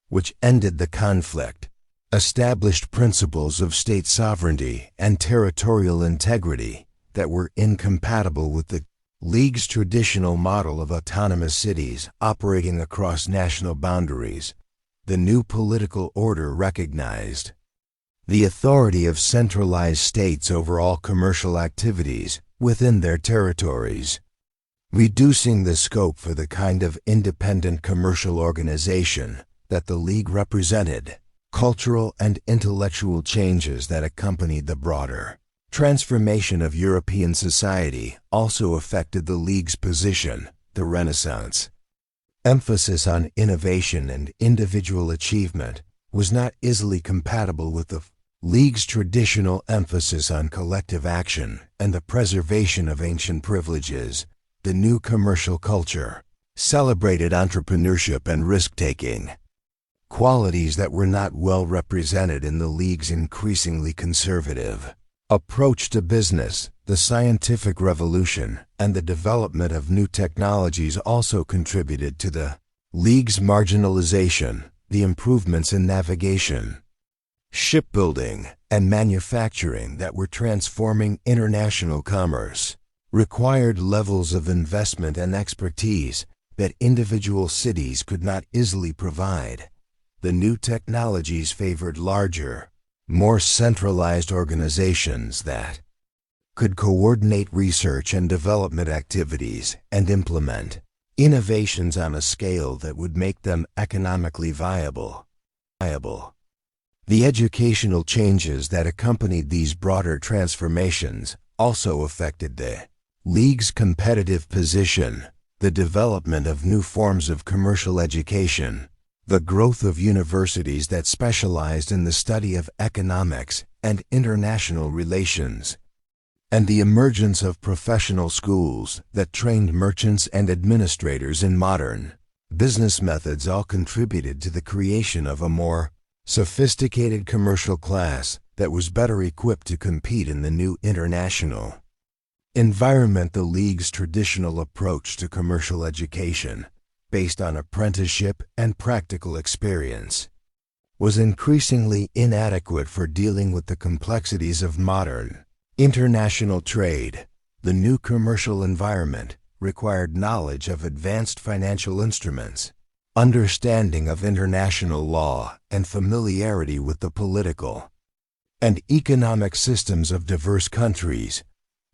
which ended the conflict, established principles of state sovereignty and territorial integrity that were incompatible with the League's traditional model of autonomous cities operating across national boundaries. The new political order recognized the authority of centralized states over all commercial activities within their territories, reducing the scope for the kind of independent commercial organization that the League represented. Cultural and intellectual changes that accompanied the broader transformation of European society also affected the League's position. The Renaissance emphasis on innovation and individual achievement was not easily compatible with the League's traditional emphasis on collective action and the preservation of ancient privileges. The new commercial culture celebrated entrepreneurship and risk-taking, qualities that were not well represented in the League's increasingly conservative approach to business. The scientific revolution and the development of new technologies also contributed to the League's marginalization. The improvements in navigation, shipbuilding, and manufacturing that were transforming international commerce required levels of investment and expertise that individual cities could not easily provide. The new technologies favored larger, more centralized organizations that could coordinate research and development activities and implement innovations on a scale that would make them economically viable. The educational changes that accompanied these broader transformations also affected the League's competitive position. The development of new forms of commercial education, the growth of universities that specialized in the study of economics and international relations, and the emergence of professional schools that trained merchants and administrators in modern business methods all contributed to the creation of a more sophisticated commercial class that was better equipped to compete in the new international environment. The League's traditional approach to commercial education, based on apprenticeship and practical experience, was increasingly inadequate for dealing with the complexities of modern international trade. The new commercial environment required knowledge of advanced financial instruments, understanding of international law, and familiarity with the political and economic systems of diverse countries.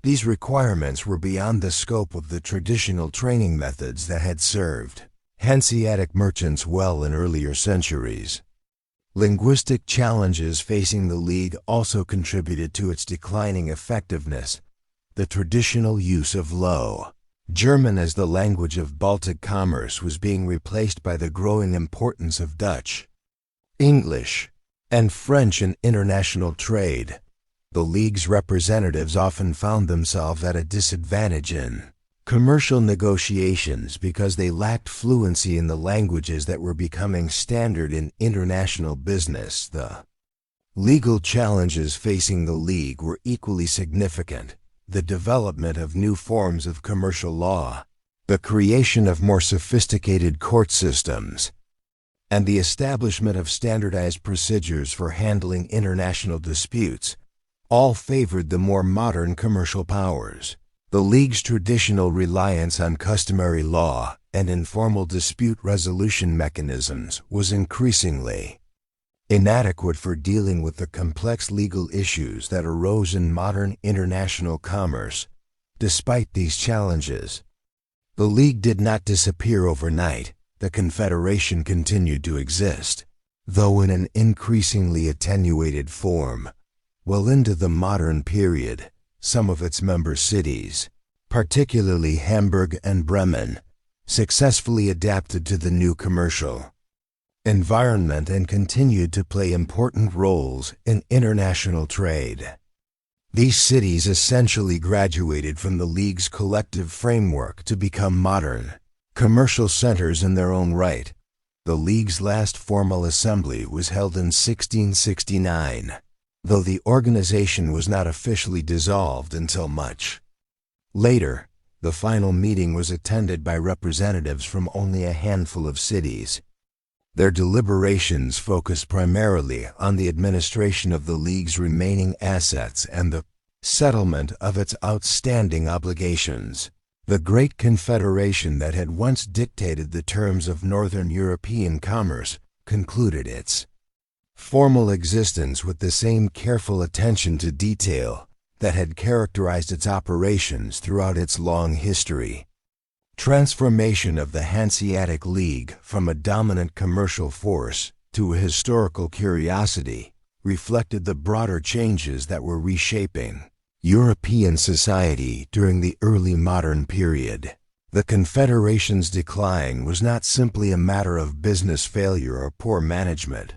These requirements were beyond the scope of the traditional training methods that had served Hanseatic merchants well in earlier centuries. Linguistic challenges facing the League also contributed to its declining effectiveness. The traditional use of Low German as the language of Baltic commerce was being replaced by the growing importance of Dutch, English, and French in international trade. The League's representatives often found themselves at a disadvantage in commercial negotiations because they lacked fluency in the languages that were becoming standard in international business. The legal challenges facing the League were equally significant: the development of new forms of commercial law, the creation of more sophisticated court systems, and the establishment of standardized procedures for handling international disputes all favored the more modern commercial powers. The League's traditional reliance on customary law and informal dispute resolution mechanisms was increasingly inadequate for dealing with the complex legal issues that arose in modern international commerce. Despite these challenges, the League did not disappear overnight. The Confederation continued to exist, though in an increasingly attenuated form. Well into the modern period, some of its member cities, particularly Hamburg and Bremen, successfully adapted to the new commercial environment and continued to play important roles in international trade. These cities essentially graduated from the League's collective framework to become modern commercial centers in their own right. The League's last formal assembly was held in 1669, though the organization was not officially dissolved until much later. The final meeting was attended by representatives from only a handful of cities. Their deliberations focused primarily on the administration of the League's remaining assets and the settlement of its outstanding obligations. The Great Confederation that had once dictated the terms of Northern European commerce concluded its formal existence with the same careful attention to detail that had characterized its operations throughout its long history. Transformation of the Hanseatic League from a dominant commercial force to a historical curiosity reflected the broader changes that were reshaping European society during the early modern period. The Confederation's decline was not simply a matter of business failure or poor management,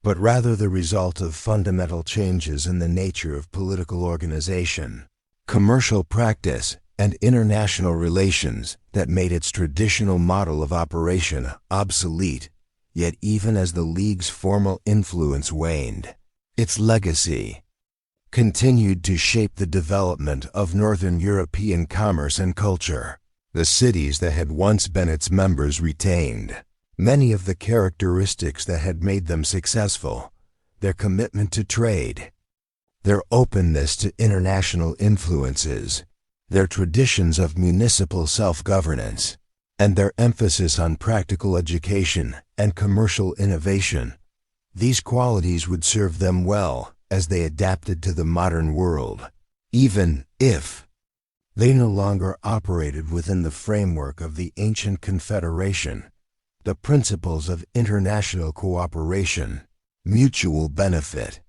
but rather the result of fundamental changes in the nature of political organization, commercial practice, and international relations that made its traditional model of operation obsolete. Yet even as the League's formal influence waned, its legacy continued to shape the development of Northern European commerce and culture. The cities that had once been its members retained many of the characteristics that had made them successful: their commitment to trade, their openness to international influences, their traditions of municipal self-governance, and their emphasis on practical education and commercial innovation. These qualities would serve them well as they adapted to the modern world, even if they no longer operated within the framework of the ancient Confederation. The principles of international cooperation, mutual benefit,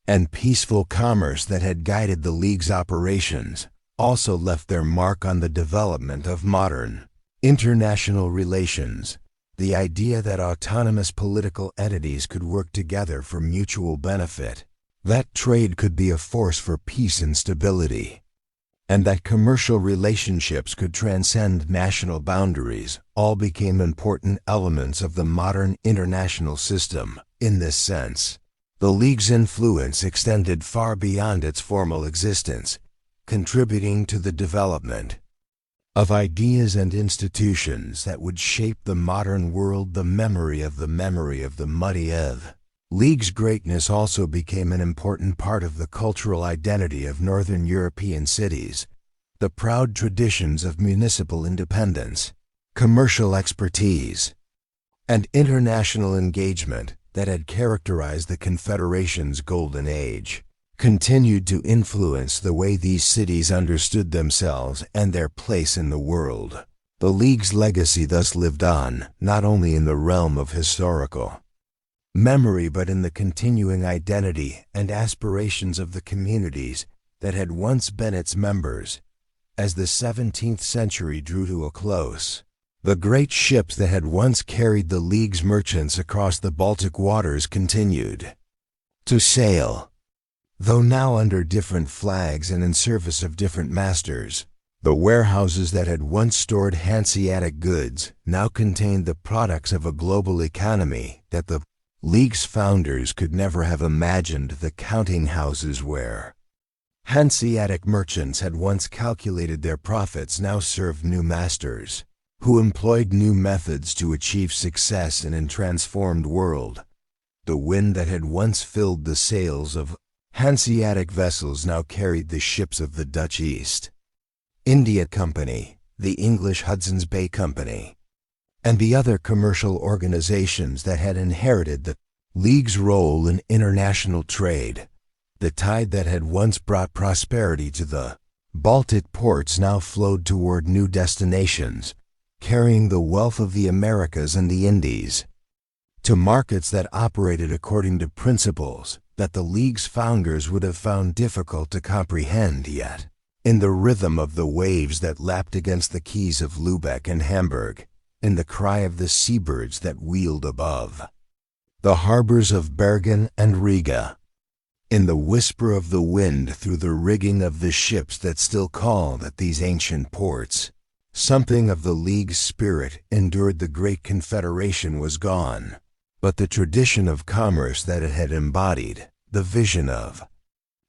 and peaceful commerce that had guided the League's operations also left their mark on the development of modern international relations. The idea that autonomous political entities could work together for mutual benefit, that trade could be a force for peace and stability, and that commercial relationships could transcend national boundaries, all became important elements of the modern international system. In this sense, the League's influence extended far beyond its formal existence, contributing to the development of ideas and institutions that would shape the modern world. The memory of the Medieval League's greatness also became an important part of the cultural identity of Northern European cities. The proud traditions of municipal independence, commercial expertise, and international engagement that had characterized the Confederation's golden age continued to influence the way these cities understood themselves and their place in the world. The League's legacy thus lived on, not only in the realm of historical memory but in the continuing identity and aspirations of the communities that had once been its members. As the 17th century drew to a close, the great ships that had once carried the League's merchants across the Baltic waters continued to sail, though now under different flags and in service of different masters. The warehouses that had once stored Hanseatic goods now contained the products of a global economy that the League's founders could never have imagined. The counting houses where Hanseatic merchants had once calculated their profits now served new masters, who employed new methods to achieve success in a transformed world. The wind that had once filled the sails of Hanseatic vessels now carried the ships of the Dutch East India Company. the English Hudson's Bay Company, and the other commercial organizations that had inherited the League's role in international trade. The tide that had once brought prosperity to the Baltic ports now flowed toward new destinations, carrying the wealth of the Americas and the Indies to markets that operated according to principles that the League's founders would have found difficult to comprehend yet. In the rhythm of the waves that lapped against the quays of Lübeck and Hamburg, in the cry of the seabirds that wheeled above the harbors of Bergen and Riga, in the whisper of the wind through the rigging of the ships that still called at these ancient ports, something of the League's spirit endured. The great confederation was gone, but the tradition of commerce that it had embodied, the vision of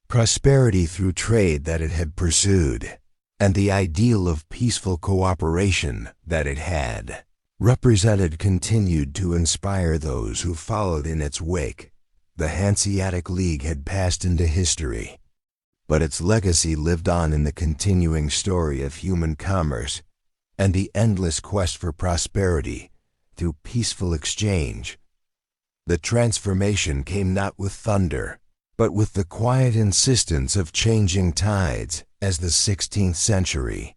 prosperity through trade that it had pursued, and the ideal of peaceful cooperation that it had represented continued to inspire those who followed in its wake. The Hanseatic League had passed into history, but its legacy lived on in the continuing story of human commerce and the endless quest for prosperity through peaceful exchange. The transformation came not with thunder, but with the quiet insistence of changing tides. As the 16th century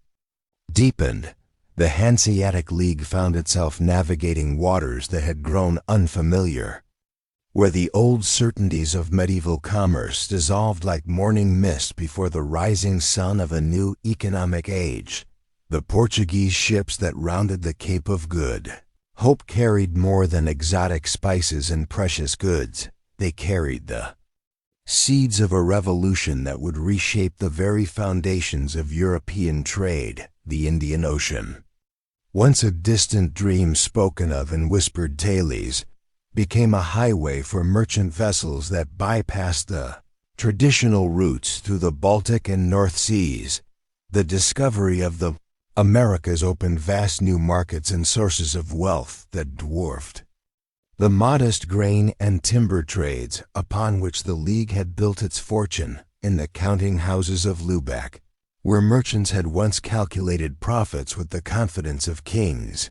deepened, the Hanseatic League found itself navigating waters that had grown unfamiliar, where the old certainties of medieval commerce dissolved like morning mist before the rising sun of a new economic age. The Portuguese ships that rounded the Cape of Good Hope carried more than exotic spices and precious goods. They carried the seeds of a revolution that would reshape the very foundations of European trade, the Indian Ocean. Once a distant dream spoken of in whispered tales, became a highway for merchant vessels that bypassed the traditional routes through the Baltic and North Seas. The discovery of the Americas opened vast new markets and sources of wealth that dwarfed the modest grain and timber trades upon which the League had built its fortune. In the counting houses of Lübeck, where merchants had once calculated profits with the confidence of kings,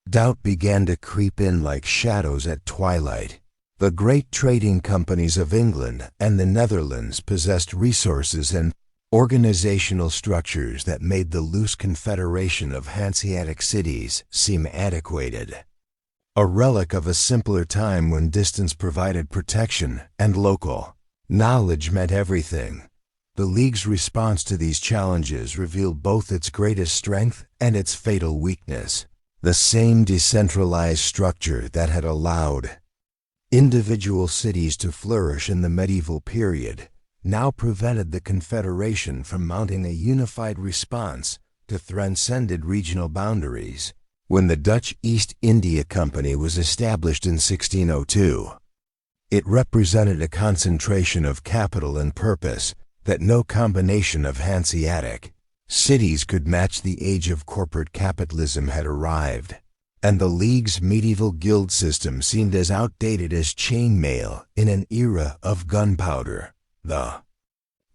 doubt began to creep in like shadows at twilight. The great trading companies of England and the Netherlands possessed resources and organizational structures that made the loose confederation of Hanseatic cities seem antiquated, a relic of a simpler time when distance provided protection and local knowledge meant everything. The League's response to these challenges revealed both its greatest strength and its fatal weakness. The same decentralized structure that had allowed individual cities to flourish in the medieval period now prevented the Confederation from mounting a unified response to transcended regional boundaries. When the Dutch East India Company was established in 1602, it represented a concentration of capital and purpose that no combination of Hanseatic cities could match. The age of corporate capitalism had arrived, and the League's medieval guild system seemed as outdated as chainmail in an era of gunpowder. The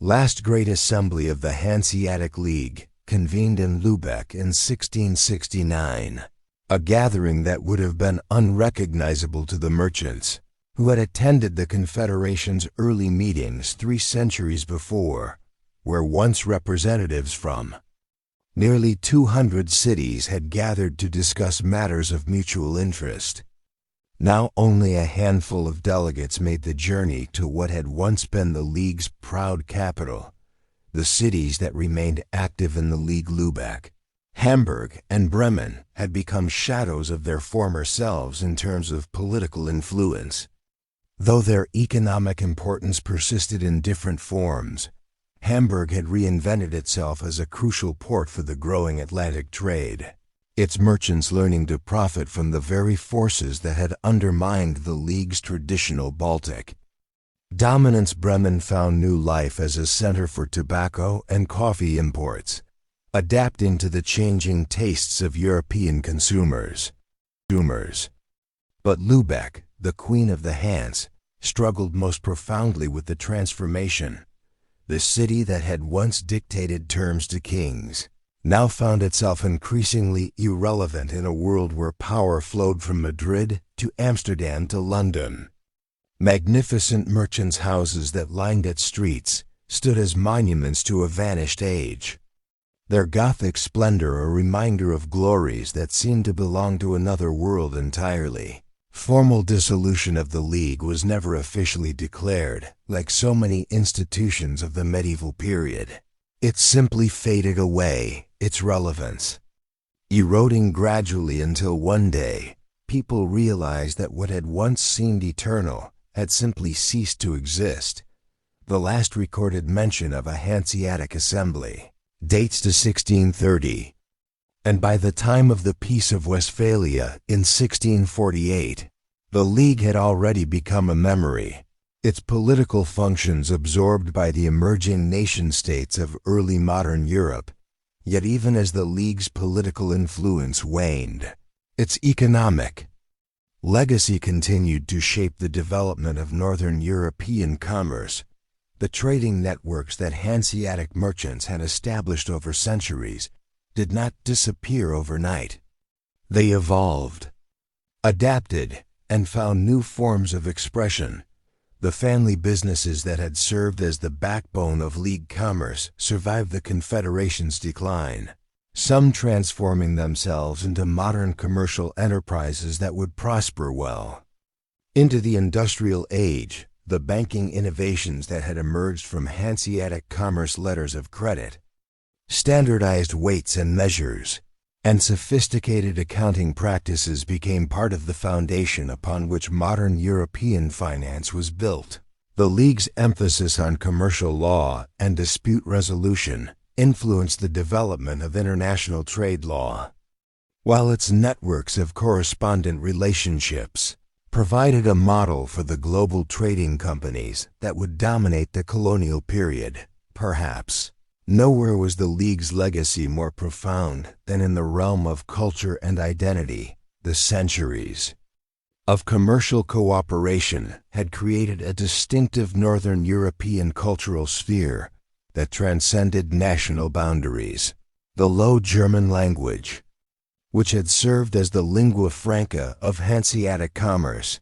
last great assembly of the Hanseatic League convened in Lübeck in 1669, a gathering that would have been unrecognizable to the merchants who had attended the Confederation's early meetings 3 centuries before, where once representatives from nearly 200 cities had gathered to discuss matters of mutual interest. Now only a handful of delegates made the journey to what had once been the League's proud capital. The cities that remained active in the League, Lübeck, Hamburg, and Bremen, had become shadows of their former selves in terms of political influence. Though their economic importance persisted in different forms, Hamburg had reinvented itself as a crucial port for the growing Atlantic trade, its merchants learning to profit from the very forces that had undermined the League's traditional Baltic dominance. Bremen found new life as a center for tobacco and coffee imports, adapting to the changing tastes of European consumers. But Lübeck, the queen of the Hanse, struggled most profoundly with the transformation. The city that had once dictated terms to kings now found itself increasingly irrelevant in a world where power flowed from Madrid to Amsterdam to London. Magnificent merchants' houses that lined its streets stood as monuments to a vanished age, their Gothic splendor a reminder of glories that seemed to belong to another world entirely. Formal dissolution of the League was never officially declared, like so many institutions of the medieval period. It simply faded away, its relevance, eroding gradually until one day, people realized that what had once seemed eternal had simply ceased to exist. The last recorded mention of a Hanseatic assembly dates to 1630, and by the time of the Peace of Westphalia in 1648, the League had already become a memory, its political functions absorbed by the emerging nation-states of early modern Europe. Yet even as the League's political influence waned, its economic legacy continued to shape the development of Northern European commerce. The trading networks that Hanseatic merchants had established over centuries did not disappear overnight. They evolved, adapted, and found new forms of expression. The family businesses that had served as the backbone of League commerce survived the Confederation's decline, some transforming themselves into modern commercial enterprises that would prosper well into the industrial age. The banking innovations that had emerged from Hanseatic commerce letters of credit, standardized weights and measures, and sophisticated accounting practices became part of the foundation upon which modern European finance was built. The League's emphasis on commercial law and dispute resolution influenced the development of international trade law, while its networks of correspondent relationships provided a model for the global trading companies that would dominate the colonial period. Perhaps nowhere was the League's legacy more profound than in the realm of culture and identity. The centuries of commercial cooperation had created a distinctive Northern European cultural sphere that transcended national boundaries. The Low German language, which had served as the lingua franca of Hanseatic commerce,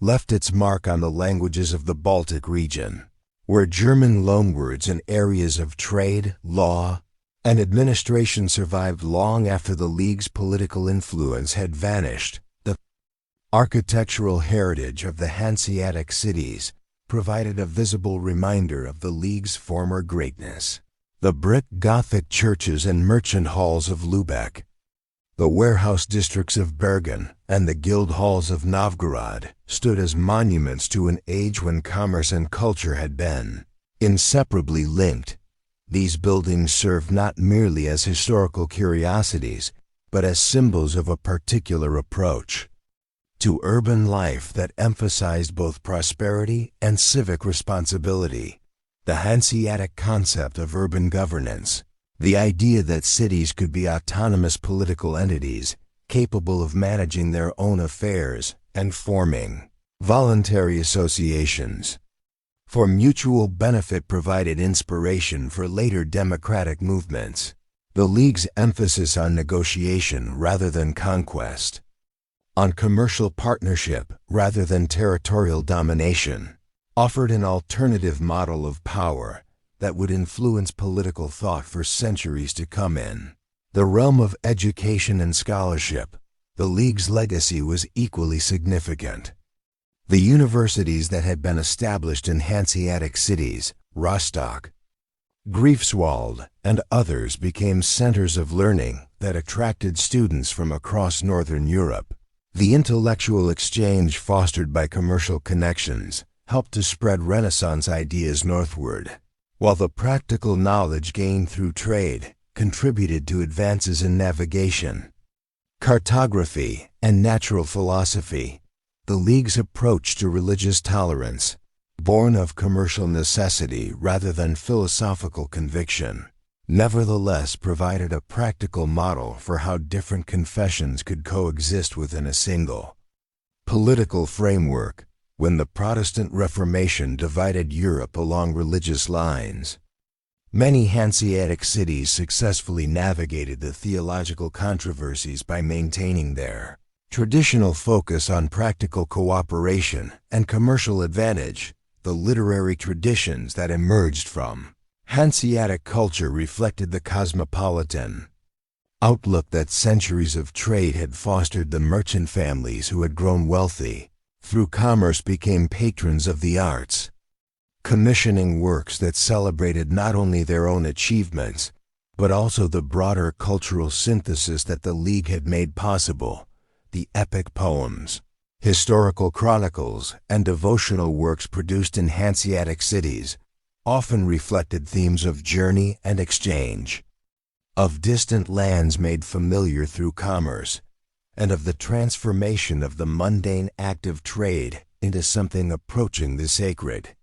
left its mark on the languages of the Baltic region, where German loanwords in areas of trade, law, and administration survived long after the League's political influence had vanished. The architectural heritage of the Hanseatic cities provided a visible reminder of the League's former greatness. The brick Gothic churches and merchant halls of Lübeck, the warehouse districts of Bergen, and the guild halls of Novgorod stood as monuments to an age when commerce and culture had been inseparably linked. These buildings served not merely as historical curiosities, but as symbols of a particular approach to urban life that emphasized both prosperity and civic responsibility. The Hanseatic concept of urban governance, the idea that cities could be autonomous political entities capable of managing their own affairs and forming voluntary associations for mutual benefit, provided inspiration for later democratic movements. The League's emphasis on negotiation rather than conquest, on commercial partnership rather than territorial domination, offered an alternative model of power that would influence political thought for centuries to come. In the realm of education and scholarship, the League's legacy was equally significant. The universities that had been established in Hanseatic cities, Rostock, Greifswald, and others, became centers of learning that attracted students from across Northern Europe. The intellectual exchange fostered by commercial connections helped to spread Renaissance ideas northward, while the practical knowledge gained through trade contributed to advances in navigation, cartography, and natural philosophy. The League's approach to religious tolerance, born of commercial necessity rather than philosophical conviction, nevertheless provided a practical model for how different confessions could coexist within a single political framework. When the Protestant Reformation divided Europe along religious lines, Many Hanseatic cities successfully navigated the theological controversies by maintaining their traditional focus on practical cooperation and commercial advantage. The literary traditions that emerged from Hanseatic culture reflected the cosmopolitan outlook that centuries of trade had fostered. The merchant families who had grown wealthy through commerce became patrons of the arts, commissioning works that celebrated not only their own achievements, but also the broader cultural synthesis that the League had made possible. The epic poems, historical chronicles, and devotional works produced in Hanseatic cities often reflected themes of journey and exchange, of distant lands made familiar through commerce, and of the transformation of the mundane act of trade into something approaching the sacred.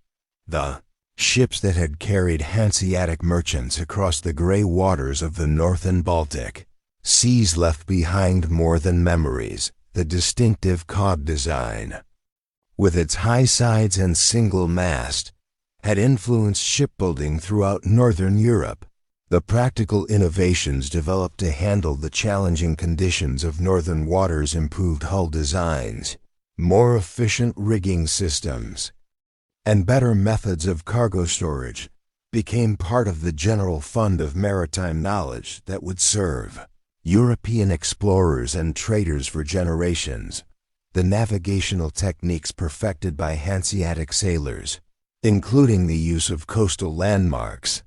The ships that had carried Hanseatic merchants across the gray waters of the North and Baltic seas left behind more than memories. The distinctive cod design, with its high sides and single mast, had influenced shipbuilding throughout Northern Europe. The practical innovations developed to handle the challenging conditions of northern waters improved hull designs, more efficient rigging systems, and better methods of cargo storage became part of the general fund of maritime knowledge that would serve European explorers and traders for generations. The navigational techniques perfected by Hanseatic sailors, including the use of coastal landmarks,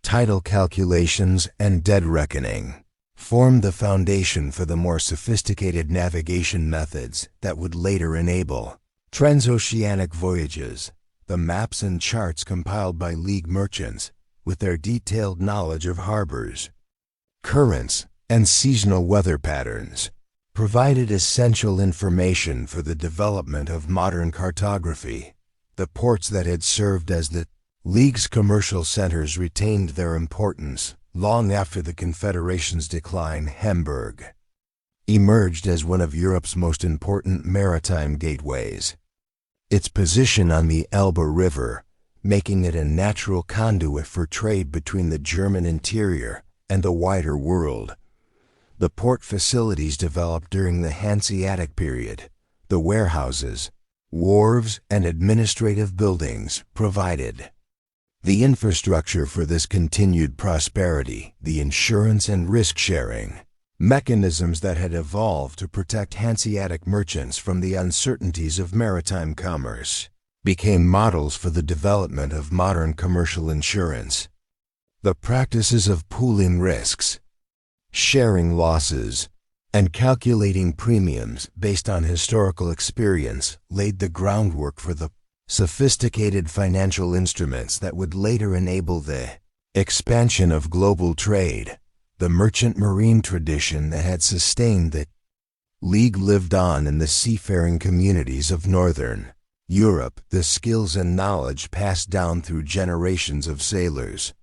tidal calculations, and dead reckoning, formed the foundation for the more sophisticated navigation methods that would later enable transoceanic voyages. The maps and charts compiled by League merchants, with their detailed knowledge of harbors, currents, and seasonal weather patterns, provided essential information for the development of modern cartography. The ports that had served as the League's commercial centers retained their importance long after the Confederation's decline. Hamburg emerged as one of Europe's most important maritime gateways, its position on the Elbe River making it a natural conduit for trade between the German interior and the wider world. The port facilities developed during the Hanseatic period, the warehouses, wharves, and administrative buildings provided the infrastructure for this continued prosperity. The insurance and risk-sharing mechanisms that had evolved to protect Hanseatic merchants from the uncertainties of maritime commerce became models for the development of modern commercial insurance. The practices of pooling risks, sharing losses, and calculating premiums based on historical experience laid the groundwork for the sophisticated financial instruments that would later enable the expansion of global trade. The merchant marine tradition that had sustained the League lived on in the seafaring communities of Northern Europe. The skills and knowledge passed down through generations of sailors,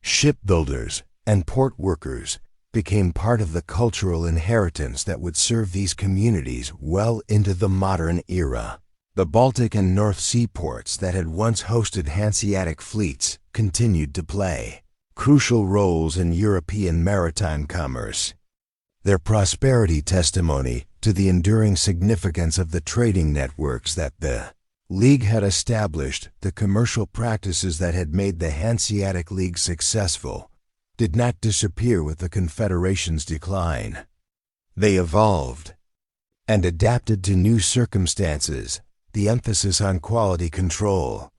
shipbuilders, and port workers became part of the cultural inheritance that would serve these communities well into the modern era. The Baltic and North Sea ports that had once hosted Hanseatic fleets continued to play crucial roles in European maritime commerce, their prosperity testimony to the enduring significance of the trading networks that the League had established. The commercial practices that had made the Hanseatic League successful did not disappear with the Confederation's decline. They evolved and adapted to new circumstances. The emphasis on quality control,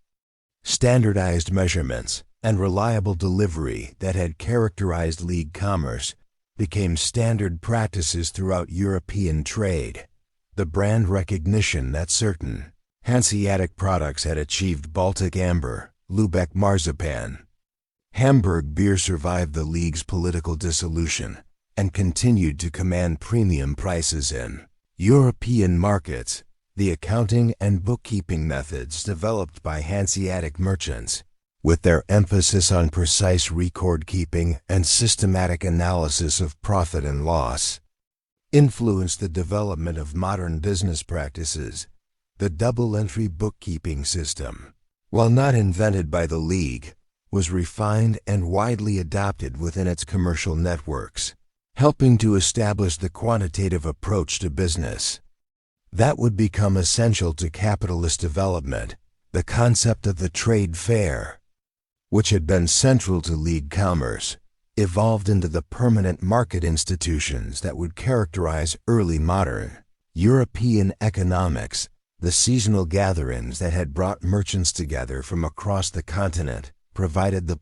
standardized measurements, and reliable delivery that had characterized League commerce became standard practices throughout European trade. The brand recognition that certain Hanseatic products had achieved. Baltic amber, Lübeck marzipan, Hamburg beer survived the League's political dissolution and continued to command premium prices in European markets. The accounting and bookkeeping methods developed by Hanseatic merchants, with their emphasis on precise record-keeping and systematic analysis of profit and loss, influenced the development of modern business practices. The double-entry bookkeeping system, while not invented by the League, was refined and widely adopted within its commercial networks, helping to establish the quantitative approach to business that would become essential to capitalist development. The concept of the trade fair, which had been central to League commerce, evolved into the permanent market institutions that would characterize early modern European economics. The seasonal gatherings that had brought merchants together from across the continent provided the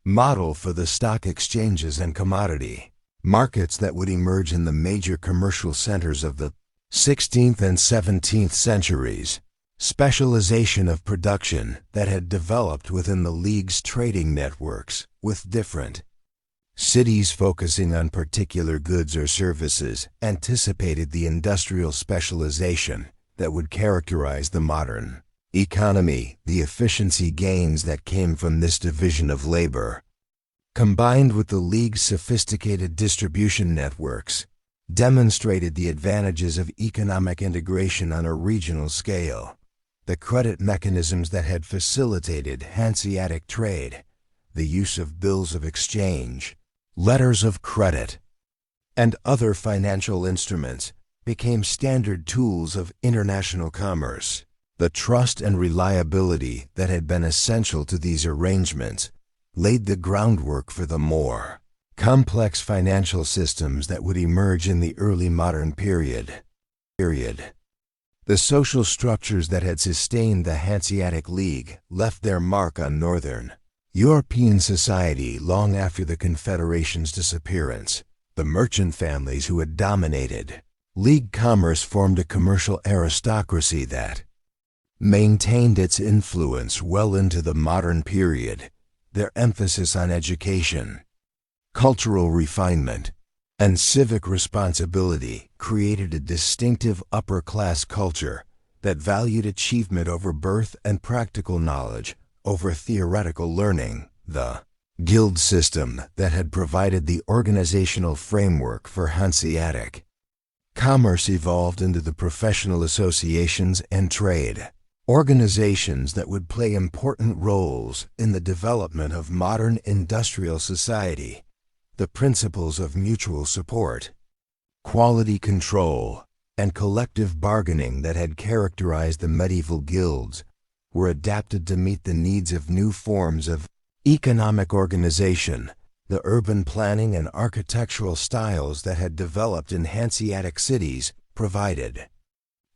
model for the stock exchanges and commodity markets that would emerge in the major commercial centers of the 16th and 17th centuries. Specialization of production that had developed within the League's trading networks, with different cities focusing on particular goods or services, anticipated the industrial specialization that would characterize the modern economy. The efficiency gains that came from this division of labor, combined with the League's sophisticated distribution networks, demonstrated the advantages of economic integration on a regional scale. The credit mechanisms that had facilitated Hanseatic trade, the use of bills of exchange, letters of credit, and other financial instruments became standard tools of international commerce. The trust and reliability that had been essential to these arrangements laid the groundwork for the more complex financial systems that would emerge in the early modern period. The social structures that had sustained the Hanseatic League left their mark on Northern European society long after the Confederation's disappearance. The merchant families who had dominated League commerce formed a commercial aristocracy that maintained its influence well into the modern period. Their emphasis on education, cultural refinement, and civic responsibility created a distinctive upper-class culture that valued achievement over birth and practical knowledge over theoretical learning. The guild system that had provided the organizational framework for Hanseatic commerce evolved into the professional associations and trade organizations that would play important roles in the development of modern industrial society. The principles of mutual support, quality control, and collective bargaining that had characterized the medieval guilds were adapted to meet the needs of new forms of economic organization. The urban planning and architectural styles that had developed in Hanseatic cities provided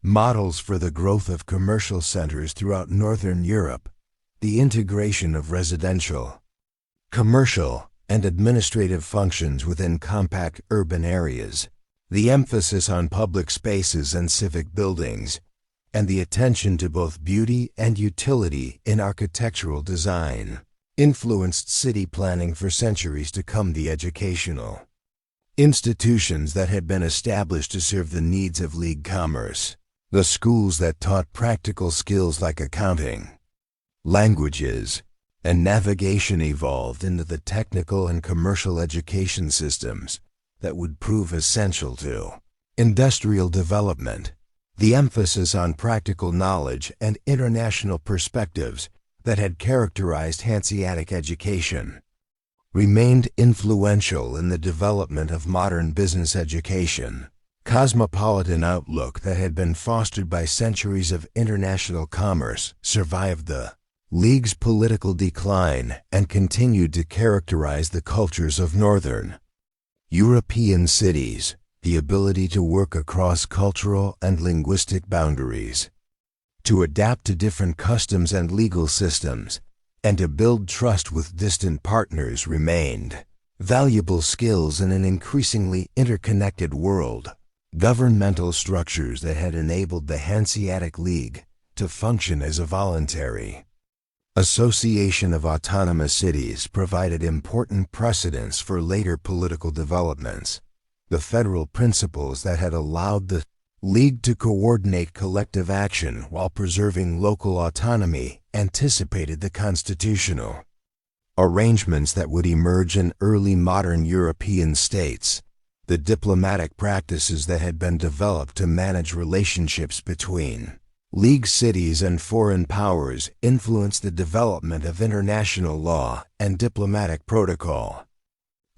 models for the growth of commercial centers throughout Northern Europe. The integration of residential, commercial, and administrative functions within compact urban areas, the emphasis on public spaces and civic buildings, and the attention to both beauty and utility in architectural design influenced city planning for centuries to come. The educational institutions that had been established to serve the needs of League commerce, the schools that taught practical skills like accounting, languages, and navigation evolved into the technical and commercial education systems that would prove essential to industrial development. The emphasis on practical knowledge and international perspectives that had characterized Hanseatic education remained influential in the development of modern business education. Cosmopolitan outlook that had been fostered by centuries of international commerce survived the League's political decline and continued to characterize the cultures of Northern European cities. The ability to work across cultural and linguistic boundaries, to adapt to different customs and legal systems, and to build trust with distant partners remained valuable skills in an increasingly interconnected world. Governmental structures that had enabled the Hanseatic League to function as a voluntary association of autonomous cities provided important precedents for later political developments. The federal principles that had allowed the League to coordinate collective action while preserving local autonomy anticipated the constitutional arrangements that would emerge in early modern European states. The diplomatic practices that had been developed to manage relationships between League cities and foreign powers influenced the development of international law and diplomatic protocol.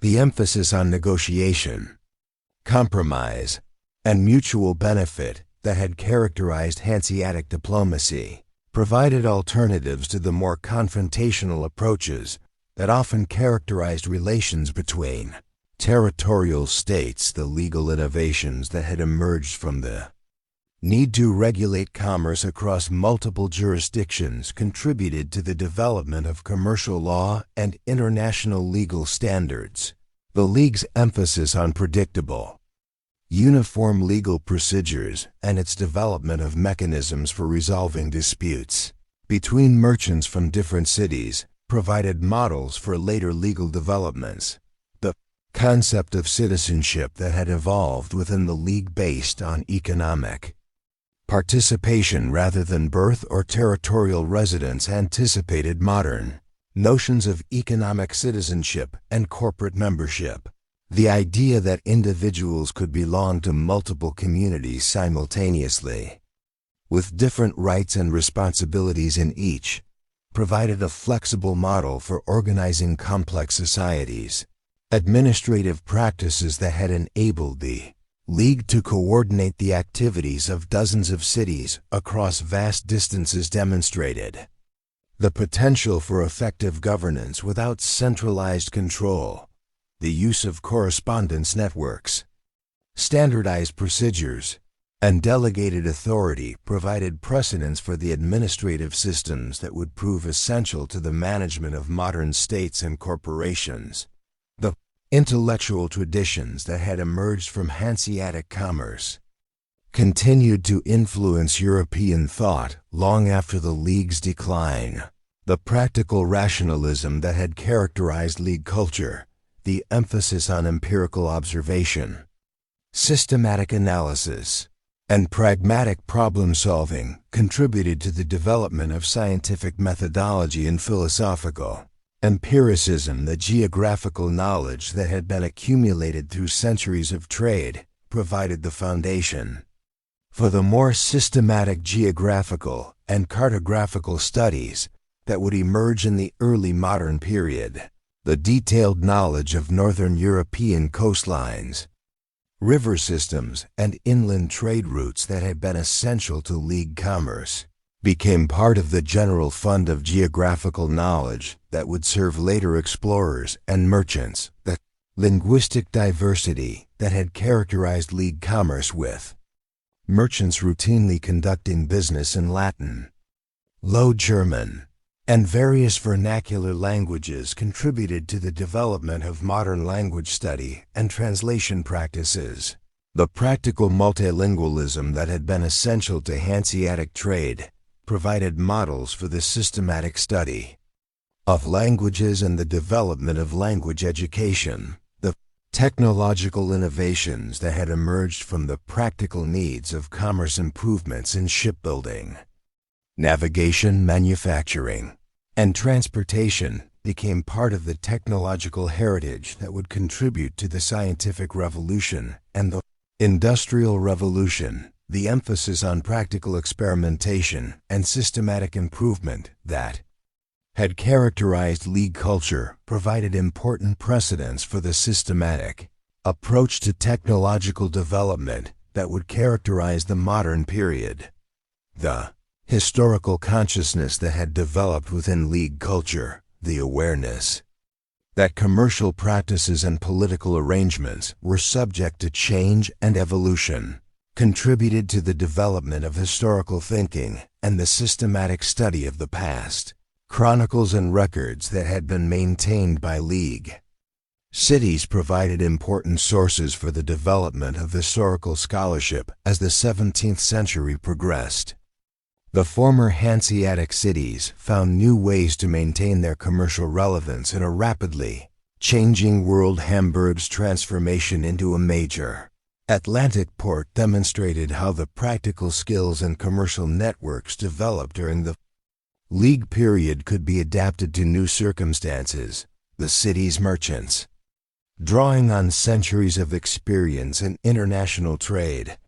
The emphasis on negotiation, compromise, and mutual benefit that had characterized Hanseatic diplomacy provided alternatives to the more confrontational approaches that often characterized relations between territorial states. The legal innovations that had emerged from the need to regulate commerce across multiple jurisdictions contributed to the development of commercial law and international legal standards. The League's emphasis on predictable, uniform legal procedures and its development of mechanisms for resolving disputes between merchants from different cities provided models for later legal developments. The concept of citizenship that had evolved within the League based on economic participation rather than birth or territorial residence anticipated modern notions of economic citizenship and corporate membership. The idea that individuals could belong to multiple communities simultaneously, with different rights and responsibilities in each, provided a flexible model for organizing complex societies. Administrative practices that had enabled the League to coordinate the activities of dozens of cities across vast distances demonstrated the potential for effective governance without centralized control. The use of correspondence networks, standardized procedures, and delegated authority provided precedents for the administrative systems that would prove essential to the management of modern states and corporations. The intellectual traditions that had emerged from Hanseatic commerce continued to influence European thought long after the League's decline. The practical rationalism that had characterized League culture, the emphasis on empirical observation, systematic analysis, and pragmatic problem-solving contributed to the development of scientific methodology and philosophical empiricism. The geographical knowledge that had been accumulated through centuries of trade provided the foundation for the more systematic geographical and cartographical studies that would emerge in the early modern period. The detailed knowledge of northern European coastlines, river systems, and inland trade routes that had been essential to League commerce became part of the general fund of geographical knowledge that would serve later explorers and merchants. The linguistic diversity that had characterized League commerce, with merchants routinely conducting business in Latin, Low German, and various vernacular languages, contributed to the development of modern language study and translation practices. The practical multilingualism that had been essential to Hanseatic trade provided models for the systematic study of languages and the development of language education. The technological innovations that had emerged from the practical needs of commerce improvements in shipbuilding, navigation, manufacturing, and transportation became part of the technological heritage that would contribute to the scientific revolution and the industrial revolution. The emphasis on practical experimentation and systematic improvement that had characterized League culture provided important precedents for the systematic approach to technological development that would characterize the modern period. The historical consciousness that had developed within League culture, the awareness that commercial practices and political arrangements were subject to change and evolution, contributed to the development of historical thinking and the systematic study of the past. Chronicles and records that had been maintained by League cities provided important sources for the development of historical scholarship as the 17th century progressed. The former Hanseatic cities found new ways to maintain their commercial relevance in a rapidly changing world. Hamburg's transformation into a major Atlantic port demonstrated how the practical skills and commercial networks developed during the League period could be adapted to new circumstances. The city's merchants, drawing on centuries of experience in international trade,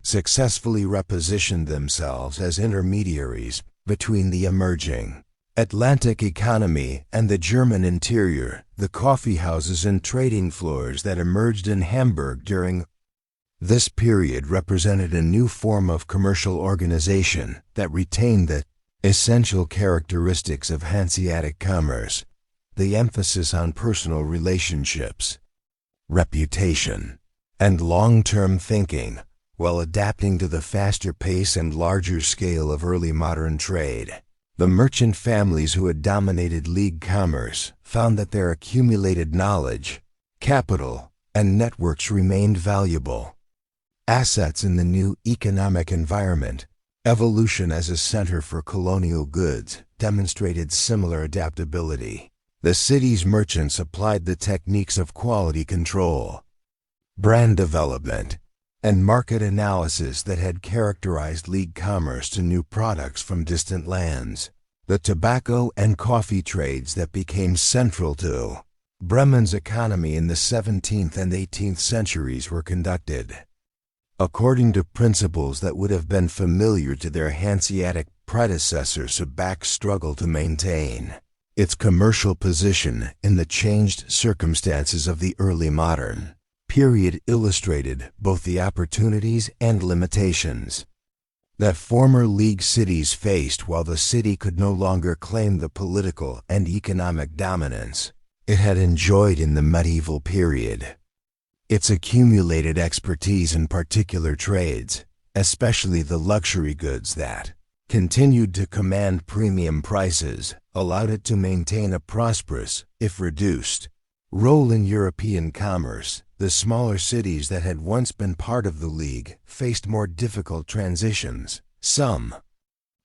successfully repositioned themselves as intermediaries between the emerging Atlantic economy and the German interior. The coffee houses and trading floors that emerged in Hamburg during this period represented a new form of commercial organization that retained the essential characteristics of Hanseatic commerce, the emphasis on personal relationships, reputation, and long-term thinking, while adapting to the faster pace and larger scale of early modern trade. The merchant families who had dominated League commerce found that their accumulated knowledge, capital, and networks remained valuable assets in the new economic environment. Evolution as a center for colonial goods demonstrated similar adaptability. The city's merchants applied the techniques of quality control, brand development, and market analysis that had characterized League commerce to new products from distant lands. The tobacco and coffee trades that became central to Bremen's economy in the 17th and 18th centuries were conducted according to principles that would have been familiar to their Hanseatic predecessors. Lübeck struggled to maintain its commercial position in the changed circumstances of the early modern period illustrated both the opportunities and limitations that former League cities faced. While the city could no longer claim the political and economic dominance it had enjoyed in the medieval period, its accumulated expertise in particular trades, especially the luxury goods that continued to command premium prices, allowed it to maintain a prosperous, if reduced, role in European commerce. The smaller cities that had once been part of the League faced more difficult transitions. Some,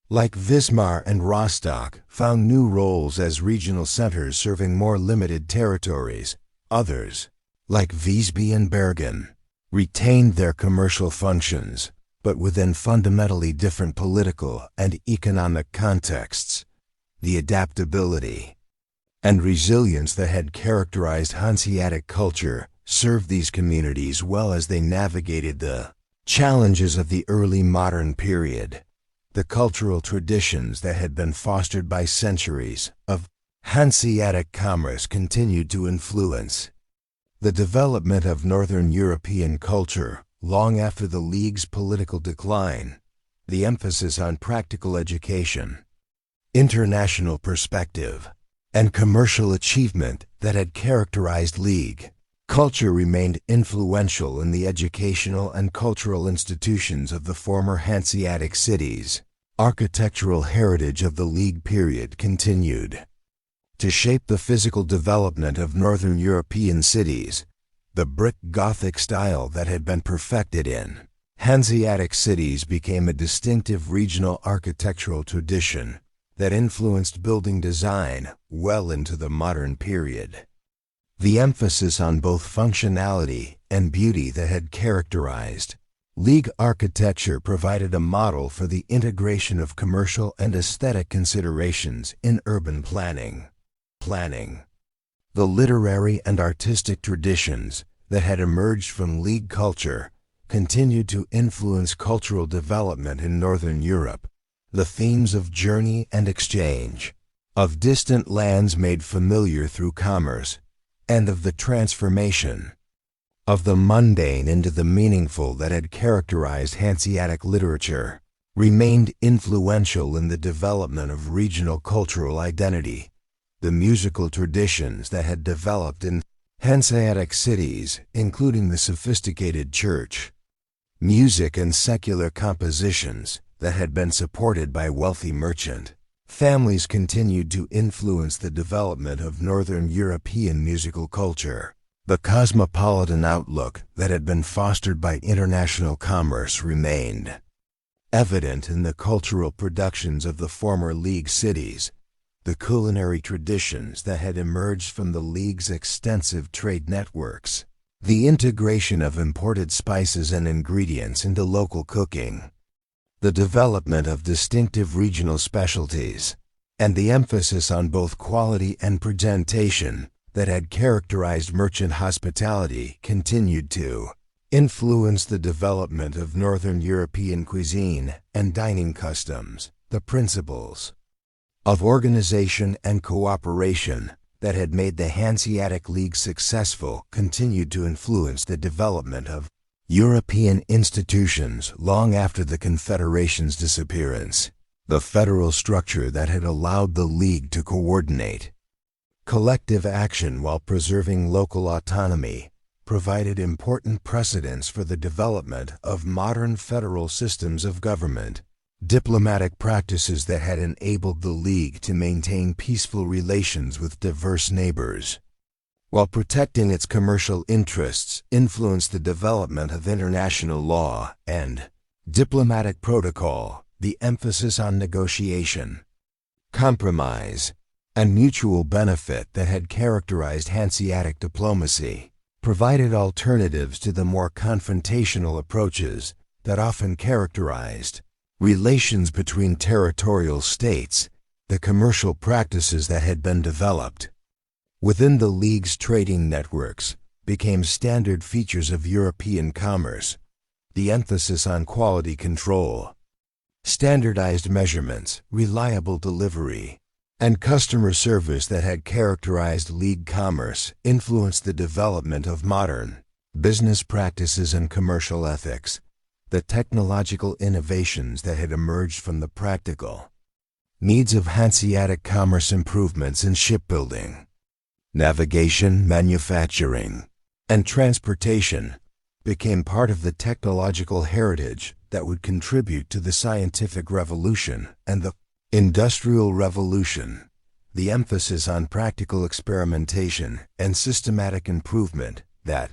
like Wismar and Rostock, found new roles as regional centers serving more limited territories. Others, like Visby and Bergen, retained their commercial functions, but within fundamentally different political and economic contexts. The adaptability and resilience that had characterized Hanseatic culture served these communities well as they navigated the challenges of the early modern period. The cultural traditions that had been fostered by centuries of Hanseatic commerce continued to influence the development of Northern European culture long after the League's political decline. The emphasis on practical education, international perspective, and commercial achievement that had characterized League culture remained influential in the educational and cultural institutions of the former Hanseatic cities. Architectural heritage of the League period continued to shape the physical development of Northern European cities. The brick Gothic style that had been perfected in Hanseatic cities became a distinctive regional architectural tradition that influenced building design well into the modern period. The emphasis on both functionality and beauty that had characterized League architecture provided a model for the integration of commercial and aesthetic considerations in urban planning. The literary and artistic traditions that had emerged from League culture continued to influence cultural development in Northern Europe. The themes of journey and exchange, of distant lands made familiar through commerce, and of the transformation of the mundane into the meaningful that had characterized Hanseatic literature, remained influential in the development of regional cultural identity. The musical traditions that had developed in Hanseatic cities, including the sophisticated church music and secular compositions that had been supported by wealthy merchant families, continued to influence the development of Northern European musical culture. The cosmopolitan outlook that had been fostered by international commerce remained evident in the cultural productions of the former League cities. The culinary traditions that had emerged from the League's extensive trade networks, the integration of imported spices and ingredients into local cooking, the development of distinctive regional specialties, and the emphasis on both quality and presentation that had characterized merchant hospitality continued to influenced the development of Northern European cuisine and dining customs. The principles of organization and cooperation that had made the Hanseatic League successful continued to influence the development of European institutions long after the Confederation's disappearance. The federal structure that had allowed the League to coordinate collective action while preserving local autonomy provided important precedents for the development of modern federal systems of government. Diplomatic practices that had enabled the League to maintain peaceful relations with diverse neighbors, while protecting its commercial interests, influenced the development of international law and diplomatic protocol. The emphasis on negotiation, compromise, and mutual benefit that had characterized Hanseatic diplomacy provided alternatives to the more confrontational approaches that often characterized relations between territorial states. The commercial practices that had been developed within the League's trading networks became standard features of European commerce. The emphasis on quality control, standardized measurements, reliable delivery, and customer service that had characterized League commerce influenced the development of modern business practices and commercial ethics. The technological innovations that had emerged from the practical needs of Hanseatic commerce, improvements in shipbuilding, navigation, manufacturing, and transportation became part of the technological heritage that would contribute to the scientific revolution and the industrial revolution. The emphasis on practical experimentation and systematic improvement that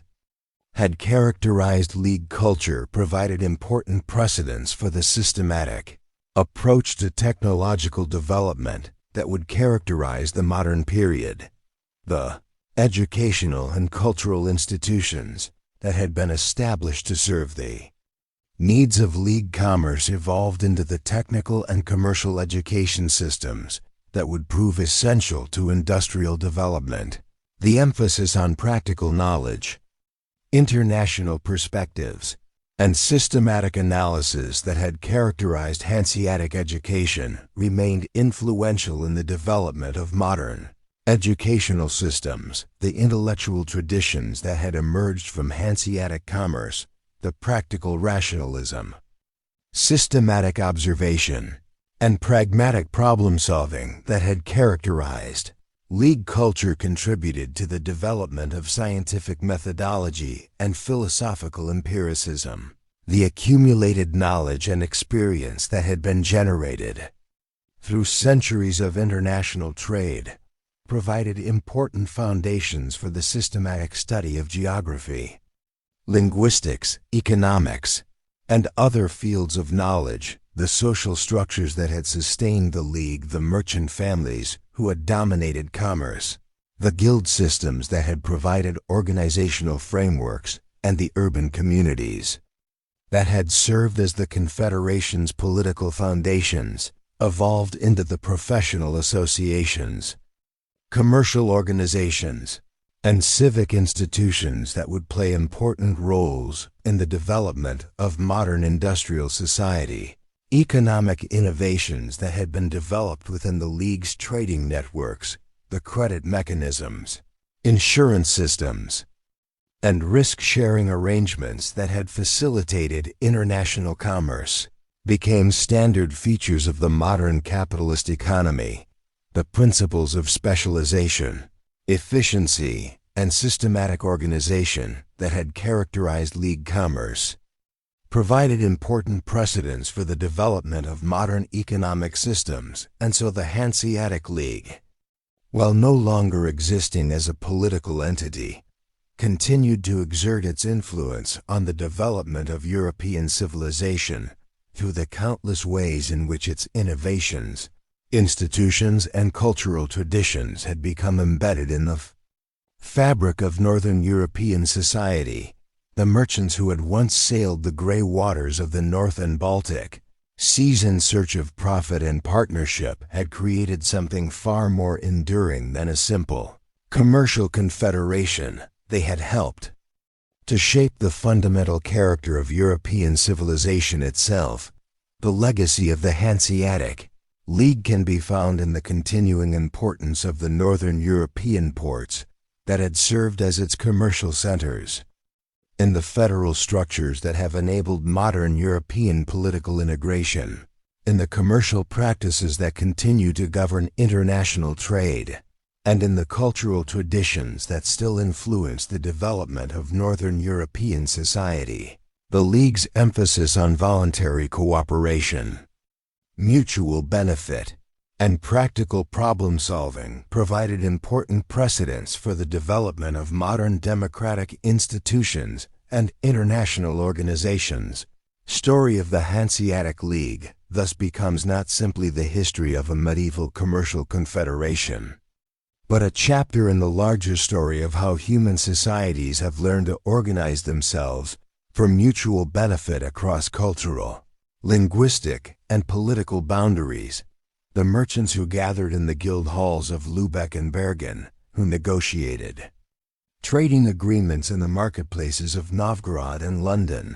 had characterized League culture provided important precedents for the systematic approach to technological development that would characterize the modern period. The educational and cultural institutions that had been established to serve the needs of League commerce evolved into the technical and commercial education systems that would prove essential to industrial development. The emphasis on practical knowledge, international perspectives, and systematic analysis that had characterized Hanseatic education remained influential in the development of modern educational systems. The intellectual traditions that had emerged from Hanseatic commerce, the practical rationalism, systematic observation, and pragmatic problem-solving that had characterized League culture contributed to the development of scientific methodology and philosophical empiricism. The accumulated knowledge and experience that had been generated through centuries of international trade provided important foundations for the systematic study of geography, linguistics, economics, and other fields of knowledge. The social structures that had sustained the League, the merchant families who had dominated commerce, the guild systems that had provided organizational frameworks, and the urban communities that had served as the Confederation's political foundations, evolved into the professional associations, commercial organizations, and civic institutions that would play important roles in the development of modern industrial society. Economic innovations that had been developed within the League's trading networks, the credit mechanisms, insurance systems, and risk-sharing arrangements that had facilitated international commerce, became standard features of the modern capitalist economy. The principles of specialization, efficiency, and systematic organization that had characterized League commerce provided important precedents for the development of modern economic systems, and so the Hanseatic League, while no longer existing as a political entity, continued to exert its influence on the development of European civilization through the countless ways in which its innovations, institutions, and cultural traditions had become embedded in the fabric of Northern European society. The merchants who had once sailed the gray waters of the North and Baltic Seas in search of profit and partnership had created something far more enduring than a simple commercial confederation. They had helped To shape the fundamental character of European civilization itself, the legacy of the Hanseatic League can be found in the continuing importance of the northern European ports that had served as its commercial centers, in the federal structures that have enabled modern European political integration, in the commercial practices that continue to govern international trade, and in the cultural traditions that still influence the development of Northern European society. The League's emphasis on voluntary cooperation, mutual benefit, and practical problem-solving provided important precedents for the development of modern democratic institutions and international organizations. Story of the Hanseatic League thus becomes not simply the history of a medieval commercial confederation, but a chapter in the larger story of how human societies have learned to organize themselves for mutual benefit across cultural, linguistic, and political boundaries. The merchants who gathered in the guild halls of Lübeck and Bergen, who negotiated trading agreements in the marketplaces of Novgorod and London,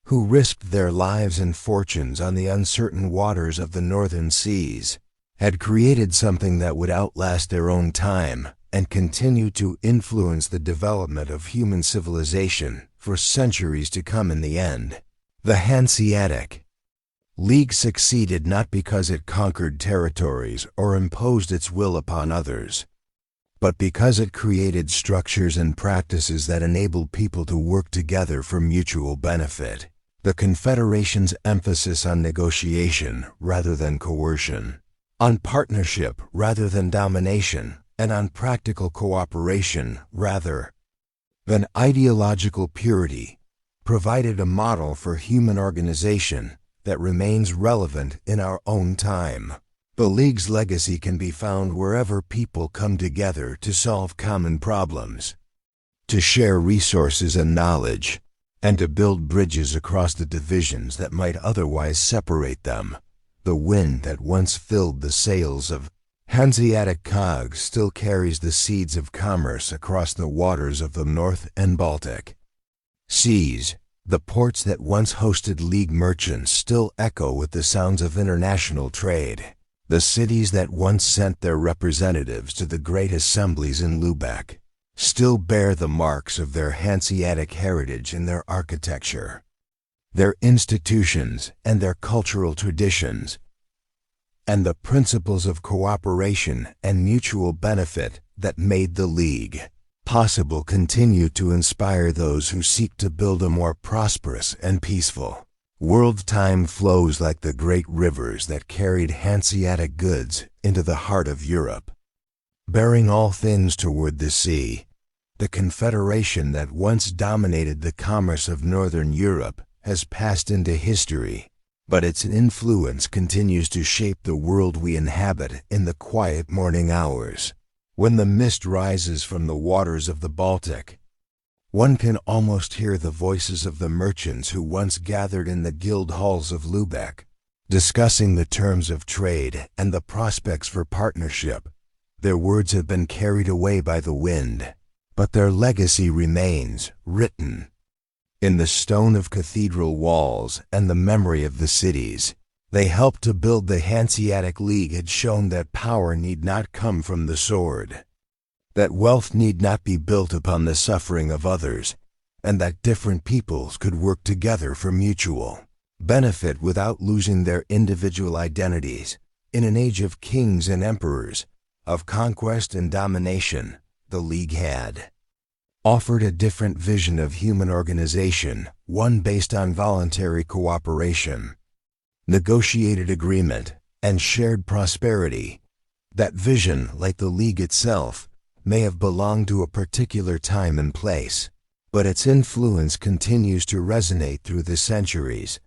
who risked their lives and fortunes on the uncertain waters of the northern seas, had created something that would outlast their own time and continue to influence the development of human civilization for centuries to come. In the end, the Hanseatic League succeeded not because it conquered territories or imposed its will upon others, but because it created structures and practices that enabled people to work together for mutual benefit. The Confederation's emphasis on negotiation rather than coercion, on partnership rather than domination, and on practical cooperation rather than ideological purity, provided a model for human organization that remains relevant in our own time. The League's legacy can be found wherever people come together to solve common problems, to share resources and knowledge, and to build bridges across the divisions that might otherwise separate them. The wind that once filled the sails of Hanseatic cogs still carries the seeds of commerce across the waters of the North and Baltic Seas. The ports that once hosted League merchants still echo with the sounds of international trade. The cities that once sent their representatives to the great assemblies in Lübeck still bear the marks of their Hanseatic heritage in their architecture, their institutions, and their cultural traditions. And the principles of cooperation and mutual benefit that made the League possible continue to inspire those who seek to build a more prosperous and peaceful world. Time flows like the great rivers that carried Hanseatic goods into the heart of Europe, bearing all things toward the sea. The confederation that once dominated the commerce of Northern Europe has passed into history, but its influence continues to shape the world we inhabit in the quiet morning hours. When the mist rises from the waters of the Baltic, one can almost hear the voices of the merchants who once gathered in the guild halls of Lübeck, discussing the terms of trade and the prospects for partnership. Their words have been carried away by the wind, but their legacy remains written in the stone of cathedral walls and the memory of the cities. They helped to build the Hanseatic League, had shown that power need not come from the sword, that wealth need not be built upon the suffering of others, and that different peoples could work together for mutual benefit without losing their individual identities. In an age of kings and emperors, of conquest and domination, the League had offered a different vision of human organization, one based on voluntary cooperation, negotiated agreement, and shared prosperity. That vision, like the League itself, may have belonged to a particular time and place, but its influence continues to resonate through the centuries,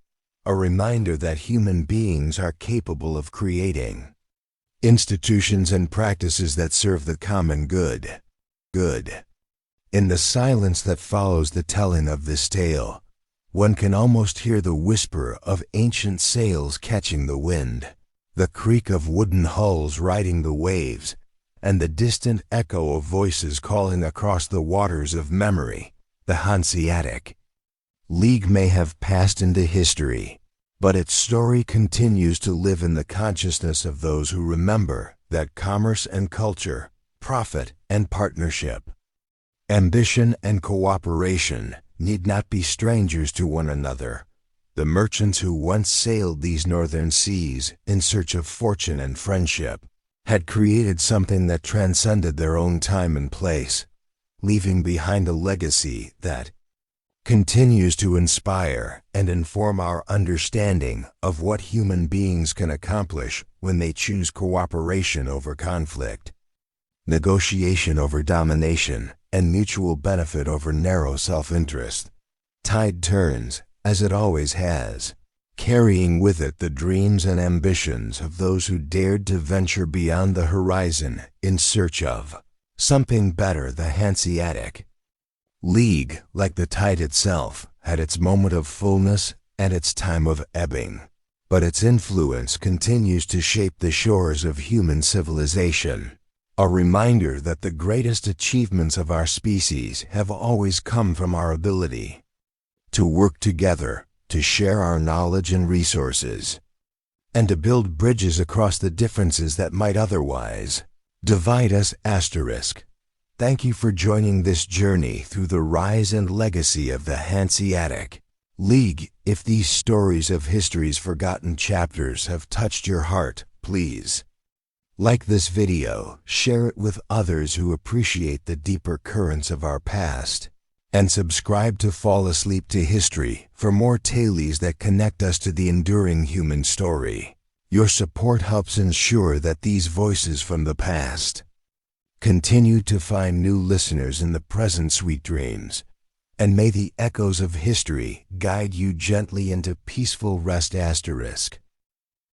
a reminder that human beings are capable of creating institutions and practices that serve the common good. In the silence that follows the telling of this tale, one can almost hear the whisper of ancient sails catching the wind, the creak of wooden hulls riding the waves, and the distant echo of voices calling across the waters of memory. The Hanseatic League may have passed into history, but its story continues to live in the consciousness of those who remember that commerce and culture, profit and partnership, ambition and cooperation need not be strangers to one another. The merchants who once sailed these northern seas in search of fortune and friendship had created something that transcended their own time and place, leaving behind a legacy that continues to inspire and inform our understanding of what human beings can accomplish when they choose cooperation over conflict, negotiation over domination, and mutual benefit over narrow self-interest. Tide turns, as it always has, carrying with it the dreams and ambitions of those who dared to venture beyond the horizon in search of something better. The Hanseatic League, like the tide itself, had its moment of fullness and its time of ebbing, but its influence continues to shape the shores of human civilization. A reminder that the greatest achievements of our species have always come from our ability to work together, to share our knowledge and resources, and to build bridges across the differences that might otherwise divide us. Thank you for joining this journey through the rise and legacy of the Hanseatic League. If these stories of history's forgotten chapters have touched your heart, please like this video, share it with others who appreciate the deeper currents of our past, and subscribe to Fall Asleep to History for more tales that connect us to the enduring human story. Your support helps ensure that these voices from the past continue to find new listeners in the present. Sweet dreams, and may the echoes of history guide you gently into peaceful rest.